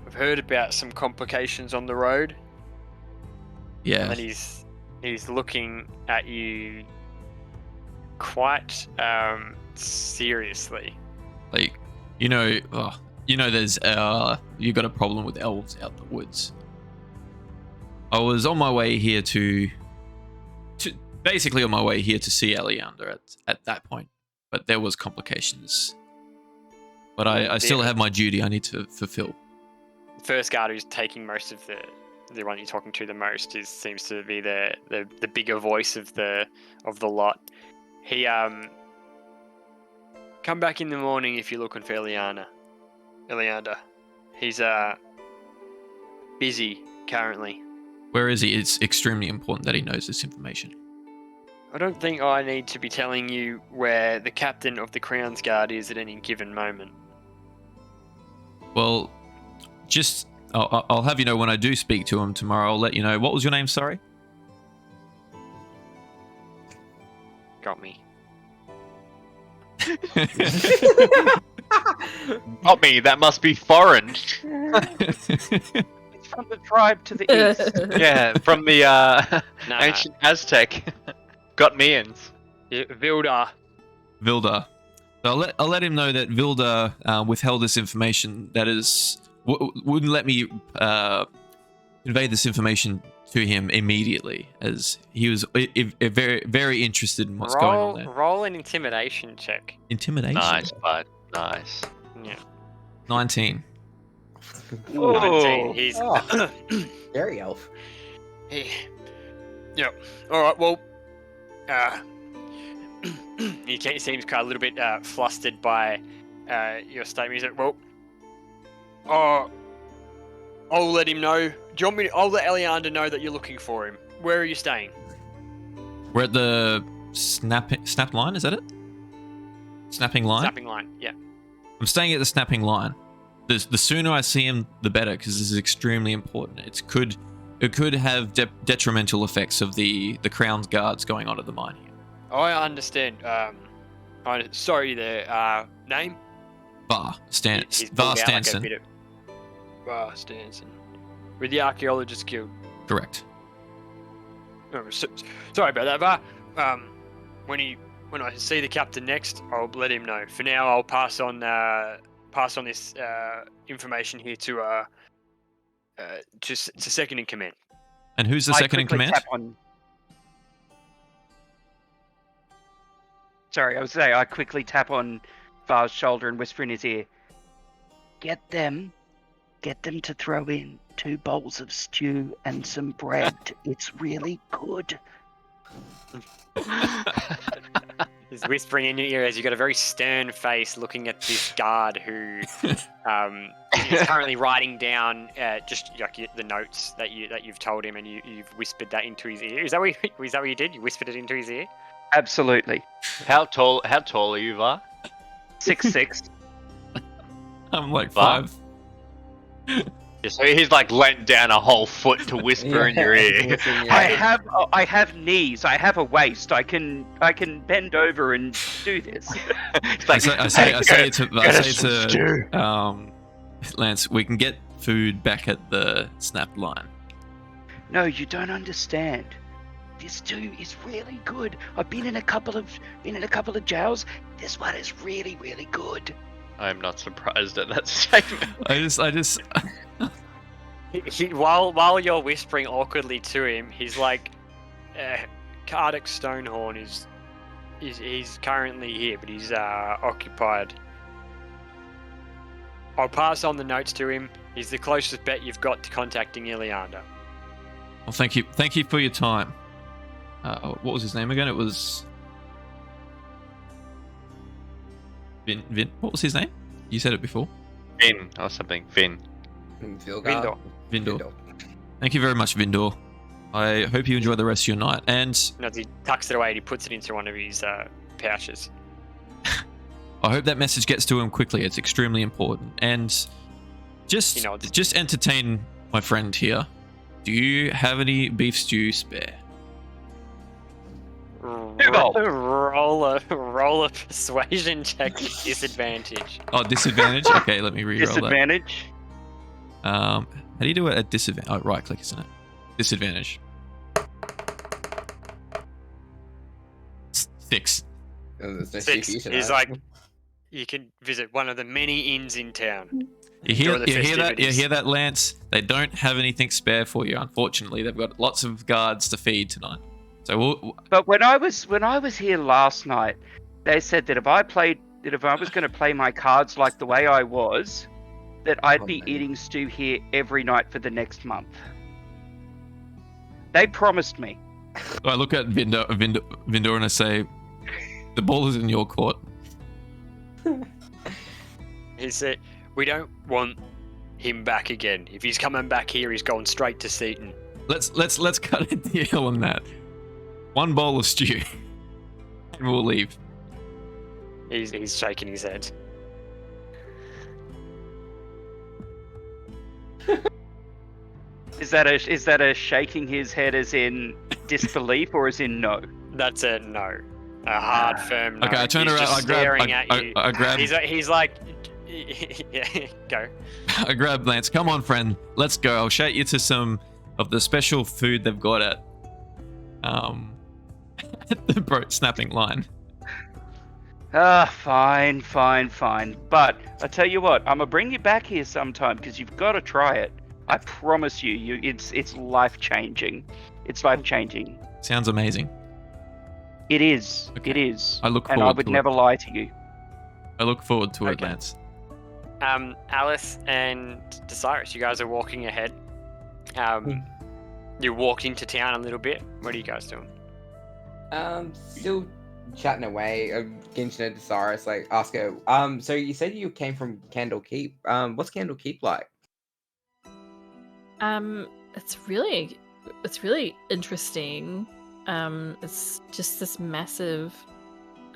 Speaker 2: I've heard about some complications on the road."
Speaker 1: Yeah.
Speaker 2: And then He's looking at you quite seriously.
Speaker 1: Like, there's you got a problem with elves out the woods. I was on my way here to basically on my way here to see Eliander at that point, but there was complications. But I still have my duty I need to fulfill.
Speaker 2: First guard who's taking most of the one you're talking to the most seems to be the bigger voice of the lot. He come back in the morning if you're looking for Eliander. He's busy currently.
Speaker 1: Where is he? It's extremely important that he knows this information.
Speaker 2: I don't think I need to be telling you where the captain of the Crown's Guard is at any given moment.
Speaker 1: Well, I'll have you know when I do speak to him tomorrow. I'll let you know. What was your name? Sorry.
Speaker 2: Got me.
Speaker 4: Not me, that must be foreign.
Speaker 3: It's from the tribe to the east.
Speaker 4: Yeah, from the ancient Aztec. Got me-ins.
Speaker 2: Yeah, Vilda.
Speaker 1: Vilda. So I'll let him know that Vilda withheld this information. That is, wouldn't let me convey this information to him immediately, as he was very, very interested in what's going on there.
Speaker 2: Roll an intimidation check.
Speaker 1: Intimidation.
Speaker 4: Nice, bud. Nice.
Speaker 2: Yeah.
Speaker 1: 19.
Speaker 3: Ooh.
Speaker 2: 19. He's
Speaker 6: Very elf.
Speaker 2: Yeah. All right. Well, he seems kind of a little bit flustered by your statement. He's like, well, I'll let him know. Do you want me? I'll let Eliander know that you're looking for him. Where are you staying?
Speaker 1: We're at the snap line. Is that it? Snapping line.
Speaker 2: Snapping line. Yeah.
Speaker 1: I'm staying at the snapping line. The sooner I see him, the better, because this is extremely important. It could have detrimental effects of the Crown's guards going on at the mine here.
Speaker 2: I understand. Sorry there. Name?
Speaker 1: Var
Speaker 2: He's pulled out
Speaker 1: Stanson.
Speaker 2: like a bit of Var Stanson. With the Archaeologist Guild.
Speaker 1: Correct.
Speaker 2: Oh, sorry about that, Var. When I see the captain next, I'll let him know. For now, I'll pass on this information here to second in command.
Speaker 1: And who's the second in command?
Speaker 3: Sorry, I was saying I quickly tap on Var's shoulder and whisper in his ear. Get them to throw in 2 bowls of stew and some bread. It's really good.
Speaker 2: He's whispering in your ear as you've got a very stern face looking at this guard who is currently writing down just like the notes that you've told him, and you've whispered that into his ear. Is that what you did? You whispered it into his ear?
Speaker 3: Absolutely.
Speaker 4: How tall are you, Var?
Speaker 3: 6'6".
Speaker 1: I'm like
Speaker 4: Var?
Speaker 1: 5.
Speaker 4: Yeah, so he's like leant down a whole foot to whisper in your ear.
Speaker 3: I have knees. I have a waist. I can bend over and do this.
Speaker 4: It's like,
Speaker 1: I say to Lance, we can get food back at the snap line.
Speaker 3: No, you don't understand. This stew is really good. I've been in a couple of jails. This one is really, really good.
Speaker 4: I'm not surprised at that statement.
Speaker 1: I just
Speaker 2: While you're whispering awkwardly to him, he's like, Kardec Stonehorn he's currently here, but he's occupied. I'll pass on the notes to him. He's the closest bet you've got to contacting Eliander.
Speaker 1: Well, thank you for your time. What was his name again? It was Vin. What was his name? You said it before.
Speaker 4: Vin or something. Vin.
Speaker 2: Vindor.
Speaker 1: Vindor. Thank you very much, Vindor. I hope you enjoy the rest of your night. And
Speaker 2: As he tucks it away, and he puts it into one of his pouches.
Speaker 1: I hope that message gets to him quickly. It's extremely important. And just entertain my friend here. Do you have any beef stew spare?
Speaker 2: Roll a persuasion check with disadvantage.
Speaker 1: Oh, disadvantage? Okay, let me reroll
Speaker 3: Disadvantage.
Speaker 1: that. How do you do it at disadvantage? Oh, right click, isn't it? Disadvantage. 6.
Speaker 6: There's no
Speaker 2: 6.
Speaker 6: CPU tonight.
Speaker 2: He's like, you can visit one of the many inns in town.
Speaker 1: You hear that? You
Speaker 2: festivities.
Speaker 1: hear that, Lance? They don't have anything spare for you. Unfortunately, they've got lots of guards to feed tonight. So
Speaker 3: But when I was here last night, they said that if I was going to play my cards like the way I was, that I'd be eating stew here every night for the next month. They promised me.
Speaker 1: I look at Vindor and I say, "The ball is in your court."
Speaker 2: He said, we don't want him back again. If he's coming back here, he's going straight to Seaton.
Speaker 1: Let's cut a deal on that. 1 bowl of stew, and we'll leave.
Speaker 2: He's shaking his head.
Speaker 3: Is that a shaking his head as in disbelief or as in no?
Speaker 2: That's a no. A hard, firm no.
Speaker 1: Okay, I turn
Speaker 2: He's
Speaker 1: around.
Speaker 2: just
Speaker 1: I grab.
Speaker 2: staring at you.
Speaker 1: I grab.
Speaker 2: He's like, yeah, go.
Speaker 1: I grab Lance. Come on, friend. Let's go. I'll shout you to some of the special food they've got at the boat snapping line.
Speaker 3: Fine. But I tell you what, I'm gonna bring you back here sometime because you've got to try it. I promise you, it's life changing. It's life changing.
Speaker 1: Sounds amazing.
Speaker 3: It is.
Speaker 1: Okay.
Speaker 3: It is.
Speaker 1: I look
Speaker 3: and
Speaker 1: forward
Speaker 3: I would
Speaker 1: to
Speaker 3: never lie to you.
Speaker 1: I look forward to it,
Speaker 2: Okay.
Speaker 1: Lance.
Speaker 2: Alice and Desirus, you guys are walking ahead. You walked into town a little bit. What are you guys doing?
Speaker 6: Still chatting away. Getting to know Desirus, like ask her. So you said you came from Candle Keep. What's Candle Keep like?
Speaker 5: It's really interesting. It's just this massive,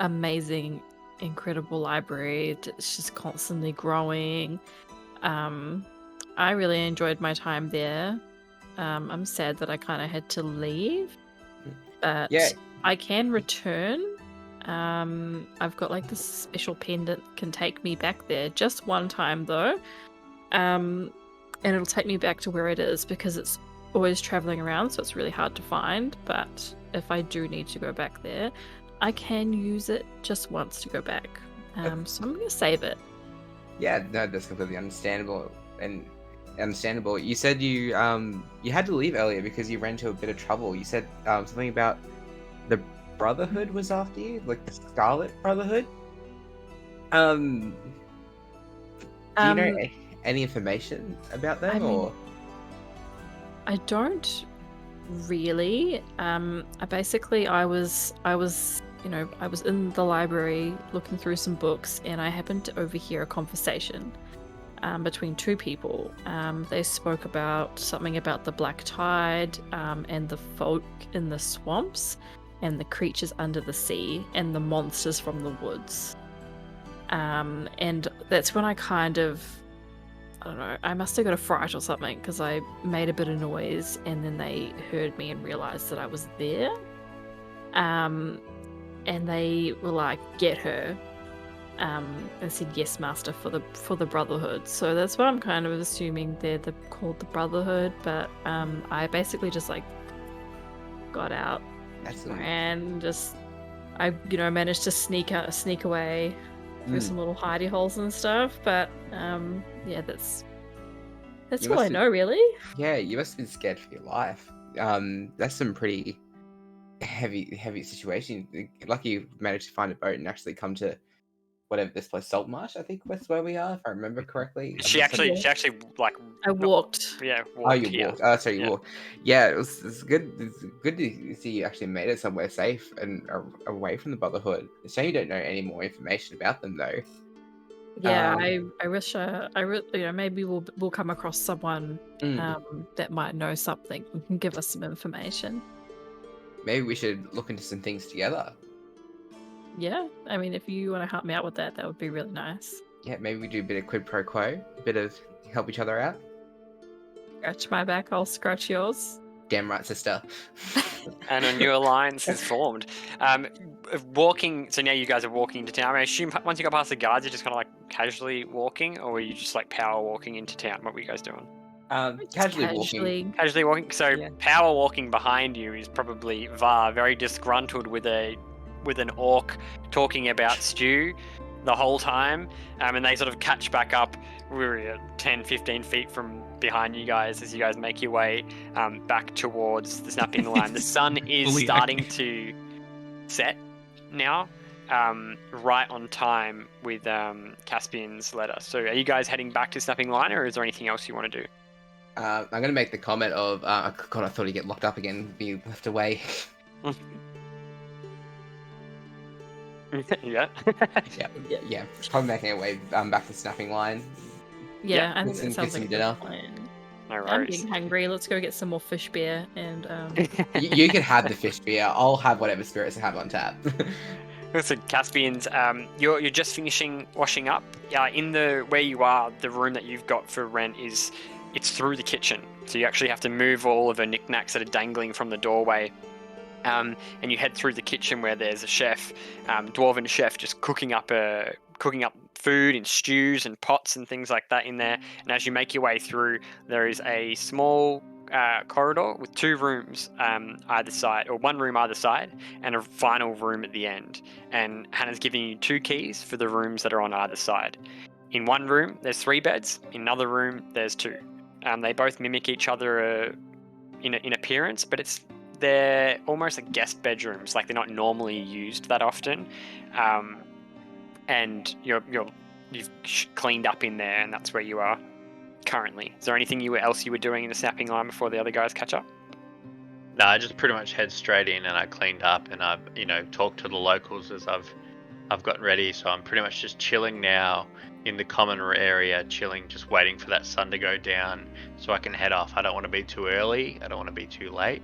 Speaker 5: amazing, incredible library. It's just constantly growing. I really enjoyed my time there. I'm sad that I kind of had to leave, but
Speaker 6: Yeah.
Speaker 5: I can return. I've got like this special pen that can take me back there just one time though. And it'll take me back to where it is because it's always traveling around, so it's really hard to find. But if I do need to go back there, I can use it just once to go back. So I'm gonna save it.
Speaker 6: Yeah, no, that's completely understandable and understandable. You said you had to leave earlier because you ran into a bit of trouble. You said something about the Brotherhood was after you, like the Scarlet Brotherhood. Do you know any information about them, or?
Speaker 5: I don't really. I was in the library looking through some books, and I happened to overhear a conversation between 2 people. They spoke about something about the Black Tide, and the folk in the swamps, and the creatures under the sea, and the monsters from the woods. And that's when I kind of, I don't know, I must have got a fright or something because I made a bit of noise, and then they heard me and realized that I was there. And they were like, "Get her," and said, "Yes, master," for the Brotherhood. So that's what I'm kind of assuming they're called the Brotherhood. But I basically just like got out and just I managed to sneak away through some little hidey holes and stuff. But yeah, that's all I know really.
Speaker 6: Yeah, you must have been scared for your life. That's some pretty heavy situation. Lucky you managed to find a boat and actually come to whatever this place, Saltmarsh, I think that's where we are, if I remember correctly.
Speaker 2: She actually like.
Speaker 5: I walked.
Speaker 2: Yeah.
Speaker 6: You
Speaker 2: here.
Speaker 6: walked. Oh, sorry, you walked. Yeah, it's good. It's good to see you actually made it somewhere safe and away from the Brotherhood. It's a shame you don't know any more information about them, though.
Speaker 5: Yeah, I wish maybe we'll come across someone that might know something and can give us some information.
Speaker 6: Maybe we should look into some things together.
Speaker 5: Yeah, I mean, if you want to help me out with that, that would be really nice.
Speaker 6: Yeah, maybe we do a bit of quid pro quo, a bit of help each other out.
Speaker 5: Scratch my back, I'll scratch yours.
Speaker 6: Damn right, sister.
Speaker 2: And a new alliance is formed. Walking. So now you guys are walking into town. I assume once you got past the guards, you're just kind of like casually walking, or were you just like power walking into town? What were you guys doing?
Speaker 6: Casually walking.
Speaker 2: Casually walking. So
Speaker 6: Yeah.
Speaker 2: power walking behind you is probably Var, very disgruntled with a with an orc talking about stew the whole time, and they sort of catch back up. We're 10, 15 feet from behind you guys as you guys make your way back towards the snapping line. The sun is starting to set now, right on time with Caspian's letter. So are you guys heading back to snapping line, or is there anything else you want to do?
Speaker 6: I'm going to make the comment of, God, I thought he'd get locked up again, be left away.
Speaker 2: Yeah.
Speaker 6: yeah. Probably making our way back to snapping line.
Speaker 5: Yeah, I think
Speaker 6: get
Speaker 5: that
Speaker 6: some
Speaker 5: sounds like a
Speaker 6: dinner.
Speaker 5: good plan.
Speaker 2: No
Speaker 5: I'm
Speaker 2: worries.
Speaker 5: getting hungry. Let's go get some more fish beer and
Speaker 6: You can have the fish beer. I'll have whatever spirits I have on tap.
Speaker 2: Listen, Caspian's, you're just finishing washing up. In the where you are, the room that you've got for rent it's through the kitchen. So you actually have to move all of the knickknacks that are dangling from the doorway. And you head through the kitchen where there's a chef, dwarven chef, just cooking up food in stews and pots and things like that in there. And as you make your way through, there is a small corridor with 2 rooms either side, or 1 room either side, and a final room at the end. And Hannah's giving you 2 keys for the rooms that are on either side. In one room, there's 3 beds. In another room, there's 2. They both mimic each other in appearance, but they're almost like guest bedrooms, like they're not normally used that often. And you've cleaned up in there, and that's where you are currently. Is there anything else you were doing in the snapping line before the other guys catch up?
Speaker 4: No, I just pretty much head straight in, and I cleaned up, and I've talked to the locals as I've gotten ready. So I'm pretty much just chilling now in the common area, just waiting for that sun to go down so I can head off. I don't want to be too early. I don't want to be too late.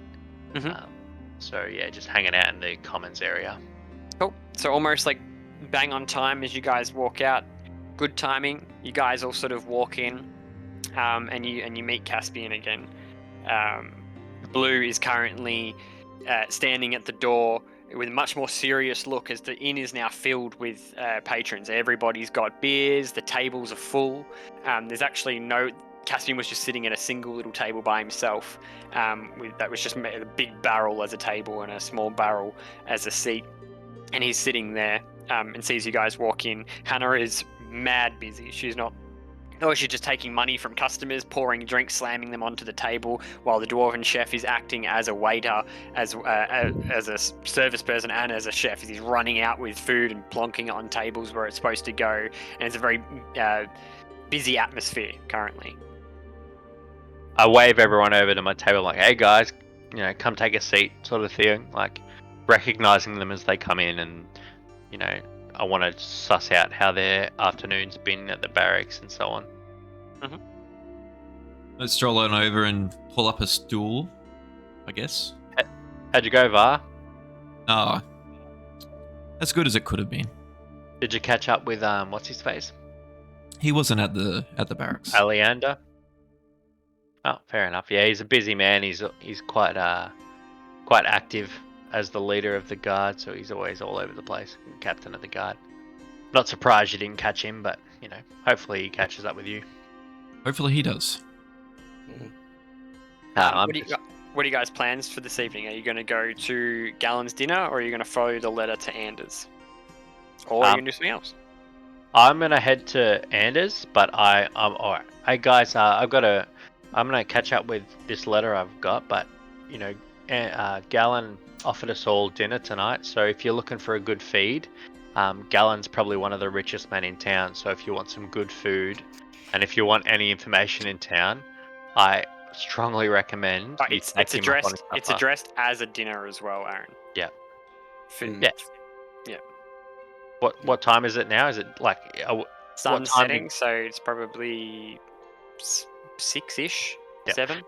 Speaker 2: Mm-hmm.
Speaker 4: So yeah, just hanging out in the commons area.
Speaker 2: Cool. So almost like bang on time as you guys walk out. Good timing. You guys all sort of walk in, and you meet Caspian again. Blue is currently standing at the door with a much more serious look, as the inn is now filled with patrons. Everybody's got beers. The tables are full. There's actually Caspian was just sitting at a single little table by himself. That was just a big barrel as a table and a small barrel as a seat. And he's sitting there and sees you guys walk in. Hannah is mad busy. She's just taking money from customers, pouring drinks, slamming them onto the table, while the dwarven chef is acting as a waiter, as a service person, and as a chef. He's running out with food and plonking it on tables where it's supposed to go. And it's a very busy atmosphere currently.
Speaker 4: I wave everyone over to my table, like, "Hey guys, come take a seat," sort of thing, like recognizing them as they come in, and I want to suss out how their afternoon's been at the barracks and so on.
Speaker 2: Mm-hmm.
Speaker 1: Let's stroll on over and pull up a stool, I guess.
Speaker 4: How'd you go, Var?
Speaker 1: Oh, as good as it could have been.
Speaker 4: Did you catch up with what's his face?
Speaker 1: He wasn't at the barracks.
Speaker 4: Aleander? Oh, fair enough. Yeah, he's a busy man. He's quite active as the leader of the guard, so he's always all over the place. Captain of the guard. Not surprised you didn't catch him, but hopefully he catches up with you.
Speaker 1: Hopefully he does.
Speaker 2: What are you guys' plans for this evening? Are you going to go to Gallon's dinner, or are you going to follow the letter to Anders? Or are you going to do something else?
Speaker 4: I'm going to head to Anders, but I'm alright. Hey guys, I'm going to catch up with this letter I've got, but Gallon offered us all dinner tonight, so if you're looking for a good feed, Gallon's probably one of the richest men in town, so if you want some good food, and if you want any information in town, I strongly recommend
Speaker 2: it's addressed as a dinner as well, Aaron.
Speaker 4: Yeah.
Speaker 2: Food.
Speaker 4: Yeah. What time is it now? Is it like
Speaker 2: sun setting? So it's probably 6-ish, 7.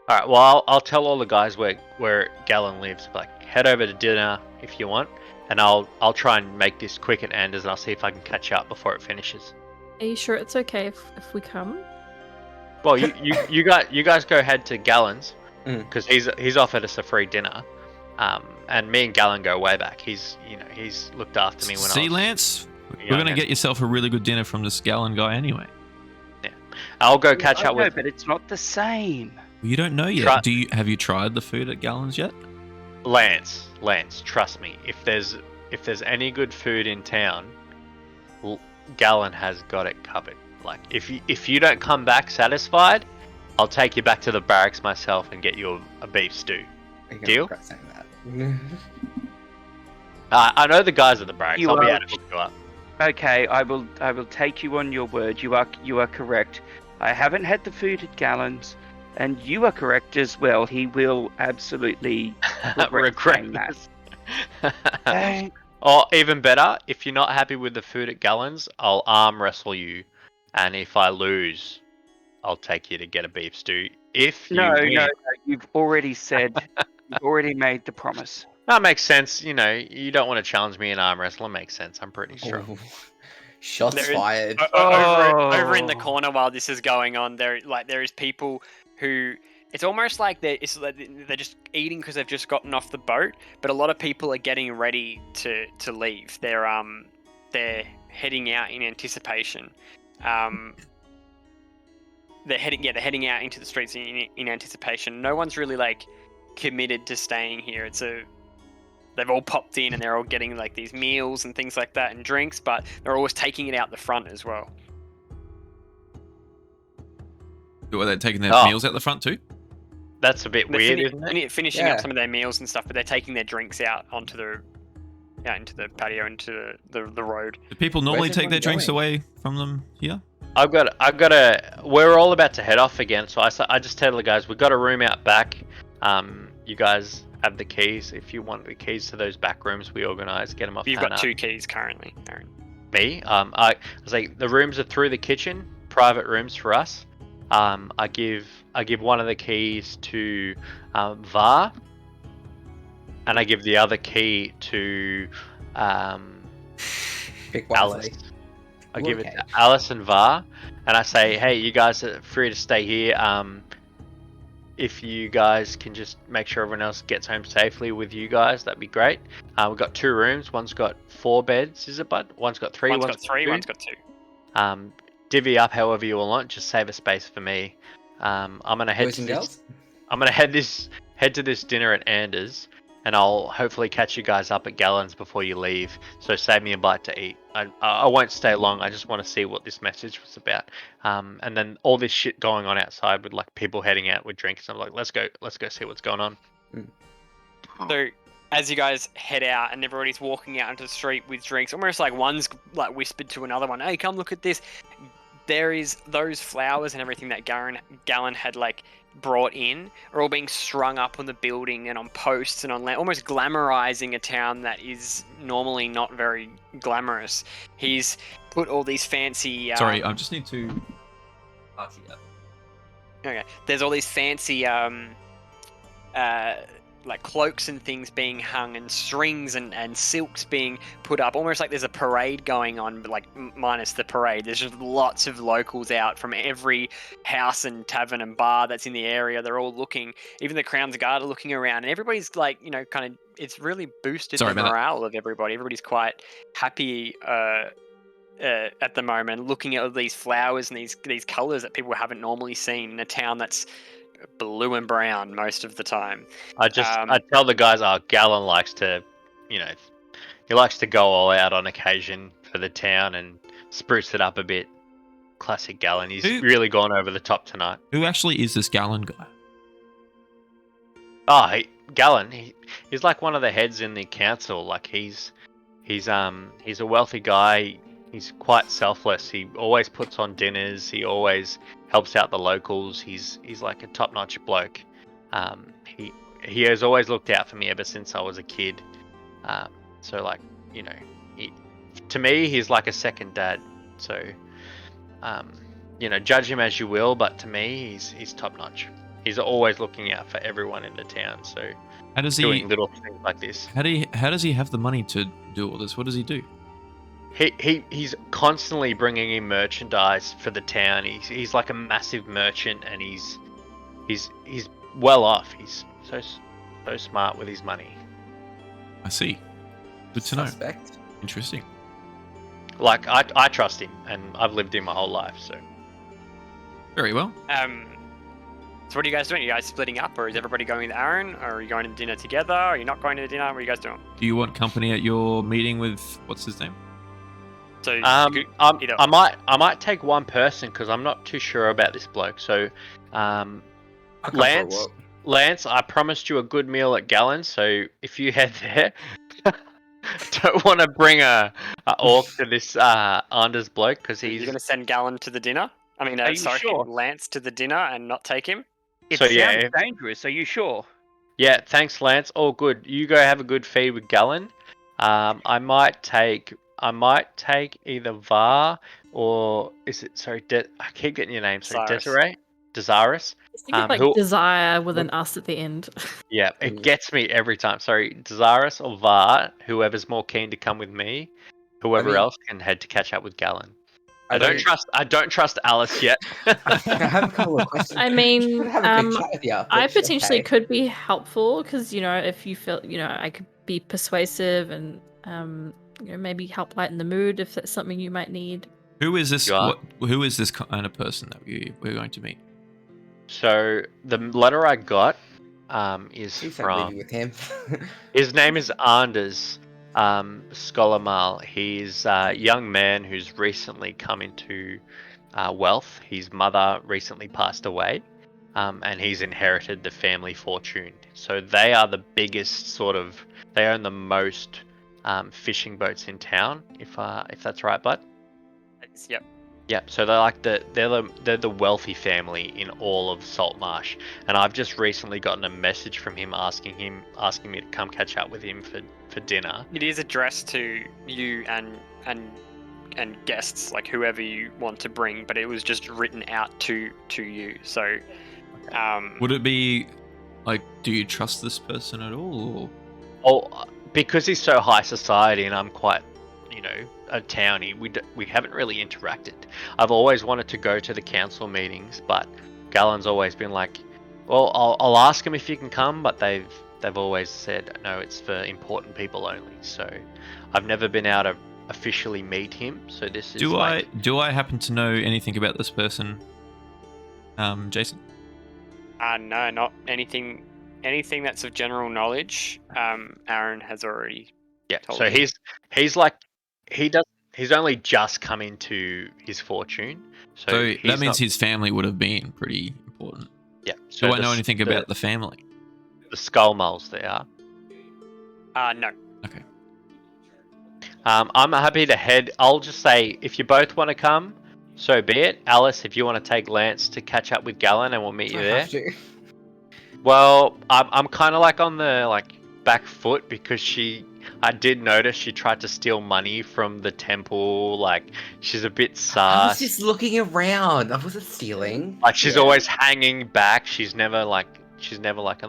Speaker 4: All right. Well, I'll tell all the guys where Gallon lives. Like, head over to dinner if you want, and I'll try and make this quick at Anders, and I'll see if I can catch up before it finishes.
Speaker 5: Are you sure it's okay if we come?
Speaker 4: Well, you guys go head to Gallon's because he's offered us a free dinner, and me and Gallon go way back. He's looked after me when I was...
Speaker 1: Lance, we're gonna get yourself a really good dinner from this Gallon guy anyway.
Speaker 4: Yeah, I'll go catch up with.
Speaker 3: But it's not the same.
Speaker 1: You don't know yet. Have you tried the food at Gallon's yet?
Speaker 4: Lance, trust me. If if there's any good food in town, Galen has got it covered. Like, if you don't come back satisfied, I'll take you back to the barracks myself and get you a beef stew. Deal?
Speaker 6: Regret saying that.
Speaker 4: I know the guys at the barracks. I'll be able to hook you up.
Speaker 3: Okay, I will take you on your word. You are correct. I haven't had the food at Galen's, and you are correct as well. He will absolutely regret that.
Speaker 4: Or even better, if you're not happy with the food at Galen's, I'll arm wrestle you, and if I lose, I'll take you to get a beef stew. If you win.
Speaker 3: No, you've already said, you've already made the promise.
Speaker 4: That makes sense. You know, you don't want to challenge me in arm wrestle. It makes sense. I'm pretty strong.
Speaker 6: Oh, shots fired.
Speaker 2: Over in the corner while this is going on, there is people who it's almost like they're just eating because they've just gotten off the boat, but a lot of people are getting ready to leave. They're heading out in anticipation. They're heading out into the streets in anticipation. No one's really like committed to staying here. They've all popped in and they're all getting like these meals and things like that and drinks, but they're always taking it out the front as well.
Speaker 1: Are they taking their meals out the front too?
Speaker 4: That's a bit weird, isn't it?
Speaker 2: Finishing up some of their meals and stuff, but they're taking their drinks out onto into the patio, into the road.
Speaker 1: Do people normally take their drinks away from them here?
Speaker 4: We're all about to head off again, so I just tell the guys, we've got a room out back. You guys have the keys. If you want the keys to those back rooms we organise, get them off.
Speaker 2: You've got 2 keys currently, Aaron.
Speaker 4: Me? I was like, the rooms are through the kitchen, private rooms for us. I give one of the keys to Var, and I give the other key to Alice. I give it to Alice and Var, and I say, hey, you guys are free to stay here. If you guys can just make sure everyone else gets home safely with you guys, that'd be great. We've got 2 rooms. One's got 4 beds, is it, bud? One's got 3.
Speaker 2: One's got 3. One's got 2.
Speaker 4: Divvy up however you want. Just save a space for me. I'm gonna head
Speaker 6: Boys and girls?
Speaker 4: I'm gonna head to this dinner at Anders, and I'll hopefully catch you guys up at Galen's before you leave. So save me a bite to eat. I won't stay long. I just want to see what this message was about. And then all this shit going on outside with like people heading out with drinks. I'm like, let's go see what's going on.
Speaker 2: So as you guys head out and everybody's walking out into the street with drinks, almost like one's like whispered to another one, hey, come look at this. There is those flowers and everything that Galen had like brought in are all being strung up on the building and on posts and on land, almost glamorizing a town that is normally not very glamorous. He's put all these fancy...
Speaker 1: Sorry, I just need to...
Speaker 2: Okay, there's all these fancy like cloaks and things being hung and strings and silks being put up, almost like there's a parade going on, but like minus the parade. There's just lots of locals out from every house and tavern and bar that's in the area. They're all looking, even the Crown's Guard are looking around, and everybody's like, you know, kind of, it's really boosted the morale of everybody. Everybody's quite happy at the moment, looking at all these flowers and these colors that people haven't normally seen in a town that's blue and brown most of the time.
Speaker 4: I tell the guys, Galen likes to, you know, he likes to go all out on occasion for the town and spruce it up a bit. Classic Galen. He's really gone over the top tonight.
Speaker 1: Who actually is this Galen guy?
Speaker 4: Galen. He's like one of the heads in the council. Like he's a wealthy guy. He's quite selfless. He always puts on dinners. He always helps out the locals. He's like a top-notch bloke. He has always looked out for me ever since I was a kid. So like, you know, to me he's like a second dad. So, you know, judge him as you will, but to me he's top-notch. He's always looking out for everyone in the town. So,
Speaker 1: how does
Speaker 4: doing little things like this?
Speaker 1: How does he have the money to do all this? What does he do?
Speaker 4: He's constantly bringing in merchandise for the town. He's like a massive merchant, and he's well off. He's so smart with his money.
Speaker 1: I see. Good to know.
Speaker 6: Suspect.
Speaker 1: Interesting.
Speaker 4: Like I trust him, and I've lived him my whole life. So
Speaker 1: very well.
Speaker 2: So what are you guys doing? Are you guys splitting up, or is everybody going with Aaron, or are you going to dinner together? Are you not going to dinner? What are you guys doing?
Speaker 1: Do you want company at your meeting with what's his name?
Speaker 2: So
Speaker 4: I might take one person because I'm not too sure about this bloke. So,
Speaker 6: I'll come for a walk.
Speaker 4: Lance, I promised you a good meal at Gallon, so if you head there, don't want to bring a orc to this Anders bloke because
Speaker 2: you're
Speaker 4: he's.
Speaker 2: going to send Gallon to the dinner? I mean,
Speaker 3: Are you
Speaker 2: sorry,
Speaker 3: sure?
Speaker 2: Lance to the dinner and not take him?
Speaker 3: It
Speaker 4: So,
Speaker 3: sounds
Speaker 4: yeah.
Speaker 3: dangerous. Are you sure?
Speaker 4: Yeah, thanks, Lance. All good. You go have a good feed with Gallon. I might take either Var or is it? Sorry, I keep getting your name. Sorry,
Speaker 2: Desirous.
Speaker 4: Desirous.
Speaker 5: Just think of like
Speaker 4: who-
Speaker 5: desire with an us at the end.
Speaker 4: Yeah, it gets me every time. Sorry, Desirous or Var, whoever's more keen to come with me. Whoever else can head to catch up with Gallon. I don't trust Alice yet.
Speaker 6: I have a couple of questions.
Speaker 5: I mean,
Speaker 6: Have a quick chat with you,
Speaker 5: I
Speaker 6: which,
Speaker 5: potentially
Speaker 6: okay.
Speaker 5: could be helpful because if you feel I could be persuasive and maybe help lighten the mood if that's something you might need.
Speaker 1: Who is this?
Speaker 4: You are?
Speaker 1: Who is this kind of person that we're going to meet?
Speaker 4: So the letter I got is
Speaker 6: Please don't leave
Speaker 4: from.
Speaker 6: me with him.
Speaker 4: His name is Anders Skolamal. He's a young man who's recently come into wealth. His mother recently passed away, and he's inherited the family fortune. So they are the biggest sort of. They own the most fishing boats in town, if that's right, bud.
Speaker 2: Yep.
Speaker 4: Yep. So they're like they're the wealthy family in all of Saltmarsh, and I've just recently gotten a message from him asking me to come catch up with him for dinner.
Speaker 2: It is addressed to you and guests, like whoever you want to bring, but it was just written out to you. So,
Speaker 1: Would it be like, do you trust this person at all? Or?
Speaker 4: Oh, because he's so high society, and I'm quite, a townie. We haven't really interacted. I've always wanted to go to the council meetings, but Gallon's always been like, well, I'll ask him if you can come, but they've always said no, it's for important people only. So I've never been able to officially meet him. So this is.
Speaker 1: Do I happen to know anything about this person, Jason?
Speaker 2: No, not anything. Anything that's of general knowledge. Aaron has already.
Speaker 4: Yeah.
Speaker 2: told
Speaker 4: So
Speaker 2: you.
Speaker 4: he's like he's only just come into his fortune.
Speaker 1: So that means his family would have been pretty important.
Speaker 4: Yeah. So
Speaker 1: Do I know anything about the family?
Speaker 4: The Skullmoles they are.
Speaker 2: No.
Speaker 1: Okay.
Speaker 4: I'm happy to head. I'll just say, if you both want to come, so be it. Alice, if you want to take Lance to catch up with Gallon, and we'll meet you there.
Speaker 6: Have to.
Speaker 4: Well, I'm kind of like on the back foot because I did notice she tried to steal money from the temple. Like, she's a bit sus.
Speaker 6: I was just looking around. I wasn't stealing.
Speaker 4: Like, she's always hanging back. She's never on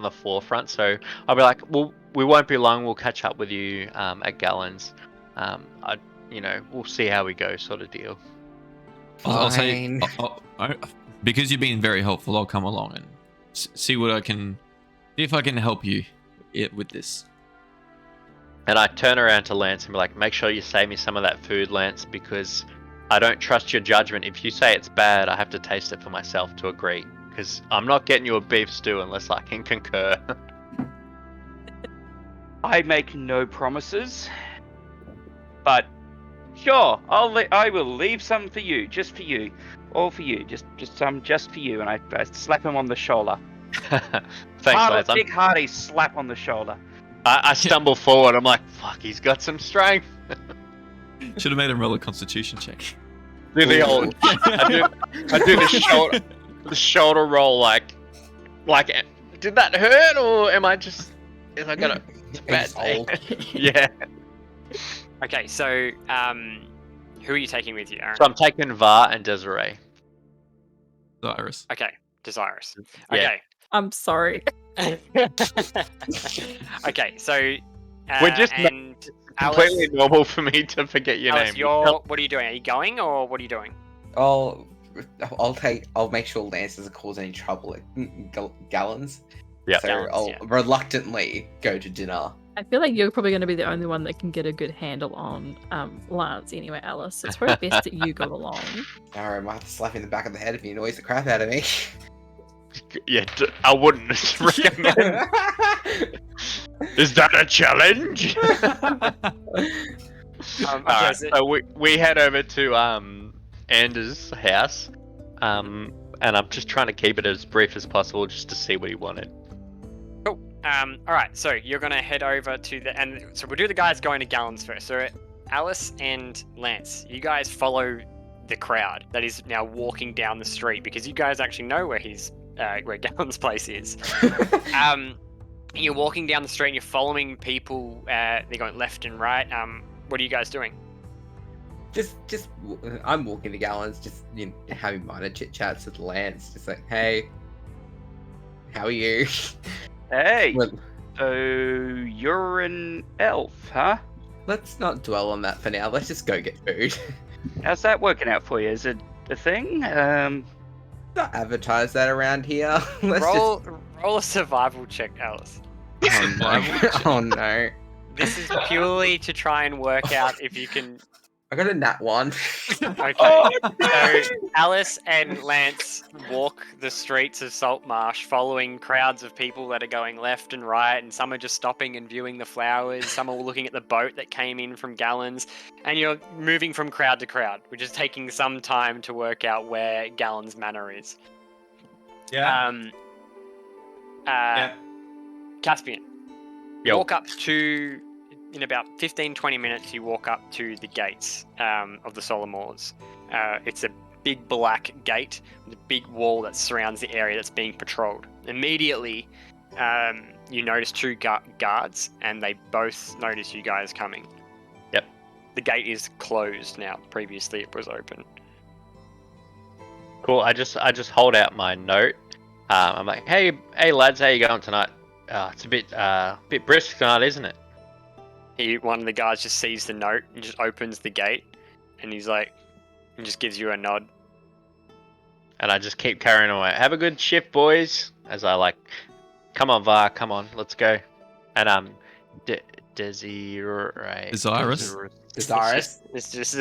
Speaker 4: the forefront. So I'll be like, well, we won't be long. We'll catch up with you at Gallon's. We'll see how we go, sort of deal.
Speaker 1: I'll say,
Speaker 6: Fine.
Speaker 1: because you've been very helpful, I'll come along and see if I can help you with this.
Speaker 4: And I turn around to Lance and be like, make sure you save me some of that food, Lance, because I don't trust your judgment. If you say it's bad, I have to taste it for myself to agree. Because I'm not getting you a beef stew unless I can concur.
Speaker 3: I make no promises, but sure, I will leave some for you, just for you, all for you, just some just for you. And I slap him on the shoulder.
Speaker 4: Thanks, Lance.
Speaker 3: Big hearty slap on the shoulder.
Speaker 4: I stumble forward. I'm like, fuck, he's got some strength.
Speaker 1: Should have made him roll a constitution check.
Speaker 4: Do the old. I do the shoulder roll. Like, did that hurt, or am I just? Is I got a bad day? Yeah.
Speaker 2: Okay, so who are you taking with you, Aaron?
Speaker 4: So I'm taking Var and Desiree.
Speaker 1: Cyrus.
Speaker 2: Okay, Desirous.
Speaker 4: Yeah.
Speaker 2: Okay.
Speaker 5: I'm sorry.
Speaker 2: Okay, so
Speaker 4: We're just
Speaker 2: and
Speaker 4: completely
Speaker 2: Alice,
Speaker 4: normal for me to forget your
Speaker 2: Alice,
Speaker 4: name.
Speaker 2: what are you doing? Are you going, or what are you doing?
Speaker 6: I'll make sure Lance doesn't cause any trouble at Gallons.
Speaker 4: Yeah.
Speaker 6: So
Speaker 2: Gallons,
Speaker 6: I'll
Speaker 2: yeah.
Speaker 6: reluctantly go to dinner.
Speaker 5: I feel like you're probably going to be the only one that can get a good handle on Lance anyway, Alice. So it's probably best that you go along.
Speaker 6: Alright, I might have to slap you in the back of the head if he annoys the crap out of me.
Speaker 4: Yeah, I wouldn't recommend. Is that a challenge? Alright, so we head over to Anders' house, and I'm just trying to keep it as brief as possible, just to see what he wanted.
Speaker 2: Cool. Alright, so you're gonna head over to so we'll do the guys going to Gallons first. So Alice and Lance, you guys follow the crowd that is now walking down the street, because you guys actually know where where Gallons' place is. You're walking down the street and you're following people. They're going left and right. What are you guys doing?
Speaker 6: I'm walking to Gallons, just having minor chit chats with Lance, just like, hey, how are you?
Speaker 3: Hey,
Speaker 6: Well,
Speaker 3: so you're an elf, huh?
Speaker 6: let's not dwell on that for now. Let's just go get food.
Speaker 3: How's that working out for you? Is it a thing?
Speaker 6: Not advertise that around here.
Speaker 2: Roll a survival check, Alice.
Speaker 6: Oh no! Oh no!
Speaker 2: This is purely to try and work out if you can.
Speaker 6: I got a nat 1.
Speaker 2: Okay.
Speaker 3: Oh,
Speaker 2: So Alice and Lance walk the streets of Saltmarsh, following crowds of people that are going left and right, and some are just stopping and viewing the flowers. Some are looking at the boat that came in from Gallons, and you're moving from crowd to crowd, which is taking some time to work out where Gallons Manor is.
Speaker 1: Yeah.
Speaker 2: Caspian.
Speaker 4: Yo.
Speaker 2: Walk up to. In about 15-20 minutes, you walk up to the gates of the Solomors. It's a big black gate with a big wall that surrounds the area that's being patrolled. Immediately, you notice two guards, and they both notice you guys coming.
Speaker 4: Yep.
Speaker 2: The gate is closed now. Previously, it was open.
Speaker 4: Cool. I just hold out my note. I'm like, hey lads, how you going tonight? It's a bit brisk tonight, isn't it?
Speaker 2: One of the guards just sees the note and just opens the gate, and he's like, and just gives you a nod.
Speaker 4: And I just keep carrying away. Have a good shift, boys. As I like, come on, Var, come on, let's go. And
Speaker 1: Desirous.
Speaker 2: It's just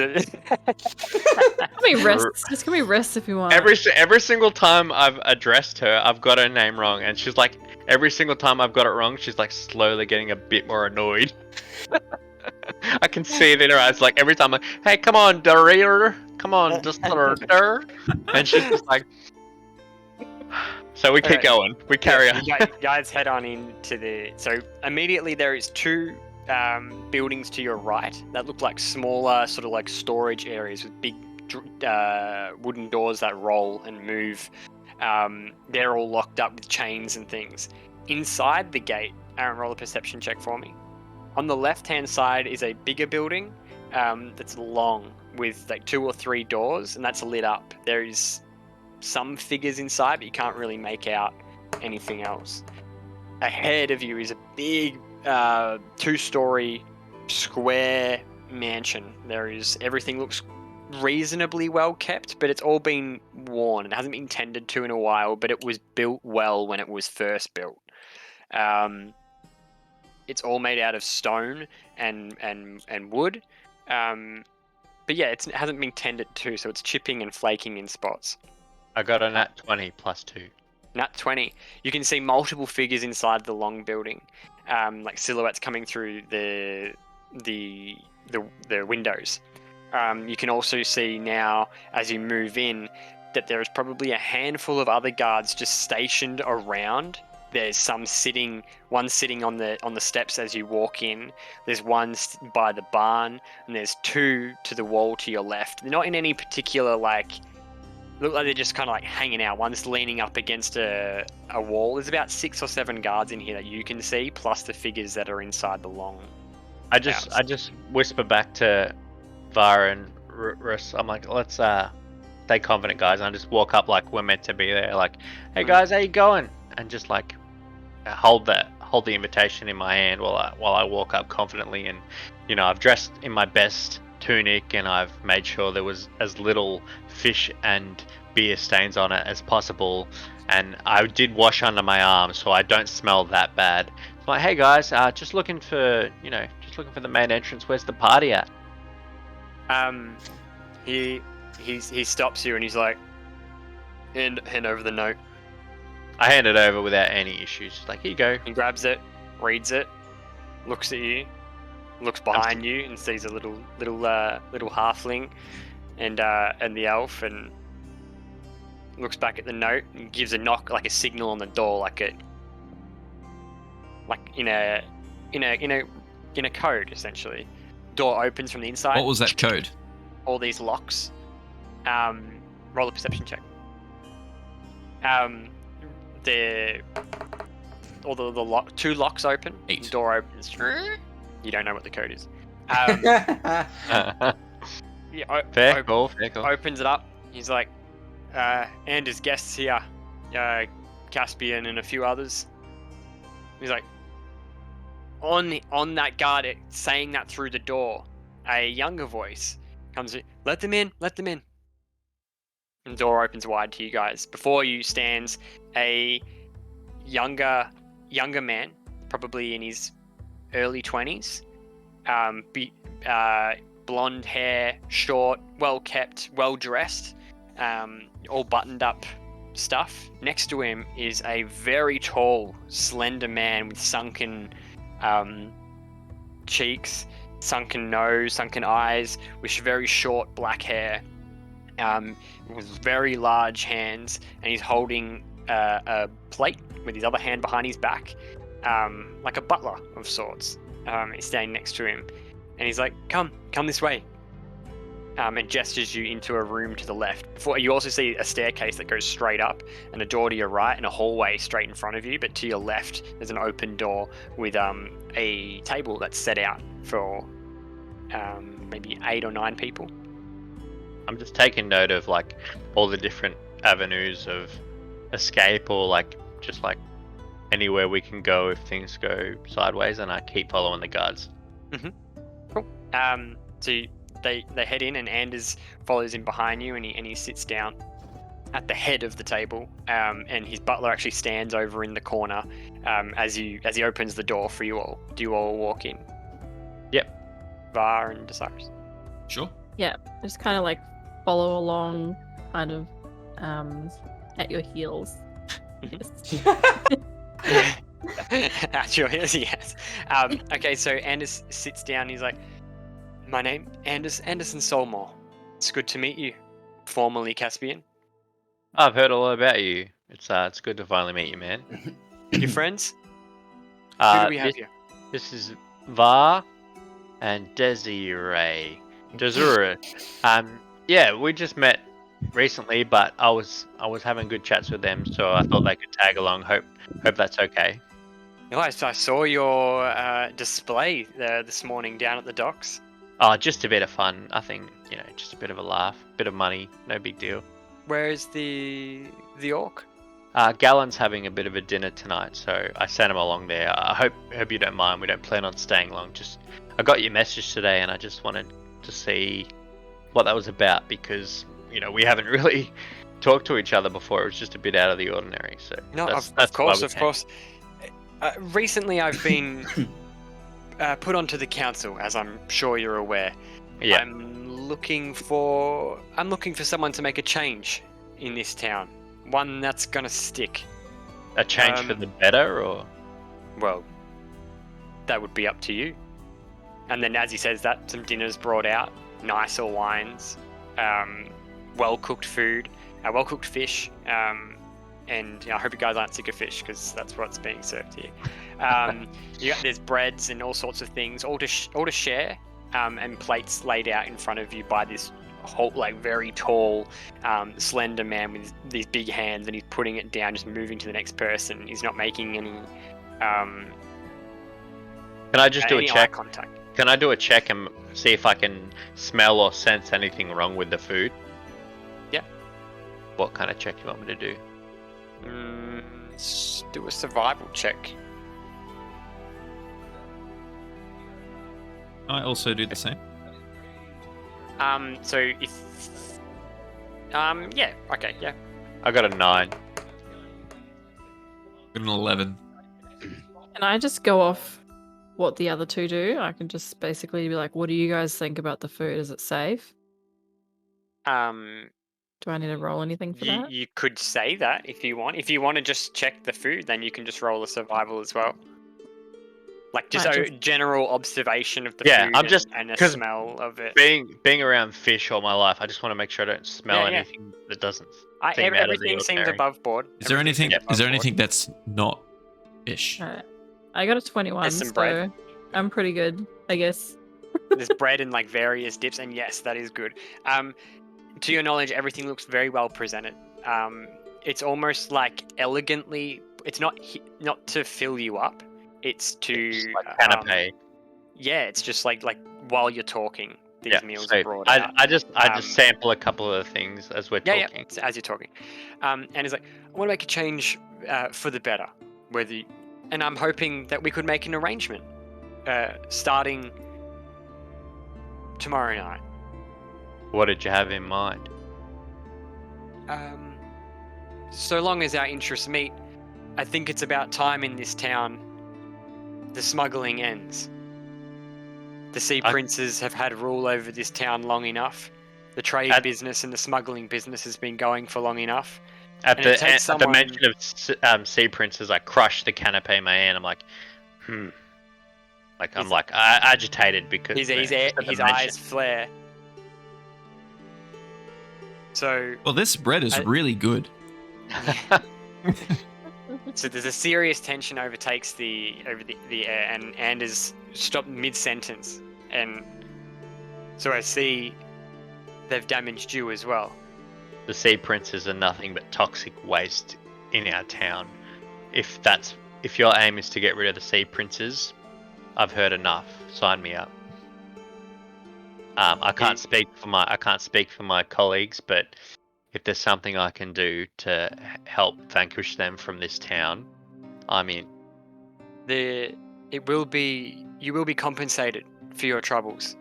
Speaker 5: Just give me rest if you want.
Speaker 4: every single time I've addressed her, I've got her name wrong, and she's like, every single time I've got it wrong, she's like slowly getting a bit more annoyed. I can see it in her eyes. Like every time, I'm like, hey, come on, Darrier, come on, and she's just like. So we keep going. We carry on.
Speaker 2: You guys head on into So immediately there is two buildings to your right that look like smaller, sort of like storage areas with big wooden doors that roll and move. They're all locked up with chains and things. Inside the gate, Aaron, roll a perception check for me. On the left-hand side is a bigger building that's long with like 2 or 3 doors, and that's lit up. There is some figures inside, but you can't really make out anything else. Ahead of you is a big 2-story square mansion. Everything looks reasonably well kept, but it's all been worn. It hasn't been tended to in a while, but it was built well when it was first built. It's all made out of stone and wood. But yeah, it hasn't been tended to, so it's chipping and flaking in spots.
Speaker 4: I got a nat 20 plus 2.
Speaker 2: Nat 20. You can see multiple figures inside the long building, like silhouettes coming through the windows. You can also see now, as you move in, that there is probably a handful of other guards just stationed around. There's one sitting on the steps as you walk in. There's one by the barn, and there's 2 to the wall to your left. They're not in any particular look like they're just kind of like hanging out. One's leaning up against a wall. There's about 6 or 7 guards in here that you can see, plus the figures that are inside the long.
Speaker 4: I just whisper back to Var and Russ. I'm like, let's stay confident, guys. And I just walk up like we're meant to be there. Like, hey guys, how you going? And just like hold the invitation in my hand while I walk up confidently. And I've dressed in my best tunic, and I've made sure there was as little fish and beer stains on it as possible, and I did wash under my arm so I don't smell that bad. I'm like, hey guys, just looking for the main entrance. Where's the party at?
Speaker 2: He stops you and he's like, hand over the note.
Speaker 4: I hand it over without any issues. Just like, here you go.
Speaker 2: He grabs it, reads it, looks at you, looks behind you, and sees a little halfling, and the elf, and looks back at the note and gives a knock, like a signal on the door, like in a code essentially. Door opens from the inside.
Speaker 1: What was that code?
Speaker 2: All these locks. Roll a perception check. Two locks open.
Speaker 1: 8.
Speaker 2: The door opens. You don't know what the code is.
Speaker 4: Fair call.
Speaker 2: Opens it up. He's like, and his guests here, Caspian and a few others. He's like, on that guard, saying that through the door, a younger voice comes in. Let them in. And the door opens wide to you guys. Before you stands a younger man, probably in his early 20s. Blonde hair, short, well kept, well dressed, all buttoned up stuff. Next to him is a very tall, slender man with sunken cheeks, sunken nose, sunken eyes, with very short black hair, with very large hands, and he's holding a plate with his other hand behind his back, like a butler of sorts. He's standing next to him, and he's like, come this way, and gestures you into a room to the left. Before you also see a staircase that goes straight up, and a door to your right, and a hallway straight in front of you, but to your left there's an open door with a table that's set out for maybe 8 or 9 people.
Speaker 4: I'm just taking note of like all the different avenues of escape, or like just like anywhere we can go if things go sideways, and I keep following the guards.
Speaker 2: Cool. So they head in, and Anders follows in behind you, and he sits down at the head of the table, and his butler actually stands over in the corner as he opens the door for you all. Do you all walk in?
Speaker 4: Yep.
Speaker 2: Var and Desirous.
Speaker 1: Sure.
Speaker 5: Yeah, just kind of like follow along, kind of at your heels.
Speaker 2: At your heels, yes. Okay, so Anders sits down. He's like, my name, Anderson Solmore. It's good to meet you. Formerly Caspian.
Speaker 4: I've heard a lot about you. It's good to finally meet you, man.
Speaker 2: Your friends? Who do we have here?
Speaker 4: This is Var and Desiree. Yeah, we just met recently, but I was having good chats with them, so I thought they could tag along. Hope that's okay.
Speaker 2: No, I saw your display there this morning down at the docks.
Speaker 4: Oh, just a bit of fun. I think, just a bit of a laugh, bit of money, no big deal.
Speaker 2: Where's the orc?
Speaker 4: Gallon's having a bit of a dinner tonight, so I sent him along there. I hope you don't mind. We don't plan on staying long. I got your message today, and I just wanted to see what that was about, because we haven't really talked to each other before. It was just a bit out of the ordinary. So
Speaker 2: no,
Speaker 4: that's
Speaker 2: of course. Recently, I've been put onto the council, as I'm sure you're aware.
Speaker 4: Yeah.
Speaker 2: I'm looking for someone to make a change in this town. One that's gonna stick.
Speaker 4: A change for the better, or?
Speaker 2: Well, that would be up to you. And then, as he says that, some dinner's brought out, nicer wines, well-cooked food, well-cooked fish, and I hope you guys aren't sick of fish, because that's what's being served here. There's breads and all sorts of things, all to share, and plates laid out in front of you by this whole, very tall, slender man with these big hands, and he's putting it down, just moving to the next person. He's not making any.
Speaker 4: Can I just do a check?
Speaker 2: Eye contact.
Speaker 4: Can I do a check and see if I can smell or sense anything wrong with the food?
Speaker 2: Yeah.
Speaker 4: What kind of check do you want me to do?
Speaker 2: Do a survival check.
Speaker 1: I also do the same.
Speaker 2: So if... yeah, okay, yeah.
Speaker 4: I got a 9.
Speaker 1: Got an 11.
Speaker 5: Can I just go off what the other two do? I can just basically be like, what do you guys think about the food? Is it safe? Do I need to roll anything for that?
Speaker 2: You could say that if you want. If you want to just check the food, then you can just roll a survival as well. Like just
Speaker 5: Right,
Speaker 2: a general observation of the
Speaker 4: Yeah,
Speaker 2: food
Speaker 4: I'm just-
Speaker 2: and the
Speaker 4: 'cause
Speaker 2: smell of it.
Speaker 4: Being around fish all my life, I just want to make sure I don't smell
Speaker 2: Yeah, yeah.
Speaker 4: anything that doesn't seem out of the
Speaker 2: Everything seems
Speaker 4: ordinary.
Speaker 2: above board.
Speaker 1: Is there
Speaker 2: Everything
Speaker 1: anything?
Speaker 2: seems
Speaker 1: Is there
Speaker 2: above board.
Speaker 1: anything that's not fish?
Speaker 5: Alright. I got a 21,
Speaker 2: There's some
Speaker 5: so
Speaker 2: bread.
Speaker 5: I'm pretty good, I guess.
Speaker 2: There's bread and like various dips, and yes, that is good. To your knowledge, everything looks very well presented. It's almost like elegantly. It's not to fill you up. It's to
Speaker 4: It's like canapé.
Speaker 2: yeah, it's just like while you're talking, these meals are brought
Speaker 4: I
Speaker 2: out.
Speaker 4: just sample a couple of the things as we're
Speaker 2: Yeah,
Speaker 4: talking.
Speaker 2: yeah, as you're talking. And it's like, I want to make a change for the better. And I'm hoping that we could make an arrangement starting tomorrow night.
Speaker 4: What did you have in mind?
Speaker 2: So long as our interests meet, I think it's about time in this town the smuggling ends. The sea princes have had rule over this town long enough. The trade business and the smuggling business has been going for long enough.
Speaker 4: At the mention of sea princes, I crush the canapé in my hand. I'm like, Like I'm agitated because
Speaker 2: his eyes flare. So
Speaker 1: Well, this bread is really good.
Speaker 2: So there's a serious tension overtakes the air, and Anders stopped mid-sentence, and so I see they've damaged you as well.
Speaker 4: The sea princes are nothing but toxic waste in our town. If your aim is to get rid of the sea princes, I've heard enough. Sign me up. I can't speak for my colleagues, but if there's something I can do to help vanquish them from this town, I'm in.
Speaker 2: You will be compensated for your troubles.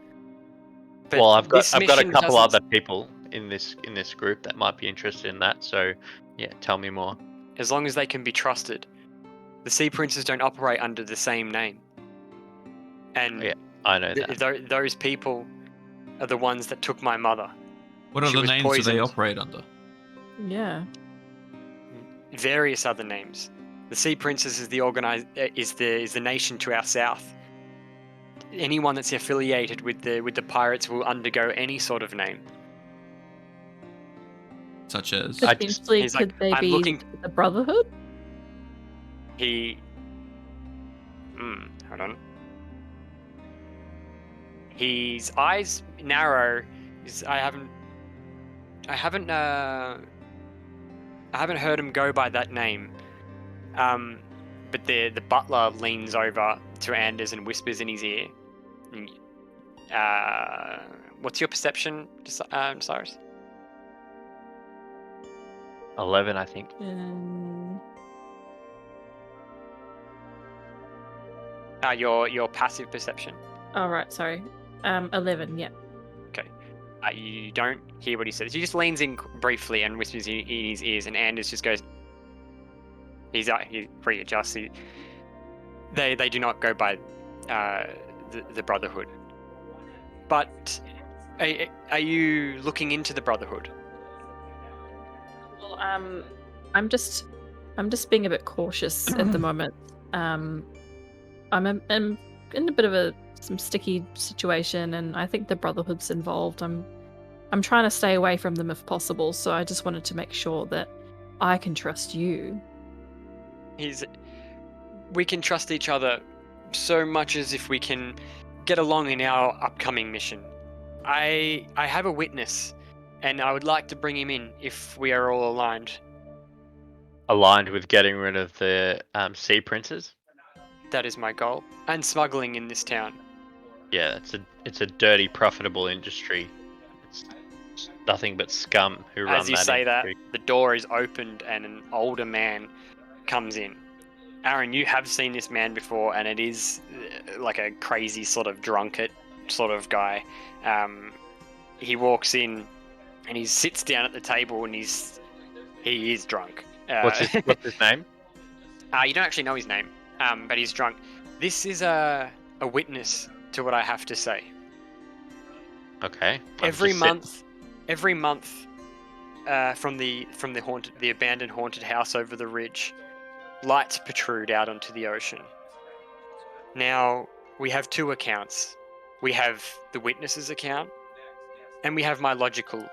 Speaker 2: But
Speaker 4: well, I've got a couple
Speaker 2: doesn't-
Speaker 4: other people in this group that might be interested in that. So, yeah, tell me more.
Speaker 2: As long as they can be trusted, the sea princes don't operate under the same name. And
Speaker 4: Yeah, I know that.
Speaker 2: Those people are the ones that took my mother.
Speaker 1: What other
Speaker 2: was
Speaker 1: names do they
Speaker 2: poisoned.
Speaker 1: operate under?
Speaker 5: Yeah.
Speaker 2: Various other names. The Sea Princess is the nation to our south. Anyone that's affiliated with the pirates will undergo any sort of name.
Speaker 1: Such as?
Speaker 5: Potentially,
Speaker 2: he's
Speaker 5: could
Speaker 2: like,
Speaker 5: they
Speaker 2: I'm
Speaker 5: be
Speaker 2: looking-
Speaker 5: the Brotherhood?
Speaker 2: Hold on. His eyes narrow. I haven't heard him go by that name. But the butler leans over to Anders and whispers in his ear. What's your perception, Cyrus?
Speaker 4: 11, I think.
Speaker 2: Your passive perception.
Speaker 5: Oh, right, sorry. 11, yeah.
Speaker 2: Okay. You don't hear what he says. He just leans in briefly and whispers in his ears, and Anders just goes. He readjusts. They do not go by the Brotherhood. But are you looking into the Brotherhood?
Speaker 5: Well, I'm just being a bit cautious at the moment. I'm in a bit of some sticky situation, and I think the Brotherhood's involved. I'm trying to stay away from them if possible, so I just wanted to make sure that I can trust you.
Speaker 2: We can trust each other so much as if we can get along in our upcoming mission. I have a witness, and I would like to bring him in if we are all aligned.
Speaker 4: Aligned with getting rid of the sea princes?
Speaker 2: That is my goal. And smuggling in this town.
Speaker 4: Yeah, it's a dirty, profitable industry. It's nothing but scum who run that
Speaker 2: As you say
Speaker 4: industry.
Speaker 2: that, the door is opened and an older man comes in. Aaron, you have seen this man before, and it is like a crazy sort of drunkard sort of guy. He walks in and he sits down at the table, and he is drunk.
Speaker 4: What's his name?
Speaker 2: You don't actually know his name, but he's drunk. This is a witness to what I have to say.
Speaker 4: Okay.
Speaker 2: Every month, from the abandoned haunted house over the ridge, lights protrude out onto the ocean. Now, we have two accounts. We have the witness's account, and we have my logical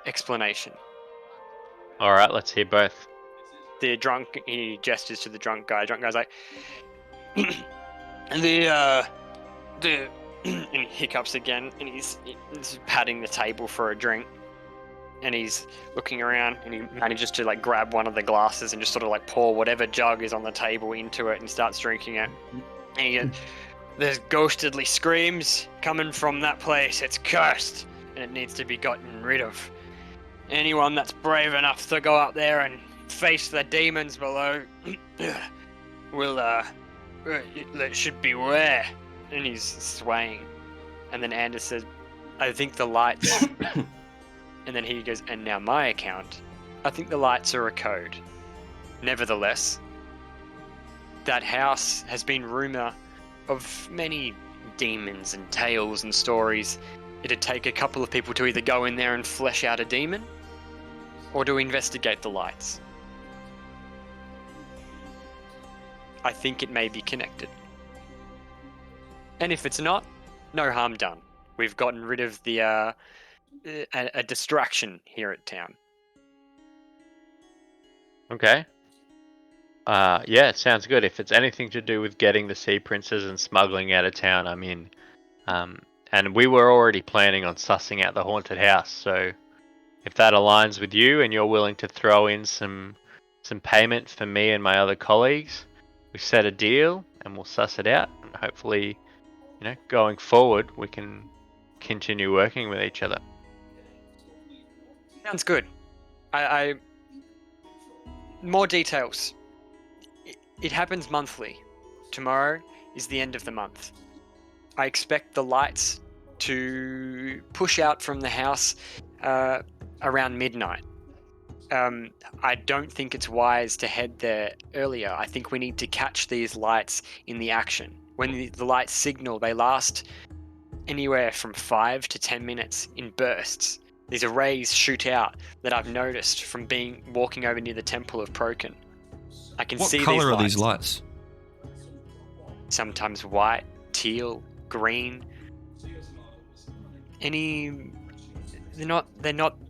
Speaker 2: explanation.
Speaker 4: All right, let's hear both.
Speaker 2: The drunk, he gestures to the drunk guy. Drunk guy's like, and and he hiccups again, and he's patting the table for a drink, and he's looking around, and he manages to like grab one of the glasses and just sort of like pour whatever jug is on the table into it and starts drinking it. And he goes, there's ghostly screams coming from that place. It's cursed, and it needs to be gotten rid of. Anyone that's brave enough to go up there and face the demons below will should beware. And he's swaying, and then Anders says, I think the lights and then he goes, and now my account, I think the lights are a code. Nevertheless, that house has been rumor of many demons and tales and stories. It'd take a couple of people to either go in there and flesh out a demon, or to investigate the lights. I think it may be connected. And if it's not, no harm done. We've gotten rid of the a distraction here at town.
Speaker 4: Okay. Yeah, it sounds good. If it's anything to do with getting the sea princes and smuggling out of town, I'm in. And we were already planning on sussing out the haunted house, so if that aligns with you and you're willing to throw in some payment for me and my other colleagues, we set a deal and we'll suss it out, and hopefully, going forward, we can continue working with each other.
Speaker 2: Sounds good. I more details. It happens monthly. Tomorrow is the end of the month. I expect the lights to push out from the house around midnight. I don't think it's wise to head there earlier. I think we need to catch these lights in the action. When the lights signal, they last anywhere from 5 to 10 minutes in bursts. These arrays shoot out that I've noticed from walking over near the Temple of Prokin. I can see these lights.
Speaker 1: What color are these lights?
Speaker 2: Sometimes white, teal, green. They're not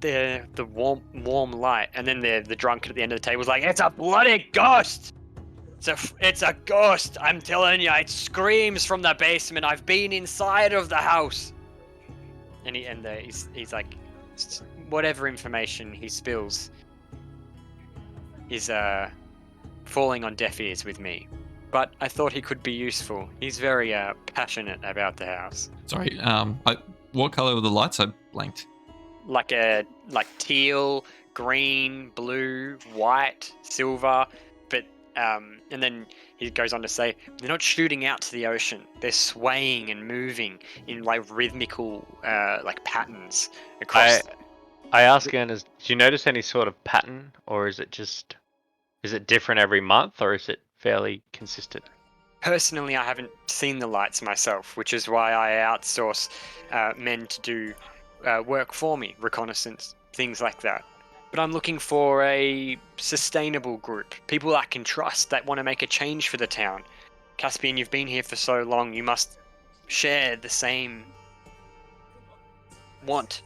Speaker 2: the warm light. And then the drunk at the end of the table is like, it's a bloody ghost! It's a ghost! I'm telling you, it screams from the basement. I've been inside of the house. And he's like, whatever information he spills is falling on deaf ears with me. But I thought he could be useful. He's very passionate about the house.
Speaker 1: Sorry, what color were the lights? I blanked.
Speaker 2: Like teal, green, blue, white, silver, but and then he goes on to say they're not shooting out to the ocean. They're swaying and moving in like rhythmical like patterns across.
Speaker 4: I ask Ernest, do you notice any sort of pattern, or is it different every month, or is it fairly consistent?
Speaker 2: Personally, I haven't seen the lights myself, which is why I outsource men to do work for me, reconnaissance, things like that. But I'm looking for a sustainable group, people I can trust that want to make a change for the town. Caspian, you've been here for so long, you must share the same want.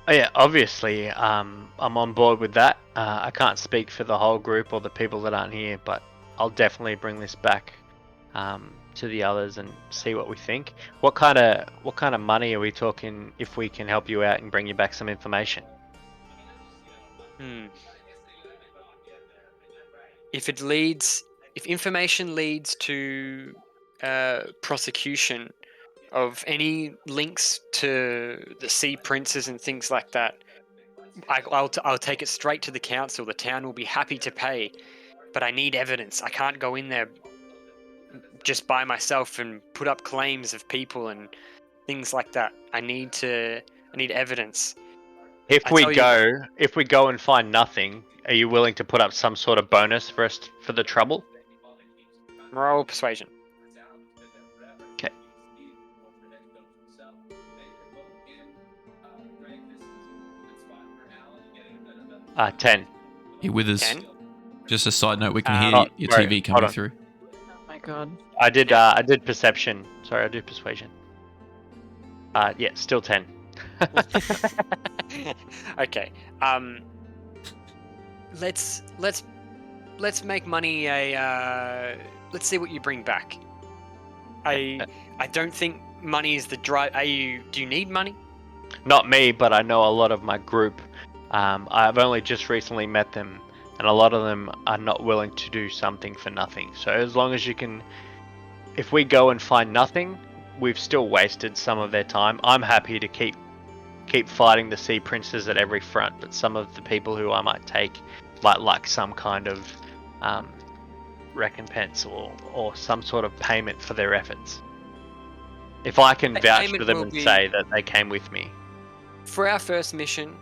Speaker 4: Oh yeah, obviously, I'm on board with that. I can't speak for the whole group or the people that aren't here, but I'll definitely bring this back to the others and see what we think. What kind of money are we talking if we can help you out and bring you back some information?
Speaker 2: If information leads to prosecution of any links to the sea princes and things like that, I'll take it straight to the council. The town will be happy to pay, but I need evidence. I can't go in there just by myself and put up claims of people and things like that. I need evidence.
Speaker 4: If we go and find nothing, are you willing to put up some sort of bonus for us for the trouble?
Speaker 2: Moral persuasion.
Speaker 4: Okay. 10.
Speaker 1: You with us?
Speaker 2: 10.
Speaker 1: Just a side note, we can hear
Speaker 4: Oh,
Speaker 1: your
Speaker 4: sorry,
Speaker 1: TV
Speaker 4: hold
Speaker 1: coming
Speaker 4: on.
Speaker 1: through.
Speaker 5: Oh my god.
Speaker 4: I did perception. Sorry, I did persuasion. Yeah, still 10.
Speaker 2: Okay. Let's make money let's see what you bring back. I don't think money is the drive. Do you need money?
Speaker 4: Not me, but I know a lot of my group. I've only just recently met them, and a lot of them are not willing to do something for nothing. So as long as you can, if we go and find nothing, we've still wasted some of their time. I'm happy to keep fighting the Sea Princes at every front, but some of the people who I might take like some kind of recompense or some sort of payment for their efforts. If I can vouch for them and say that they came with me.
Speaker 2: For our first mission,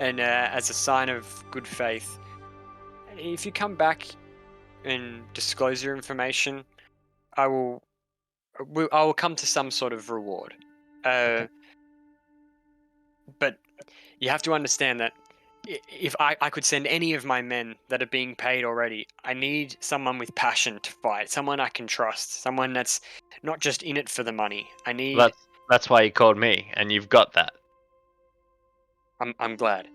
Speaker 2: and as a sign of good faith, if you come back and disclose your information, I will come to some sort of reward.
Speaker 6: Okay.
Speaker 2: But you have to understand that if I could send any of my men that are being paid already, I need someone with passion to fight, someone I can trust, someone that's not just in it for the money. I need.
Speaker 4: That's why you called me, and you've got that.
Speaker 2: I'm glad.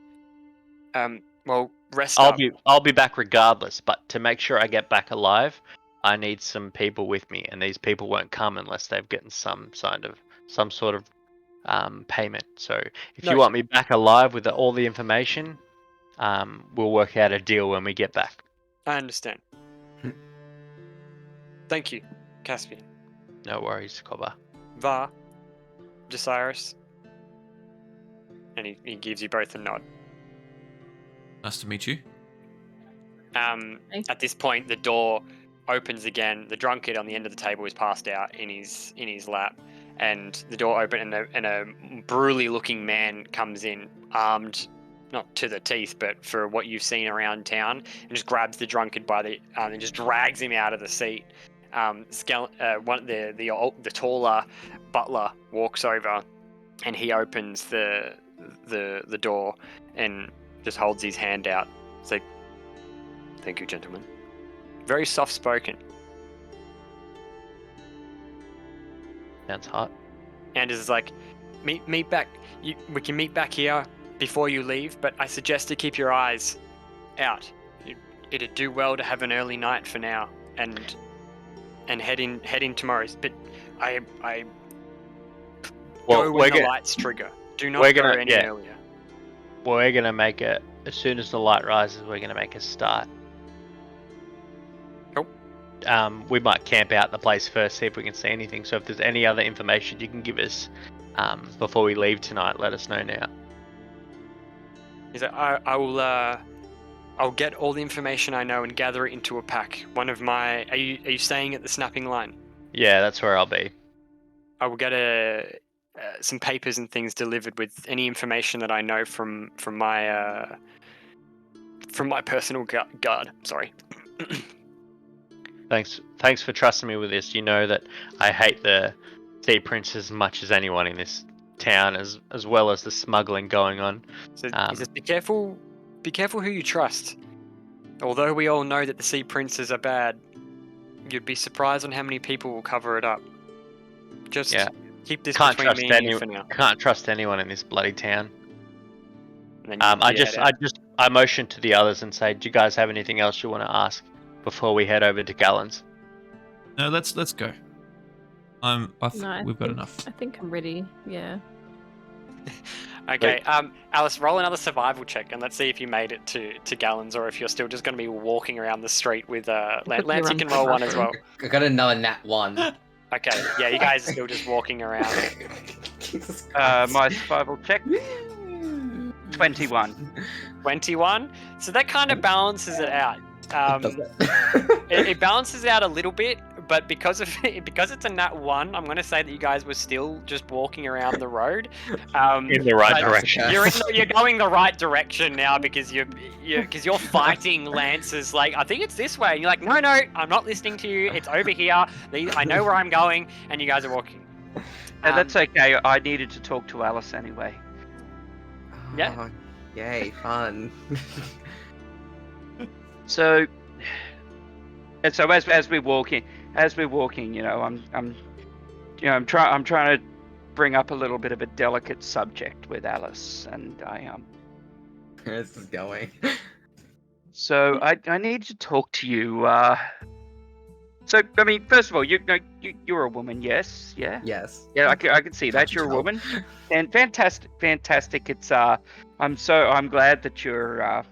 Speaker 2: Well, rest up.
Speaker 4: I'll be back regardless, but to make sure I get back alive, I need some people with me, and these people won't come unless they've gotten some sort of payment. So if you want me back alive with all the information, we'll work out a deal when we get back.
Speaker 2: I understand. Thank you, Caspian.
Speaker 4: No worries, Cobber.
Speaker 2: Va, Desirous. And he gives you both a nod.
Speaker 1: Nice to meet you.
Speaker 2: At this point, the door opens again. The drunkard on the end of the table is passed out in his lap, and the door opens, and a burly-looking man comes in, armed, not to the teeth, but for what you've seen around town, and just grabs the drunkard by the and just drags him out of the seat. The taller butler walks over, and he opens the door and just holds his hand out. It's like, "Thank you, gentlemen." Very soft spoken.
Speaker 4: Sounds hot.
Speaker 2: And is like, meet back. We can meet back here before you leave, but I suggest to keep your eyes out. It'd do well to have an early night for now, and head in tomorrow. But go when the lights trigger. Do not go any earlier.
Speaker 4: We're gonna make it as soon as the light rises. We're gonna make a start.
Speaker 2: Cool.
Speaker 4: We might camp out the place first, see if we can see anything. So if there's any other information you can give us before we leave tonight, let us know now.
Speaker 2: Is that I'll get all the information I know and gather it into a pack. One of my are you staying at the snapping line?
Speaker 4: Yeah, that's where I'll be.
Speaker 2: I will get some papers and things delivered with any information that I know from my personal guard. Sorry.
Speaker 4: Thanks for trusting me with this. You know that I hate the Sea Prince as much as anyone in this town, as well as the smuggling going on.
Speaker 2: So he says, be careful who you trust. Although we all know that the Sea Princes are bad, you'd be surprised on how many people will cover it up. Just keep this between me and you for now.
Speaker 4: Can't trust anyone in this bloody town.
Speaker 2: And then
Speaker 4: I motion to the others and say, do you guys have anything else you want to ask before we head over to Gallon's?
Speaker 1: No, let's go. We've got enough.
Speaker 5: I think I'm ready. Yeah.
Speaker 2: Okay. Alice, roll another survival check, and let's see if you made it to Gallons, or if you're still just going to be walking around the street with Lance. You can roll one as well.
Speaker 6: I got another nat 1.
Speaker 2: Okay. Yeah, you guys are still just walking around.
Speaker 3: My survival check. 21.
Speaker 2: 21. So that kind of balances it out. It balances out a little bit, but because it's a nat 1, I'm going to say that you guys were still just walking around the road.
Speaker 4: In the right direction.
Speaker 2: You're going the right direction now because you're fighting Lance's. Like, I think it's this way. And you're like, no, I'm not listening to you. It's over here. I know where I'm going, and you guys are walking.
Speaker 3: That's okay. I needed to talk to Alice anyway.
Speaker 2: Yeah.
Speaker 6: Yay, fun.
Speaker 3: So, and so as we're walking, you know, I'm trying to bring up a little bit of a delicate subject with Alice, and
Speaker 6: Where's this going?
Speaker 3: So I need to talk to you. So I mean, first of all, you're a woman, yes, yeah,
Speaker 6: Yes.
Speaker 3: yeah. I can see that you're a woman, and fantastic. It's I'm glad that you're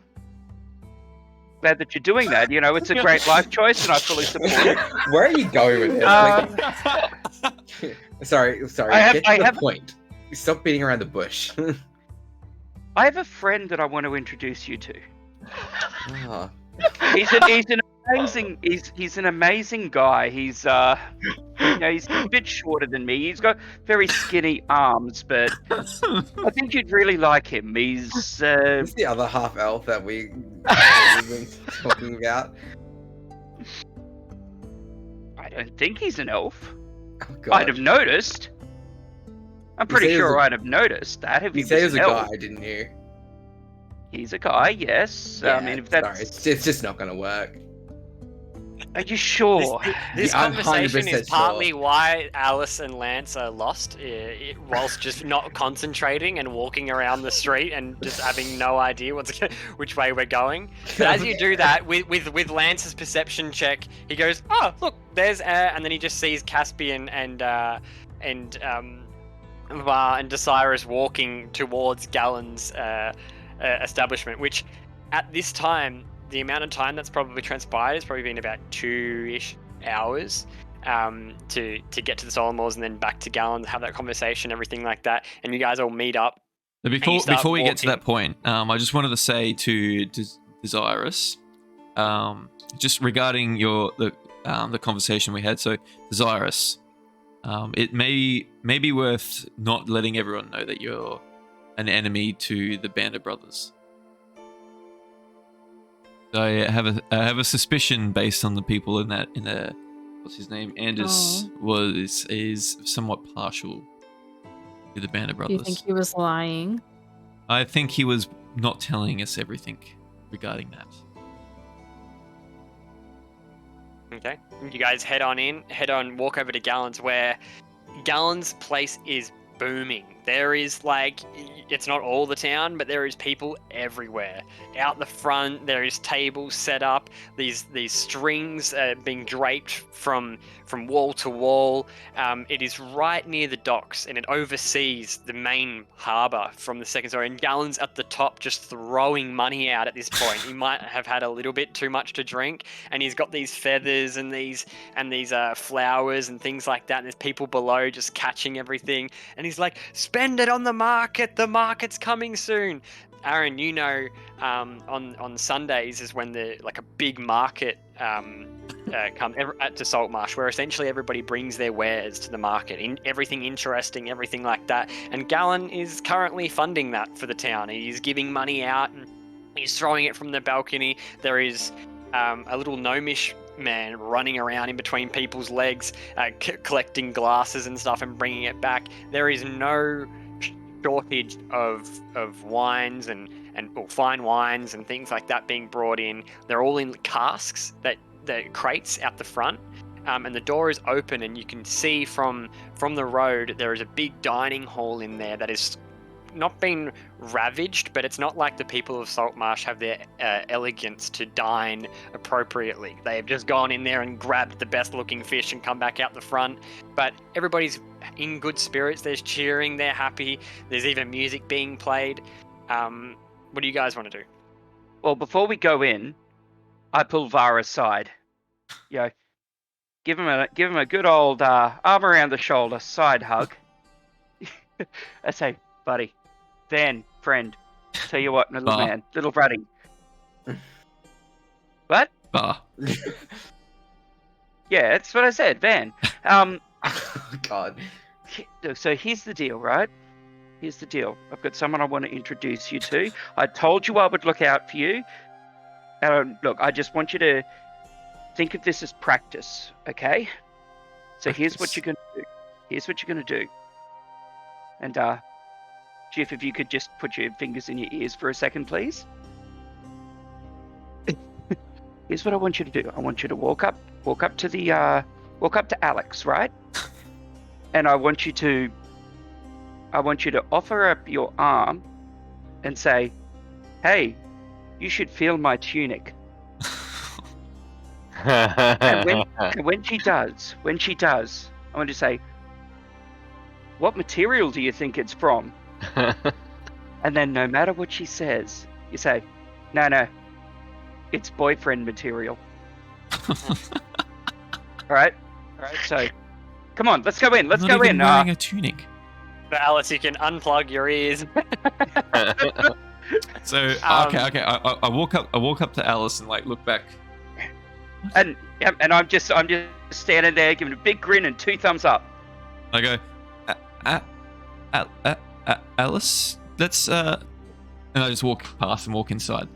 Speaker 3: doing that. You know, it's a great life choice, and I fully support it.
Speaker 6: Where are you going with this? Sorry. Get to the point. Stop beating around the bush.
Speaker 3: I have a friend that I want to introduce you to.
Speaker 6: Oh.
Speaker 3: He's an amazing guy. He's he's a bit shorter than me. He's got very skinny arms, but I think you'd really like him. He's
Speaker 6: Who's the other half elf that we've been talking about?
Speaker 3: I don't think he's an elf.
Speaker 6: Oh, God.
Speaker 3: I'd have noticed. I'm pretty sure I'd have noticed that if he
Speaker 6: said he was
Speaker 3: an
Speaker 6: a
Speaker 3: elf.
Speaker 6: guy, didn't you?
Speaker 3: He's a guy, yes.
Speaker 6: Yeah,
Speaker 3: I mean, if that's...
Speaker 6: Sorry, it's just not gonna work.
Speaker 3: Are you sure?
Speaker 2: This
Speaker 6: I'm
Speaker 2: conversation
Speaker 6: 100%
Speaker 2: is partly why Alice and Lance are lost, whilst just not concentrating and walking around the street and just having no idea which way we're going. But as you do that, with Lance's perception check, he goes, "Oh, look, there's," and then he just sees Caspian and Var and Desirus walking towards Gallon's establishment, which at this time, the amount of time that's probably transpired has probably been about 2-ish hours to get to the Solomors and then back to Gallon, have that conversation, everything like that, and you guys all meet up.
Speaker 1: Before we get to that point, I just wanted to say to Desirus, just regarding the conversation we had. So Desirus, it may be worth not letting everyone know that you're an enemy to the Band of Brothers. I have a suspicion based on the people in the what's his name? Anders is somewhat partial to the Band of Brothers.
Speaker 5: Do you think he was lying?
Speaker 1: I think he was not telling us everything regarding that.
Speaker 2: Okay. You guys walk over to Gallon's, where Gallon's place is booming. There is, like, it's not all the town, but there is people everywhere. Out the front, there is tables set up. These strings being draped from wall to wall. It is right near the docks, and it oversees the main harbour from the second story. And Gallon's at the top, just throwing money out at this point. He might have had a little bit too much to drink, and he's got these feathers and these flowers and things like that. And there's people below just catching everything. And he's like, "Spend it on the market. The market's coming soon." Aaron, you know, on Sundays is when a big market comes to Saltmarsh, where essentially everybody brings their wares to the market, everything interesting, everything like that. And Gallon is currently funding that for the town. He's giving money out and he's throwing it from the balcony. There is a little gnomish man running around in between people's legs, collecting glasses and stuff and bringing it back. There is no shortage of wines and fine wines and things like that being brought in. They're all in casks, the crates out the front, and the door is open, and you can see from the road there is a big dining hall in there that is not been ravaged, but it's not like the people of Saltmarsh have their elegance to dine appropriately. They have just gone in there and grabbed the best looking fish and come back out the front. But everybody's in good spirits. There's cheering. They're happy. There's even music being played. What do you guys want to do?
Speaker 3: Well, before we go in, I pull Var aside. You know, give him a good old arm around the shoulder, side hug. I say, "Buddy, Van, friend, tell you what, little man, little Ruddy." What? Yeah, that's what I said, Van.
Speaker 6: Oh, God.
Speaker 3: So here's the deal, right? Here's the deal. I've got someone I want to introduce you to. I told you I would look out for you. Look, I just want you to think of this as practice, okay? So here's what you're going to do. And Jiff, if you could just put your fingers in your ears for a second, please. Here's what I want you to do. I want you to walk up to Alex, right? And I want you to offer up your arm and say, "Hey, you should feel my tunic." And when she does, I want to say, "What material do you think it's from?" And then no matter what she says, you say, No, it's boyfriend material. All right, so come on, let's go in. Let's go in.
Speaker 1: Wearing a tunic.
Speaker 2: But Alice, you can unplug your ears.
Speaker 1: So okay. I walk up to Alice and like look back.
Speaker 3: And I'm just standing there giving a big grin and 2 thumbs up.
Speaker 1: I go, Alice, let's and I just walk past and walk inside.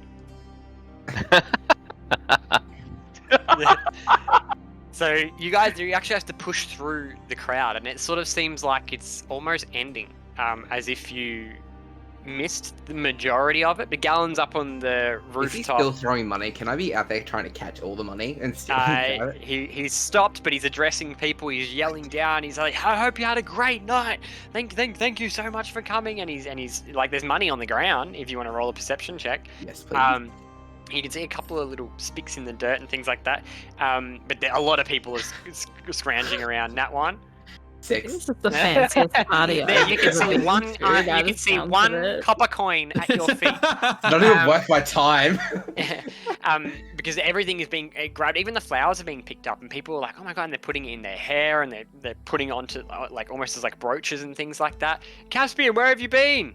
Speaker 2: So you actually have to push through the crowd, and it sort of seems like it's almost ending, as if you missed the majority of it. The Gallon's up on the rooftop.
Speaker 6: Is he still throwing money? Can I be out there trying to catch all the money and still grab it?
Speaker 2: He's stopped, but he's addressing people. He's yelling down. He's like, "I hope you had a great night. Thank you so much for coming." And he's like, "There's money on the ground. If you want to roll a perception check."
Speaker 6: Yes, please.
Speaker 2: You can see a couple of little spicks in the dirt and things like that. But a lot of people are scrounging around that one.
Speaker 6: 6.
Speaker 5: This is the fanciest party.
Speaker 2: There, you can
Speaker 5: I've
Speaker 2: see
Speaker 5: ever
Speaker 2: one.
Speaker 5: been to,
Speaker 2: You
Speaker 5: by
Speaker 2: can
Speaker 5: the
Speaker 2: see
Speaker 5: sounds
Speaker 2: one
Speaker 5: of it.
Speaker 2: copper coin at your feet.
Speaker 6: Not even worth my time.
Speaker 2: Because everything is being grabbed. Even the flowers are being picked up, and people are like, "Oh my god!" And they're putting it in their hair, and they're putting it onto like almost as like brooches and things like that. Caspian, where have you been,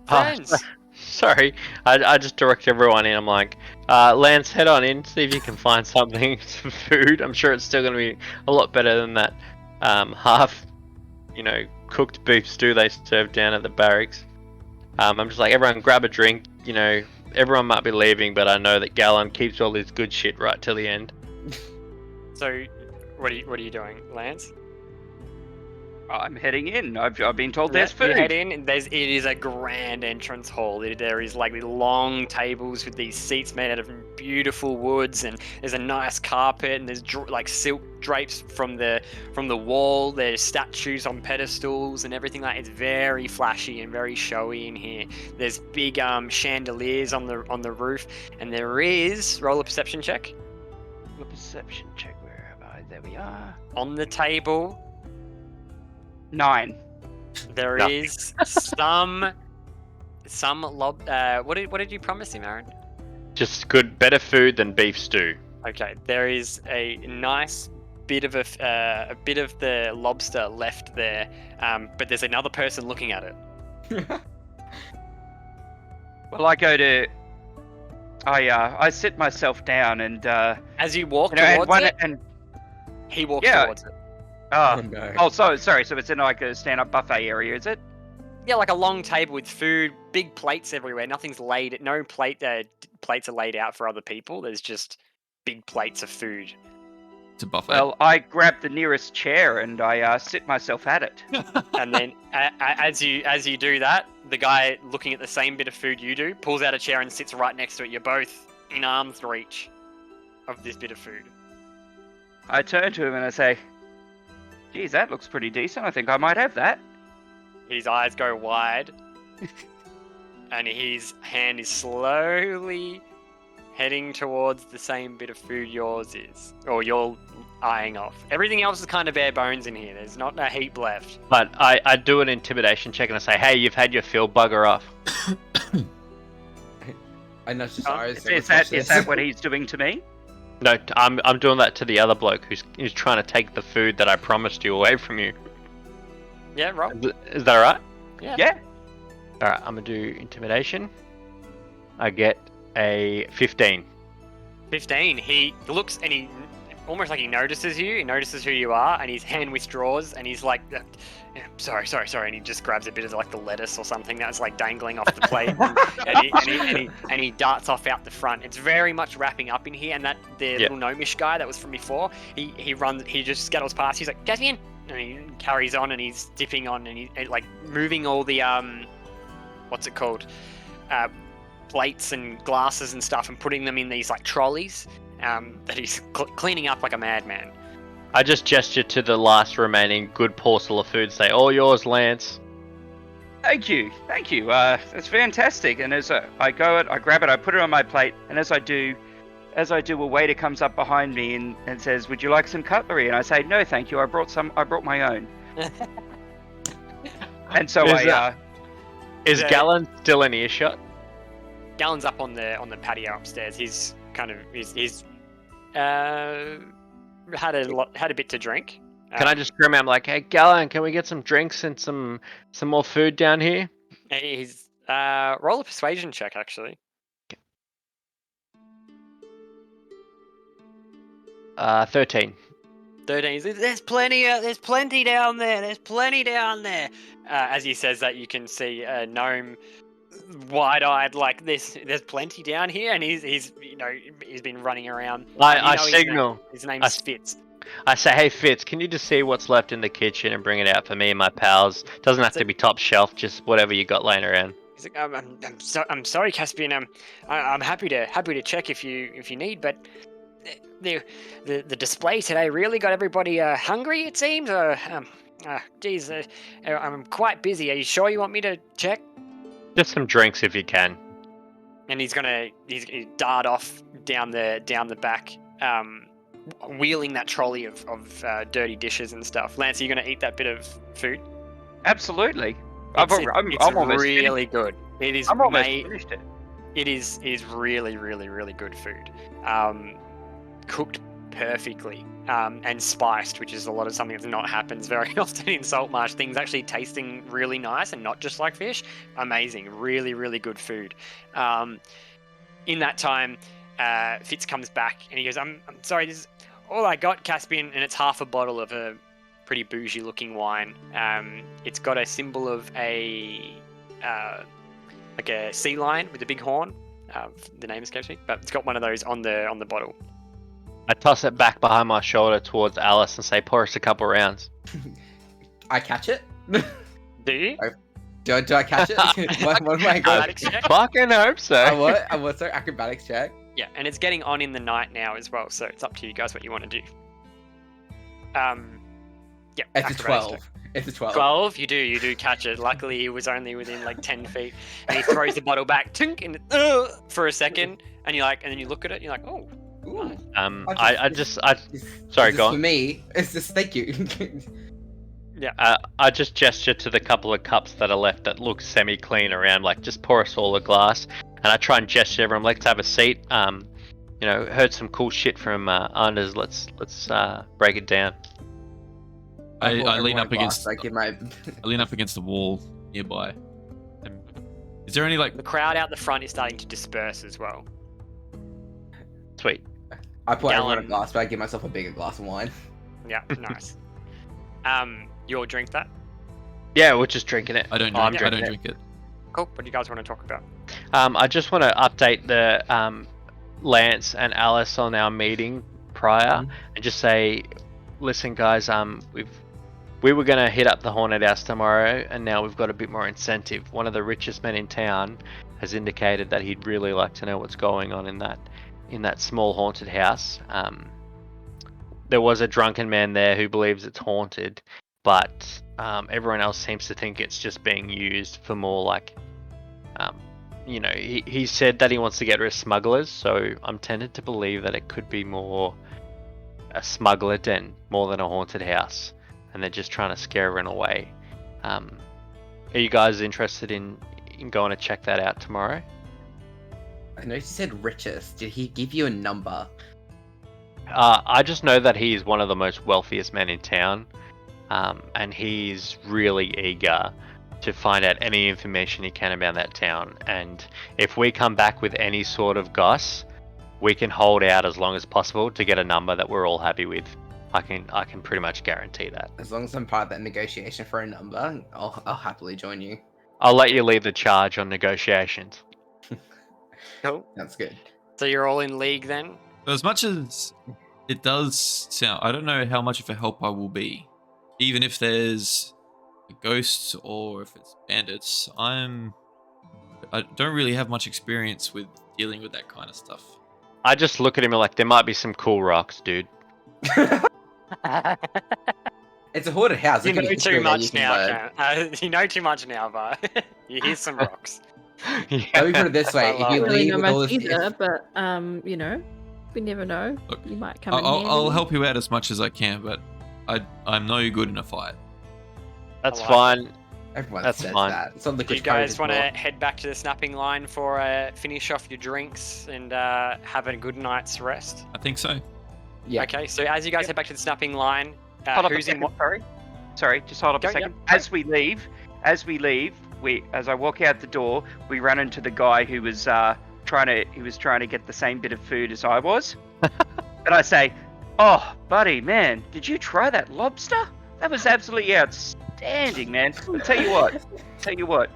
Speaker 2: friends?
Speaker 4: Sorry, I just direct everyone in. I'm like, Lance, head on in, see if you can find something, some food. I'm sure it's still going to be a lot better than that half, cooked beef stew they serve down at the barracks. I'm just like, everyone grab a drink. Everyone might be leaving, but I know that Gallon keeps all this good shit right till the end.
Speaker 2: So, what are you doing, Lance?
Speaker 3: I'm heading in. I've been told there's food.
Speaker 2: You head in. It is a grand entrance hall. There is like long tables with these seats made out of beautiful woods, and there's a nice carpet, and there's like silk drapes from the wall. There's statues on pedestals and everything like. It's very flashy and very showy in here. There's big chandeliers on the roof, and there is roll a perception check.
Speaker 3: A perception check. Where am I? There we are.
Speaker 2: On the table.
Speaker 3: 9.
Speaker 2: There is some what did you promise him, Aaron?
Speaker 4: Just better food than beef stew.
Speaker 2: Okay, there is a nice bit of a bit of the lobster left there, but there's another person looking at it.
Speaker 3: Well, I sit myself down and
Speaker 2: as you walk towards it,
Speaker 3: and
Speaker 2: he walks towards it.
Speaker 6: Oh, no.
Speaker 3: Oh, sorry. So it's in like a stand-up buffet area, is it?
Speaker 2: Yeah, like a long table with food, big plates everywhere. Nothing's laid. No plates are laid out for other people. There's just big plates of food.
Speaker 1: It's a buffet.
Speaker 3: Well, I grab the nearest chair and I sit myself at it.
Speaker 2: And then, as you do that, the guy looking at the same bit of food you do pulls out a chair and sits right next to it. You're both in arm's reach of this bit of food.
Speaker 3: I turn to him and I say, "Geez, that looks pretty decent. I think I might have that."
Speaker 2: His eyes go wide, and his hand is slowly heading towards the same bit of food yours is, or you're eyeing off. Everything else is kind of bare bones in here. There's not a heap left.
Speaker 4: But I do an intimidation check and I say, "Hey, you've had your fill, bugger off."
Speaker 6: I nudge his eyes.
Speaker 3: Is that what he's doing to me?
Speaker 4: No, I'm doing that to the other bloke who's trying to take the food that I promised you away from you.
Speaker 2: Yeah, roll.
Speaker 4: Is that alright?
Speaker 3: Yeah.
Speaker 4: Alright, I'm gonna do intimidation. I get a 15.
Speaker 2: 15. He looks and he almost like he notices you. He notices who you are, and his hand withdraws, and he's like, sorry, and he just grabs a bit of like the lettuce or something that's like dangling off the plate, and he darts off out the front. It's very much wrapping up in here, and little gnomish guy that was from before, he runs, he just scuttles past. He's like, Caspian, and he carries on, and he's dipping on, and he's like moving all the what's it called? Plates and glasses and stuff, and putting them in these like trolleys that he's cleaning up like a madman.
Speaker 4: I just gesture to the last remaining good parcel of food, say, all yours, Lance.
Speaker 3: Thank you. It's fantastic. And as I grab it, I put it on my plate, and as I do, a waiter comes up behind me and says, "Would you like some cutlery?" And I say, "No, thank you. I brought my own." And so
Speaker 4: Is Gallon still in earshot?
Speaker 2: Gallon's up on the patio upstairs. He's kind of had a bit to drink.
Speaker 4: Can I just scream out, I'm like, hey, Gallon, can we get some drinks and some more food down here?
Speaker 2: He's roll a persuasion check, actually.
Speaker 4: 13.
Speaker 2: 13. There's plenty down there. As he says that, you can see a gnome wide-eyed like this. There's plenty down here, and he's been running around.
Speaker 4: I signal.
Speaker 2: His name's Fitz.
Speaker 4: I say, hey Fitz, can you just see what's left in the kitchen and bring it out for me and my pals? Doesn't have to be top shelf, just whatever you got laying around.
Speaker 2: He's like, I'm sorry, Caspian. I'm happy to check if you need, but the display today really got everybody hungry. It seems. Geez, I'm quite busy. Are you sure you want me to check?
Speaker 4: Just some drinks if you can.
Speaker 2: And he's dart off down the back. Wheeling that trolley of dirty dishes and stuff. Lance, are you going to eat that bit of food?
Speaker 3: Absolutely.
Speaker 2: It's
Speaker 3: I'm almost
Speaker 2: really
Speaker 3: finished.
Speaker 2: good. It is.
Speaker 3: I'm almost finished it.
Speaker 2: It is really, really, really good food. Cooked perfectly and spiced, which is something that not happens very often in Saltmarsh. Things actually tasting really nice and not just like fish. Amazing. Really, really good food. In that time, Fitz comes back and he goes, I'm sorry, this is all I got, Caspian, and it's half a bottle of a pretty bougie looking wine. It's got a symbol of a sea lion with a big horn. The name escapes me, but it's got one of those on the bottle.
Speaker 4: I toss it back behind my shoulder towards Alice and say, pour us a couple rounds.
Speaker 6: I catch it.
Speaker 2: Do you?
Speaker 6: Do I catch it? what am I going?
Speaker 2: Acrobatics check?
Speaker 4: Fucking hope so.
Speaker 6: What's their acrobatics check?
Speaker 2: Yeah, and it's getting on in the night now as well, so it's up to you guys what you want to do. Yeah,
Speaker 6: It's a 12. It's a 12.
Speaker 2: 12, you do catch it. Luckily, he was only within like 10 feet, and he throws the bottle back, tink, and for a second, and then you look at it, and you're like, oh.
Speaker 6: Ooh.
Speaker 4: Sorry, go on.
Speaker 6: For me, it's just thank you.
Speaker 2: Yeah.
Speaker 4: I just gesture to the couple of cups that are left that look semi-clean around, like just pour us all a glass. And I try and gesture everyone, let's have a seat. Heard some cool shit from Anders. Let's break it down.
Speaker 1: I lean up against.
Speaker 6: I
Speaker 1: lean up against the wall nearby. Is there any
Speaker 2: The crowd out the front is starting to disperse as well.
Speaker 4: Sweet.
Speaker 6: I pour everyone a glass, but I give myself a bigger glass of wine.
Speaker 2: Yeah, nice. You all drink that?
Speaker 4: Yeah, we're just drinking it.
Speaker 1: I don't drink it.
Speaker 2: Cool. What do you guys want to talk about?
Speaker 4: I just want to update the Lance and Alice on our meeting prior and just say, listen, guys, we were going to hit up the Haunted House tomorrow, and now we've got a bit more incentive. One of the richest men in town has indicated that he'd really like to know what's going on in that small haunted house. There was a drunken man there who believes it's haunted, but everyone else seems to think it's just being used for more like, he said that he wants to get rid of smugglers, so I'm tempted to believe that it could be more a smuggler den more than a haunted house, and they're just trying to scare everyone away. Are you guys interested in going to check that out tomorrow?
Speaker 6: I know you said richest. Did he give you a number?
Speaker 4: I just know that he's one of the most wealthiest men in town, and he's really eager to find out any information he can about that town. And if we come back with any sort of goss, we can hold out as long as possible to get a number that we're all happy with. I can pretty much guarantee that.
Speaker 6: As long as I'm part of that negotiation for a number, I'll happily join you.
Speaker 4: I'll let you lead the charge on negotiations.
Speaker 2: Cool.
Speaker 6: That's good.
Speaker 2: So you're all in league then?
Speaker 1: As much as it does sound, I don't know how much of a help I will be. Even if there's ghosts or if it's bandits, I'm I don't really have much experience with dealing with that kind of stuff.
Speaker 4: I just look at him like there might be some cool rocks, dude.
Speaker 6: It's a haunted house.
Speaker 2: You
Speaker 6: There could
Speaker 2: know
Speaker 6: be history
Speaker 2: too
Speaker 6: there
Speaker 2: much
Speaker 6: can
Speaker 2: now,
Speaker 6: learn.
Speaker 2: Cam. You know too much now, but here's some rocks.
Speaker 6: Let me put it this way:
Speaker 2: I
Speaker 6: if
Speaker 2: love
Speaker 6: you
Speaker 2: it.
Speaker 5: really
Speaker 6: leave
Speaker 5: know
Speaker 6: with all
Speaker 5: much
Speaker 6: this,
Speaker 5: either, but we never know.
Speaker 1: Look,
Speaker 5: You might come in handy.
Speaker 1: I'll help you out as much as I can, but I'm no good in a fight.
Speaker 4: That's
Speaker 2: I like
Speaker 4: fine.
Speaker 6: everyone
Speaker 4: That's
Speaker 6: says
Speaker 4: fine.
Speaker 6: that. It's on
Speaker 2: Do
Speaker 6: liquid
Speaker 2: you guys
Speaker 6: want
Speaker 2: want to head back to the snapping line for finish off your drinks and have a good night's rest?
Speaker 1: I think so.
Speaker 6: Yeah.
Speaker 2: Okay, so as you guys head back to the snapping line,
Speaker 3: Hold up a
Speaker 2: who's in
Speaker 3: second,
Speaker 2: what?
Speaker 3: sorry, just hold up
Speaker 2: Go,
Speaker 3: a second.
Speaker 2: yeah.
Speaker 3: As we leave, as I walk out the door, we run into the guy who was trying to get the same bit of food as I was. And I say, "Oh, buddy, man, did you try that lobster? That was absolutely outstanding, man. I'll tell you what,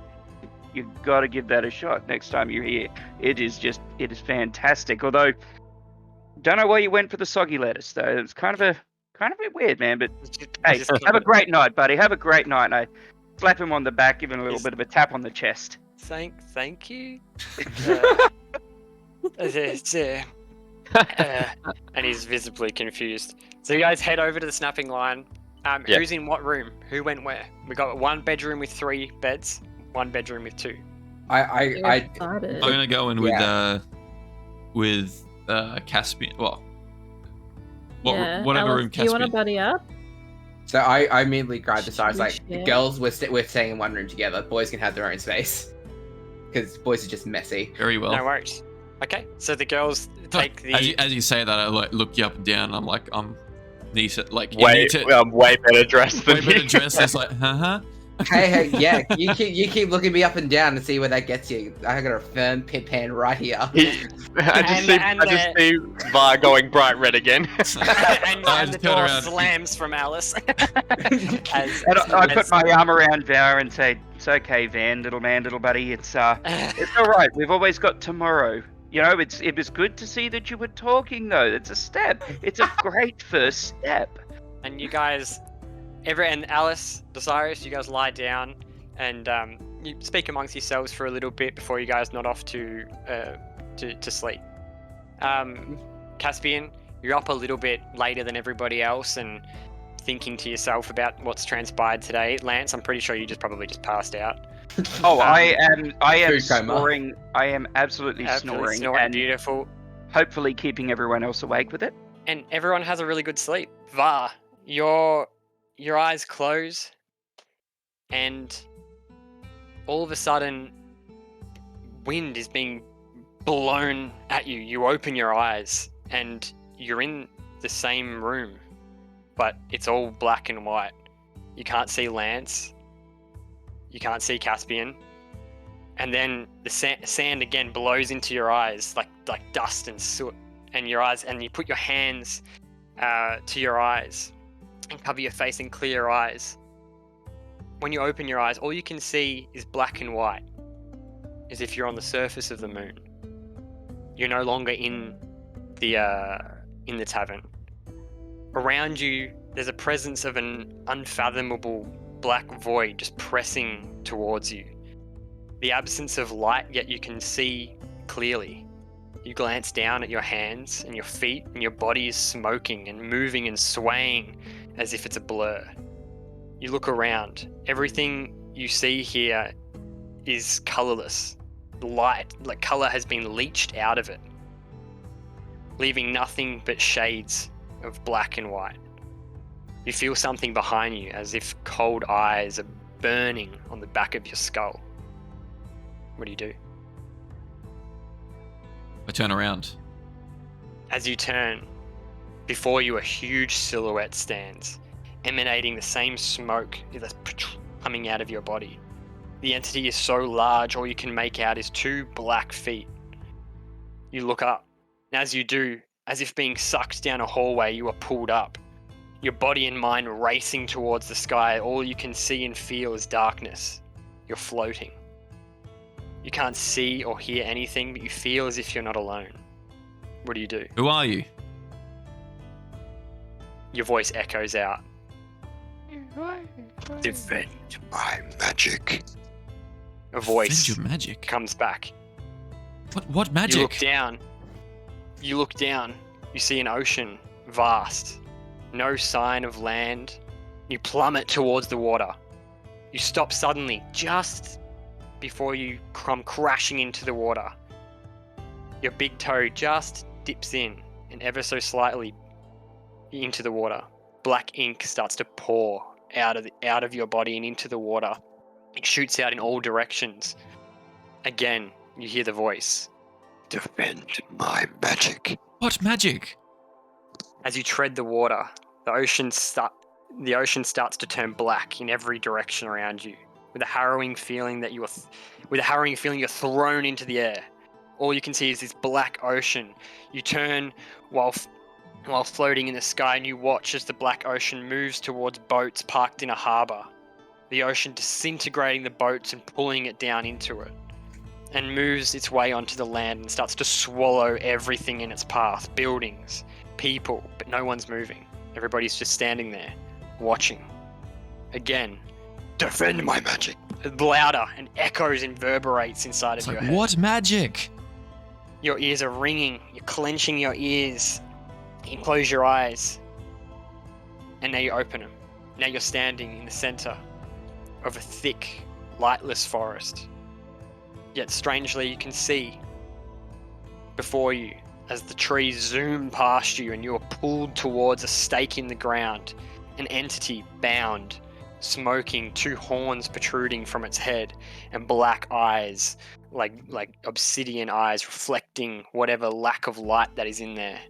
Speaker 3: you've got to give that a shot next time you're here. It is fantastic. Although, don't know why you went for the soggy lettuce though. It was kind of a bit weird, man. But hey, have a great night, buddy. Have a great night." And I slap him on the back, give him a little bit of a tap on the chest.
Speaker 2: Thank you. And he's visibly confused. So you guys head over to the snapping line.
Speaker 4: Yeah.
Speaker 2: Who's in what room? Who went where? We got one bedroom with 3 beds, one bedroom with 2.
Speaker 6: I
Speaker 5: Started.
Speaker 1: I'm gonna go in
Speaker 6: Yeah.
Speaker 1: with Caspian. Well,
Speaker 5: Yeah.
Speaker 1: whatever
Speaker 5: Alice,
Speaker 1: room
Speaker 5: do you want to
Speaker 1: Caspian.
Speaker 5: buddy up?
Speaker 6: So I immediately grabbed the side. I was
Speaker 5: We
Speaker 6: like,
Speaker 5: share.
Speaker 6: girls, we're staying in one room together. Boys can have their own space. Because boys are just messy.
Speaker 1: Very well.
Speaker 2: No worries. Okay, so the girls take the.
Speaker 1: As you say that, I like look you up and down. And I'm like, Nisa, like you
Speaker 4: Way,
Speaker 1: need to
Speaker 4: way better dressed than
Speaker 1: way better
Speaker 4: you.
Speaker 1: dressed. It's like,
Speaker 6: Hey, yeah, you keep looking me up and down and see where that gets you. I got a firm pit pan right here.
Speaker 4: I just see Vi going bright red again.
Speaker 2: and the
Speaker 1: just turn
Speaker 2: door
Speaker 1: around.
Speaker 2: slams from Alice. as,
Speaker 3: And I
Speaker 2: as-
Speaker 3: put my arm around Var and say, "It's okay, Van, little man, little buddy. It's all right. We've always got tomorrow. You know, it was good to see that you were talking, though. It's a step. It's a great first step."
Speaker 2: And you guys, and Alice, Desirous, you guys lie down and you speak amongst yourselves for a little bit before you guys nod off to sleep. Caspian, you're up a little bit later than everybody else and thinking to yourself about what's transpired today. Lance, I'm pretty sure you probably just passed out.
Speaker 3: Oh, I am
Speaker 6: Food coma.
Speaker 3: snoring. I am absolutely snoring, and
Speaker 2: Beautiful.
Speaker 3: hopefully keeping everyone else awake with it.
Speaker 2: And everyone has a really good sleep. Va, your eyes close, and all of a sudden, wind is being blown at you. You open your eyes, and you're in the same room, but it's all black and white. You can't see Lance. You can't see Caspian. And then the sand again blows into your eyes like dust and soot. And your eyes, and you put your hands to your eyes and cover your face and clear your eyes. When you open your eyes, all you can see is black and white, as if you're on the surface of the moon. You're no longer in the tavern. Around you, there's a presence of an unfathomable black void just pressing towards you. The absence of light, yet you can see clearly. You glance down at your hands and your feet, and your body is smoking and moving and swaying as if it's a blur. You look around. Everything you see here is colorless. Light, like color, has been leached out of it, leaving nothing but shades of black and white. You feel something behind you, as if cold eyes are burning on the back of your skull. What do you do?
Speaker 1: I turn around.
Speaker 2: As you turn, before you a huge silhouette stands, emanating the same smoke that's coming out of your body. The entity is so large, all you can make out is 2 black feet. You look up, and as you do, as if being sucked down a hallway, you are pulled up. Your body and mind racing towards the sky. All you can see and feel is darkness. You're floating. You can't see or hear anything, but you feel as if you're not alone. What do you do?
Speaker 1: Who are you?
Speaker 2: Your voice echoes out.
Speaker 7: Defend my magic.
Speaker 2: A voice
Speaker 1: Defend your magic.
Speaker 2: comes back.
Speaker 1: What magic?
Speaker 2: You look down. You see an ocean, vast. No sign of land. You plummet towards the water. You stop suddenly, just before you come crashing into the water. Your big toe just dips in, and ever so slightly into the water. Black ink starts to pour out of your body and into the water. It shoots out in all directions. Again, you hear the voice. Defend my magic.
Speaker 1: What magic?
Speaker 2: As you tread the water, the ocean starts to turn black in every direction around you, with a harrowing feeling that you're thrown into the air. All you can see is this black ocean. You turn while floating in the sky, and you watch as the black ocean moves towards boats parked in a harbour. The ocean disintegrating the boats and pulling it down into it, and moves its way onto the land and starts to swallow everything in its path. Buildings, people, but no one's moving. Everybody's just standing there, watching. Again, defend my magic. Louder, and echoes and reverberates inside
Speaker 1: It's
Speaker 2: of
Speaker 1: like,
Speaker 2: your head.
Speaker 1: what magic?
Speaker 2: Your ears are ringing. You're clenching your ears. You close your eyes. And now you open them. Now you're standing in the center of a thick, lightless forest. Yet strangely, you can see before you as the trees zoom past you and you are pulled towards a stake in the ground. An entity bound, smoking, 2 horns protruding from its head, and black eyes, like obsidian eyes, reflecting whatever lack of light that is in there.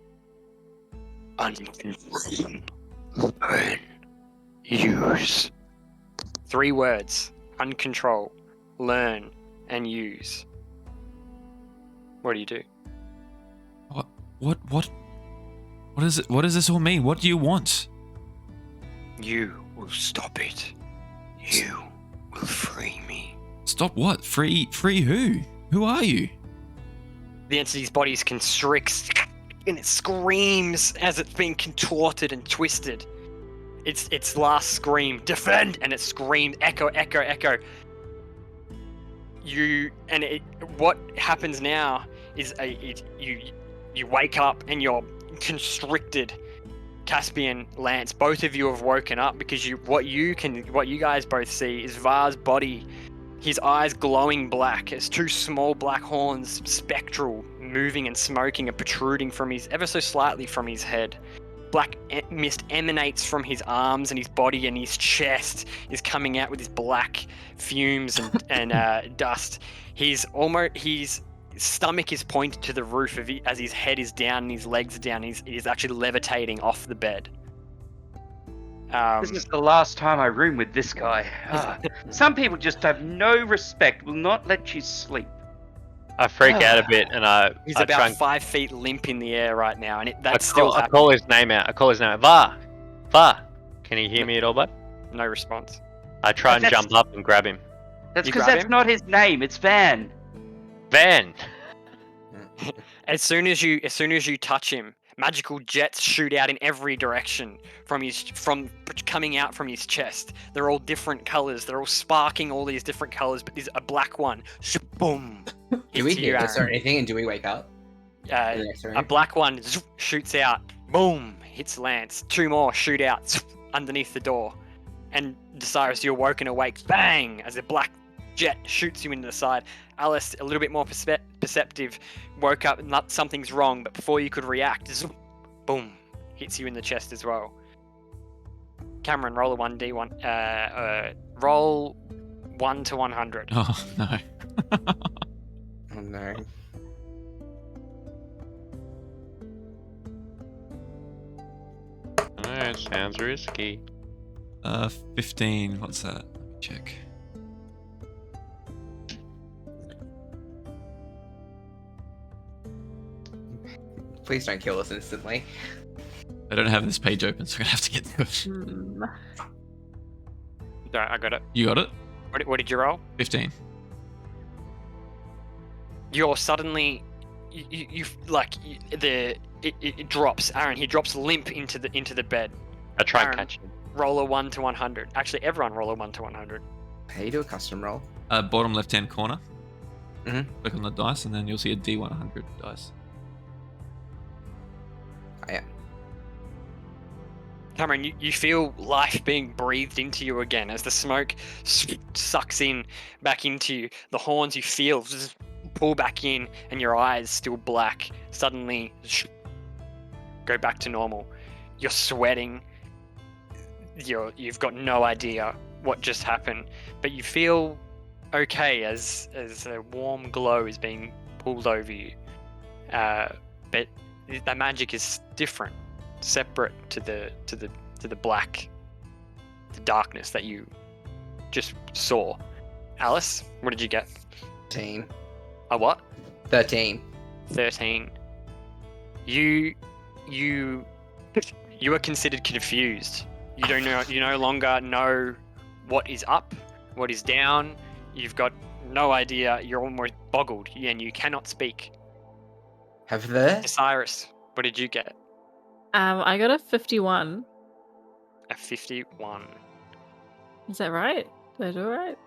Speaker 2: Uncontrol, learn, use. 3 words. Uncontrol, learn, and use. What do you do?
Speaker 1: What is it? What does this all mean? What do you want?
Speaker 2: You will stop it. You will free me.
Speaker 1: Stop what? Free who? Who are you?
Speaker 2: The entity's body constricts and it screams as it's being contorted and twisted. Its last scream, defend, and it screamed, echo, echo, echo. What happens now is you wake up and you're constricted. Caspian, Lance, both of you have woken up because what you guys both see is Var's body, his eyes glowing black as 2 small black horns, spectral, moving and smoking, and protruding from ever so slightly from his head. Black mist emanates from his arms and his body, and his chest is coming out with his black fumes and dust. His stomach is pointed to the roof as his head is down and his legs are down. He's actually levitating off the bed.
Speaker 3: This is the last time I room with this guy. Some people just have no respect, will not let you sleep.
Speaker 4: I freak out a bit, and
Speaker 2: He's
Speaker 4: I
Speaker 2: about
Speaker 4: try and,
Speaker 2: 5 feet limp in the air right now, and
Speaker 4: I call his name out. Va! Can you hear me at all, bud?
Speaker 2: No response.
Speaker 4: I try and jump up and grab him.
Speaker 3: That's
Speaker 2: You
Speaker 3: because
Speaker 2: grab
Speaker 3: that's
Speaker 2: him?
Speaker 3: not his name. It's Van.
Speaker 4: Van!
Speaker 2: As soon as you touch him, magical jets shoot out in every direction from coming out from his chest. They're all different colors. They're all sparking all these different colors, but there's a black one. Boom.
Speaker 6: Do we
Speaker 2: hits you,
Speaker 6: hear this or
Speaker 2: Aaron.
Speaker 6: anything, and do we wake up? The next
Speaker 2: A
Speaker 6: room?
Speaker 2: black one shoots out. Boom. Hits Lance. 2 more shoot out underneath the door. And Desirus, you're woken awake. Bang! As a black jet shoots you into the side. Alice, a little bit more perceptive, woke up and something's wrong, but before you could react, boom, hits you in the chest as well. Cameron, roll a 1d1. Roll 1 to 100.
Speaker 1: Oh no.
Speaker 6: Oh no.
Speaker 4: Alright, sounds risky.
Speaker 1: 15. What's that? Let me check.
Speaker 6: Please don't kill us instantly.
Speaker 1: I don't have this page open, so I'm gonna have to get through it.
Speaker 2: Right, I got it.
Speaker 1: You got it?
Speaker 2: What did you roll?
Speaker 1: 15.
Speaker 2: You're suddenly, it drops. Aaron, he drops limp into the bed.
Speaker 4: I try and
Speaker 2: Aaron.
Speaker 4: catch him.
Speaker 2: Roll a 1 to 100. Actually, everyone roll a 1 to 100.
Speaker 6: How do you do a custom roll?
Speaker 1: Bottom left-hand corner.
Speaker 6: Mhm.
Speaker 1: Click on the dice, and then you'll see a D100 dice.
Speaker 6: I am.
Speaker 2: Cameron, you feel life being breathed into you again as the smoke sucks in back into you. The horns you feel just pull back in, and your eyes, still black, suddenly go back to normal. You're sweating. You've got no idea what just happened, but you feel okay as a warm glow is being pulled over you. But that magic is different, separate to the black, the darkness that you just saw. Alice, what did you get?
Speaker 6: 13.
Speaker 2: A what?
Speaker 6: 13.
Speaker 2: 13. You are considered confused. You don't know. You no longer know what is up, what is down. You've got no idea. You're almost boggled, and you cannot speak.
Speaker 6: Have this?
Speaker 2: Cyrus, what did you get?
Speaker 5: I got a 51.
Speaker 2: A 51.
Speaker 5: Is that right? Did I do it right?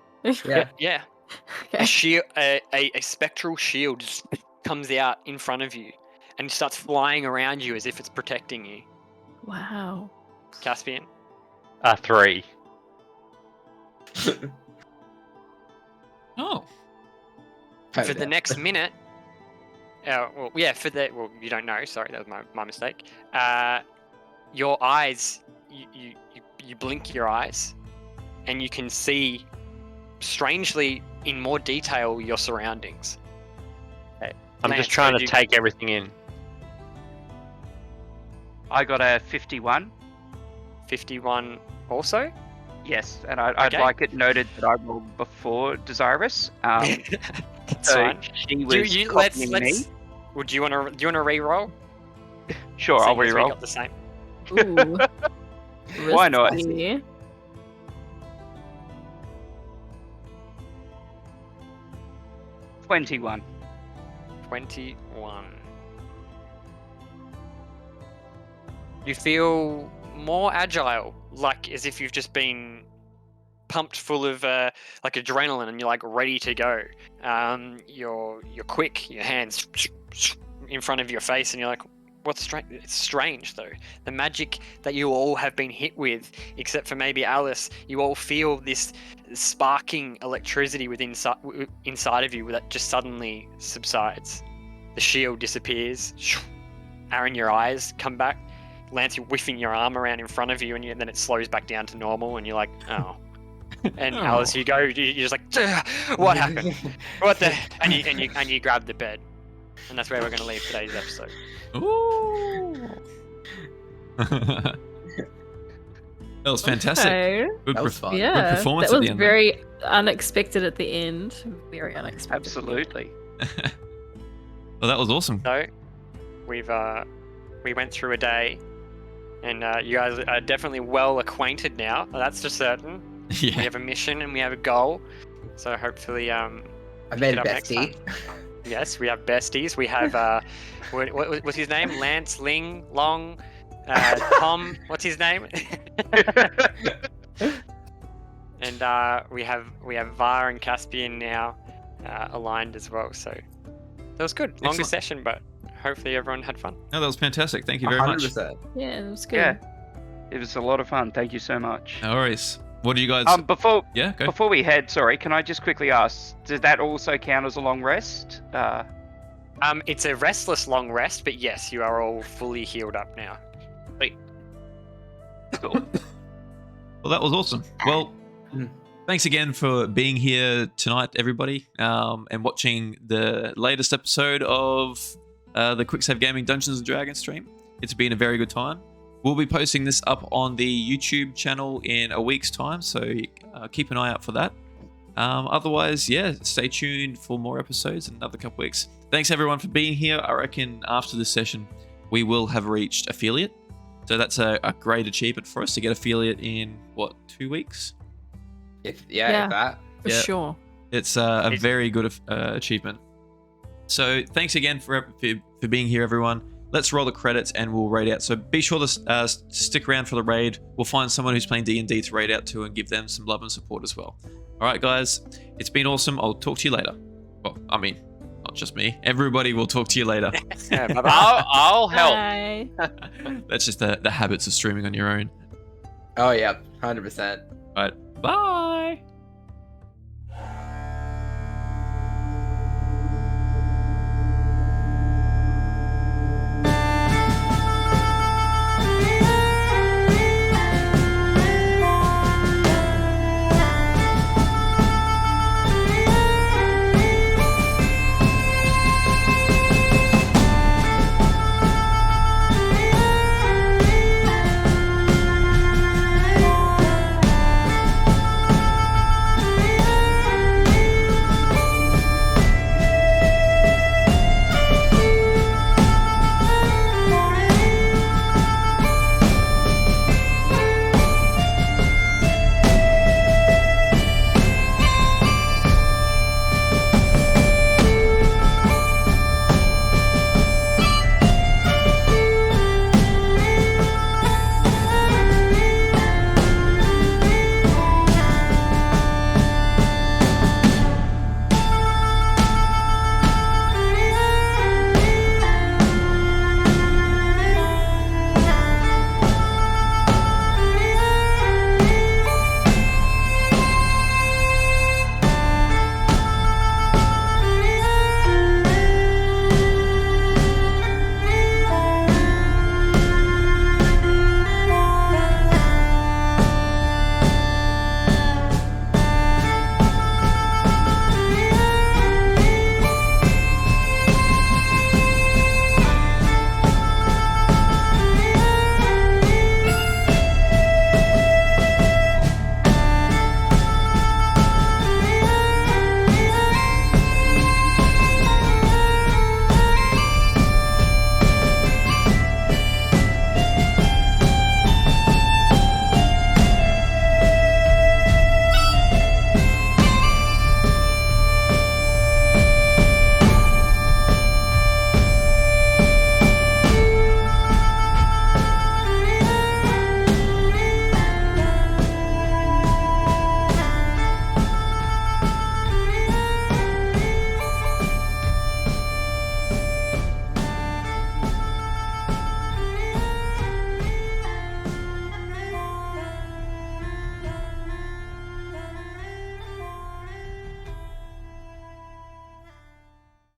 Speaker 6: Yeah.
Speaker 2: Yeah.
Speaker 5: Okay.
Speaker 2: A spectral shield just comes out in front of you and starts flying around you as if it's protecting you.
Speaker 5: Wow.
Speaker 2: Caspian.
Speaker 4: 3.
Speaker 1: Oh.
Speaker 2: For the next minute, you don't know. Sorry, that was my mistake. Your eyes, you blink your eyes, and you can see, strangely, in more detail, your surroundings.
Speaker 4: I'm
Speaker 2: Lance,
Speaker 4: just trying
Speaker 2: what
Speaker 4: to
Speaker 2: did
Speaker 4: take everything in.
Speaker 3: I got a 51.
Speaker 2: 51 also.
Speaker 3: Yes, and I'd
Speaker 2: Okay.
Speaker 3: like it noted that I rolled before Desirous.
Speaker 2: That's
Speaker 3: So
Speaker 2: fine.
Speaker 3: she was
Speaker 2: Let's.
Speaker 3: copying me.
Speaker 2: Would you want to re-roll?
Speaker 3: Sure, I'll
Speaker 2: Seeing as we
Speaker 3: re-roll.
Speaker 2: got the same.
Speaker 5: Ooh.
Speaker 3: Why not?
Speaker 5: Risky.
Speaker 3: 21.
Speaker 2: 21. You feel more agile, like as if you've just been pumped full of like adrenaline, and you're like ready to go. You're quick. Your hands in front of your face, and you're like, "What's strange?" It's strange though. The magic that you all have been hit with, except for maybe Alice, you all feel this sparking electricity inside of you that just suddenly subsides. The shield disappears. Aaron, your eyes come back. Lance, you're whiffing your arm around in front of you, and then it slows back down to normal, and you're like, oh. And
Speaker 1: Oh.
Speaker 2: Alice, you're just like, what happened? What the? And you grab the bed, and that's where we're going to leave today's episode.
Speaker 1: Ooh. That was fantastic.
Speaker 5: Okay.
Speaker 1: Good,
Speaker 6: That was fun.
Speaker 1: good
Speaker 5: Yeah.
Speaker 1: performance
Speaker 5: That
Speaker 1: at
Speaker 5: was
Speaker 1: the end.
Speaker 5: very unexpected at the end. Very unexpected.
Speaker 3: Absolutely.
Speaker 1: Well, that was awesome.
Speaker 2: So, we went through a day, and you guys are definitely well acquainted now. That's for certain. We
Speaker 1: Yeah.
Speaker 2: have a mission and we have a goal. So hopefully,
Speaker 6: I made a
Speaker 2: Get up next
Speaker 6: bestie.
Speaker 2: yes, we have besties. We have what's his name? Lance, Ling, Long, Tom. What's his name? And we have Var and Caspian now aligned as well. So that was good. Longer
Speaker 1: Excellent.
Speaker 2: session, but hopefully everyone had fun.
Speaker 1: No, that was fantastic. Thank you very much.
Speaker 6: 100%.
Speaker 5: Yeah, it was good.
Speaker 3: Yeah. It was a lot of fun. Thank you so much.
Speaker 1: No worries. What do you guys?
Speaker 3: Before
Speaker 1: Yeah, go.
Speaker 3: before we head, sorry, can I just quickly ask, does that also count as a long rest?
Speaker 2: It's a restless long rest, but yes, you are all fully healed up now.
Speaker 3: Cool.
Speaker 1: Well, that was awesome. Well,
Speaker 6: Mm.
Speaker 1: thanks again for being here tonight, everybody, and watching the latest episode of the Quicksave Gaming Dungeons & Dragons stream. It's been a very good time. We'll be posting this up on the YouTube channel in a week's time, so keep an eye out for that. Otherwise, yeah, stay tuned for more episodes in another couple weeks. Thanks, everyone, for being here. I reckon after this session, we will have reached affiliate. So that's a great achievement for us to get affiliate in, 2 weeks?
Speaker 6: If
Speaker 5: Yeah.
Speaker 6: that.
Speaker 5: For
Speaker 1: Yeah.
Speaker 5: sure.
Speaker 1: It's a very good achievement. So thanks again for being here, everyone. let's roll the credits and we'll raid out. So be sure to stick around for the raid. We'll find someone who's playing D&D to raid out to and give them some love and support as well. All right, guys, it's been awesome. I'll talk to you later. Well, I mean, not just me. Everybody will talk to you later.
Speaker 6: Yeah, bye-bye.
Speaker 4: I'll help.
Speaker 5: Bye.
Speaker 1: That's just the habits of streaming on your own.
Speaker 6: Oh yeah, 100%.
Speaker 1: All right, bye.